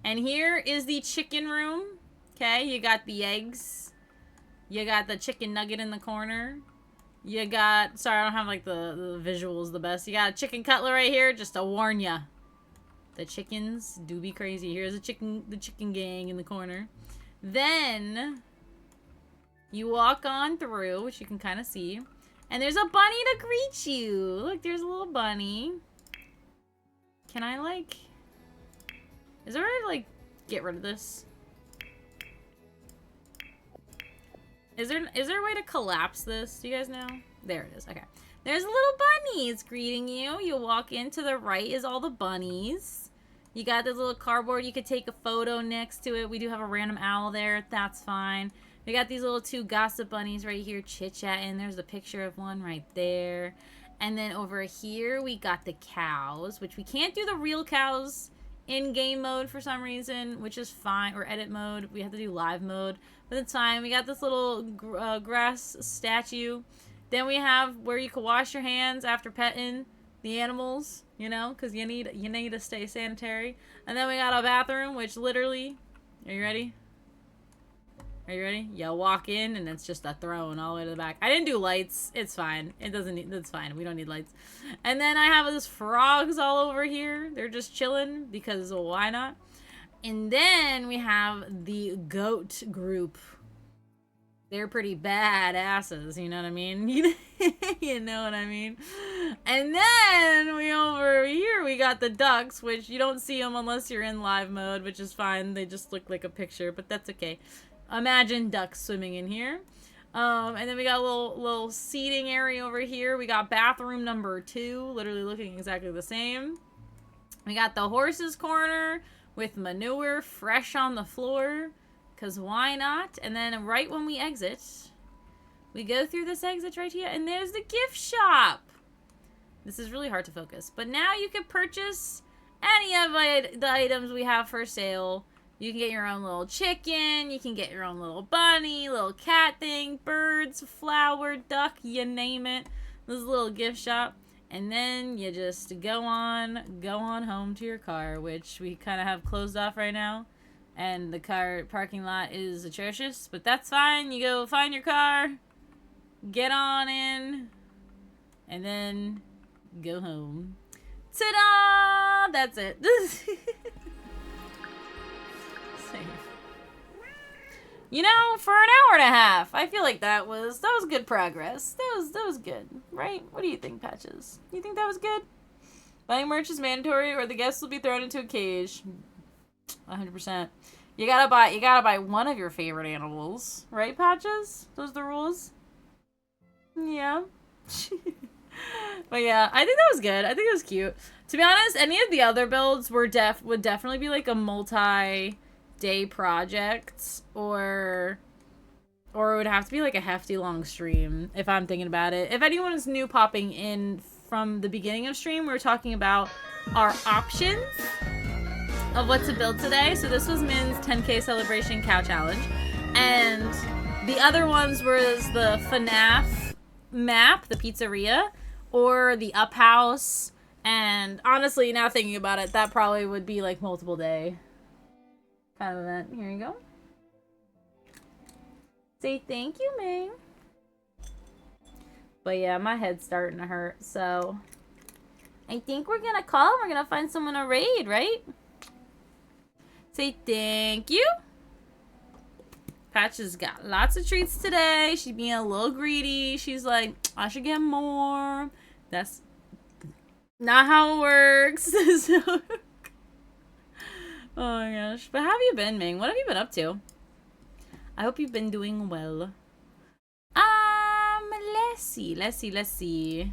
Speaker 1: and here is the chicken room. Okay, you got the eggs. You got the chicken nugget in the corner. You got, sorry, I don't have like the visuals the best. You got a chicken cutlet right here, just to warn ya. The chickens do be crazy. Here's the chicken gang in the corner. Then you walk on through, which you can kind of see, and there's a bunny to greet you. Look, there's a little bunny. Can I like, is there a way to like get rid of this? Is there a way to collapse this? Do you guys know? There it is. Okay. There's a little bunny. It's greeting you. You walk in. To the right is all the bunnies. You got this little cardboard. You could take a photo next to it. We do have a random owl there. That's fine. We got these little two gossip bunnies right here chit-chatting. There's a picture of one right there. And then over here, we got the cows, which we can't do the real cows in game mode for some reason, which is fine, or edit mode. We have to do live mode, but it's fine. We got this little grass statue. Then we have where you can wash your hands after petting the animals, you know, because you need to stay sanitary. And then we got a bathroom, which literally, are you ready? Are you ready? You walk in and it's just a throne all the way to the back. I didn't do lights. It's fine. It doesn't need, that's fine. We don't need lights. And then I have these frogs all over here. They're just chilling because why not? And then we have the goat group. They're pretty bad asses, you know what I mean? You know what I mean? And then we over here, we got the ducks, which you don't see them unless you're in live mode, which is fine. They just look like a picture, but that's okay. Imagine ducks swimming in here. And then we got a little seating area over here. We got bathroom number 2, literally looking exactly the same. We got the horses corner with manure fresh on the floor, because why not? And then right when we exit, we go through this exit right here, and there's the gift shop. This is really hard to focus, but now you can purchase any of the items we have for sale. You can get your own little chicken, you can get your own little bunny, little cat thing, birds, flower, duck, you name it. This is a little gift shop. And then you just go on home to your car, which we kind of have closed off right now. And the car parking lot is atrocious, but that's fine. You go find your car, get on in, and then go home. Ta-da! That's it. You know, for an hour and a half, I feel like that was good progress. That was good, right? What do you think, Patches? You think that was good? Buying merch is mandatory, or the guests will be thrown into a cage. 100%. You gotta buy one of your favorite animals, right, Patches? Those are the rules. Yeah. But yeah, I think that was good. I think it was cute. To be honest, any of the other builds would definitely be like a multi-day project, or it would have to be like a hefty long stream if I'm thinking about it. If anyone is new popping in from the beginning of stream, we were talking about our options of what to build today. So this was Min's 10K celebration cow challenge, and the other ones was the FNAF map, the pizzeria, or the up house. And honestly, now thinking about it, that probably would be like multiple day kind of event. Here you go. Say thank you, Ming. But yeah, my head's starting to hurt, so I think we're gonna call. We're gonna find someone to raid, right? Say thank you. Patch has got lots of treats today. She's being a little greedy. She's like, I should get more. That's not how it works. So, oh my gosh. But how have you been, Ming? What have you been up to? I hope you've been doing well. Let's see.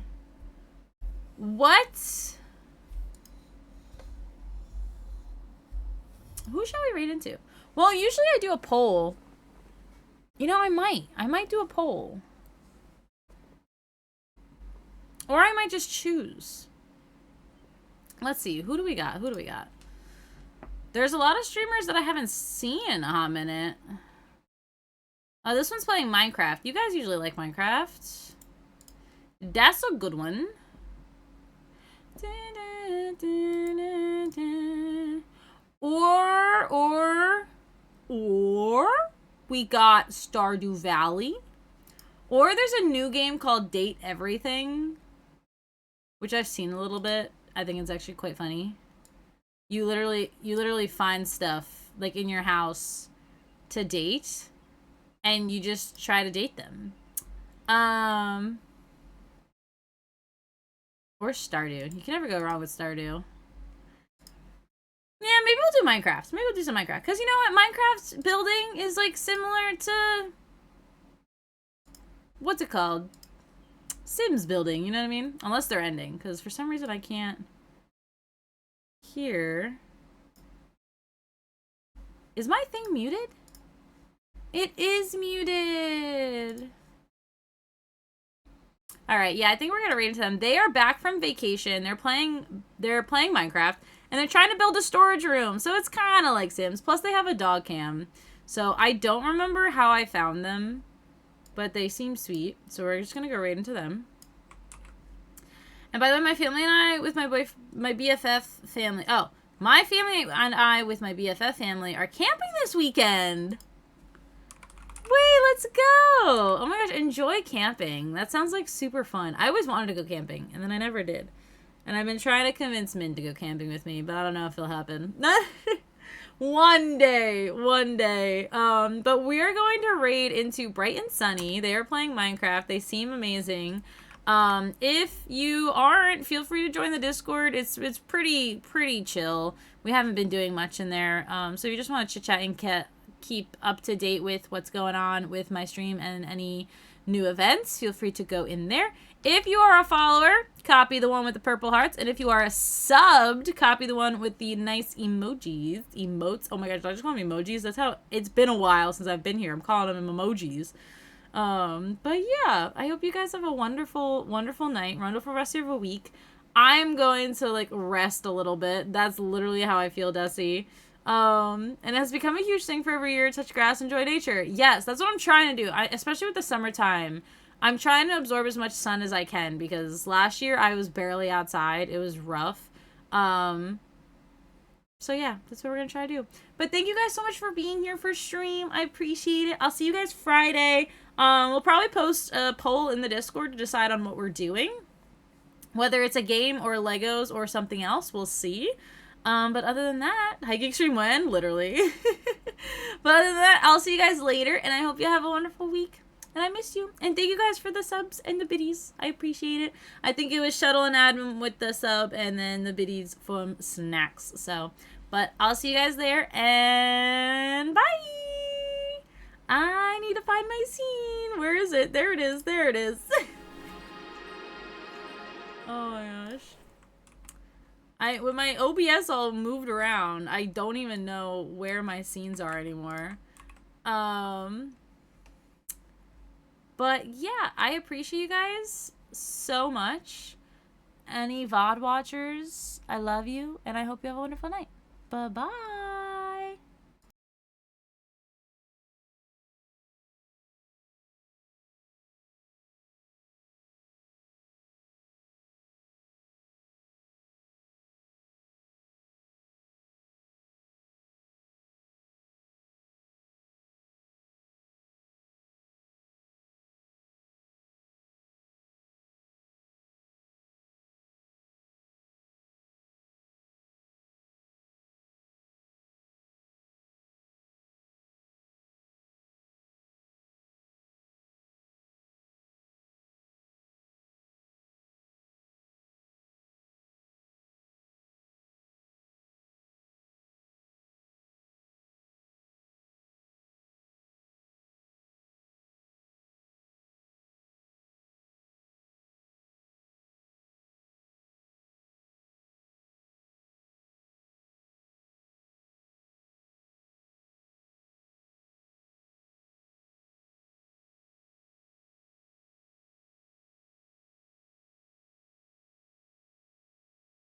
Speaker 1: What? Who shall we raid into? Well, usually I do a poll. You know, I might do a poll. Or I might just choose. Let's see. Who do we got? Who do we got? There's a lot of streamers that I haven't seen in a hot minute. Oh, this one's playing Minecraft. You guys usually like Minecraft. That's a good one. Or we got Stardew Valley. Or there's a new game called Date Everything, which I've seen a little bit. I think it's actually quite funny. You literally find stuff like in your house to date, and you just try to date them. Or Stardew. You can never go wrong with Stardew. Yeah, maybe we'll do Minecraft. Maybe we'll do some Minecraft. Because you know what? Minecraft's building is like similar to... What's it called? Sims building, you know what I mean? Unless they're ending. Because for some reason I can't hear. Is my thing muted? It is muted. Alright, yeah, I think we're gonna raid into them. They are back from vacation. They're playing Minecraft. And they're trying to build a storage room. So it's kind of like Sims. Plus they have a dog cam. So I don't remember how I found them. But they seem sweet. So we're just going to go right into them. And by the way, my family and I with my BFF family. Oh, my family and I with my BFF family are camping this weekend. Wait, let's go. Oh my gosh, enjoy camping. That sounds like super fun. I always wanted to go camping. And then I never did. And I've been trying to convince Min to go camping with me, but I don't know if it'll happen. One day. But we're going to raid into Bright and Sunny. They are playing Minecraft. They seem amazing. If you aren't, feel free to join the Discord. It's pretty chill. We haven't been doing much in there. So if you just want to chit chat and keep up to date with what's going on with my stream and any new events, feel free to go in there. If you are a follower, copy the one with the purple hearts. And if you are a subbed, copy the one with the nice emojis. Emotes. Oh my gosh, I just call them emojis. That's how it's been a while since I've been here. I'm calling them emojis. But yeah, I hope you guys have a wonderful night, wonderful rest of your week. I'm going to like rest a little bit. That's literally how I feel, Desi. And it has become a huge thing for every year. Touch grass, enjoy nature. Yes, that's what I'm trying to do. Especially with the summertime. I'm trying to absorb as much sun as I can because last year I was barely outside. It was rough. So yeah, that's what we're gonna try to do. But thank you guys so much for being here for stream. I appreciate it. I'll see you guys Friday. We'll probably post a poll in the Discord to decide on what we're doing. Whether it's a game or Legos or something else, we'll see. But other than that, Hiking Stream when? Literally. But other than that, I'll see you guys later, and I hope you have a wonderful week. And I miss you. And thank you guys for the subs and the biddies. I appreciate it. I think it was Shuttle and Admin with the sub, and then the biddies from Snacks. So, but I'll see you guys there, and bye! I need to find my scene. Where is it? There it is. There it is. Oh my gosh. With my OBS all moved around, I don't even know where my scenes are anymore. But yeah, I appreciate you guys so much. Any VOD watchers, I love you, and I hope you have a wonderful night. Bye-bye.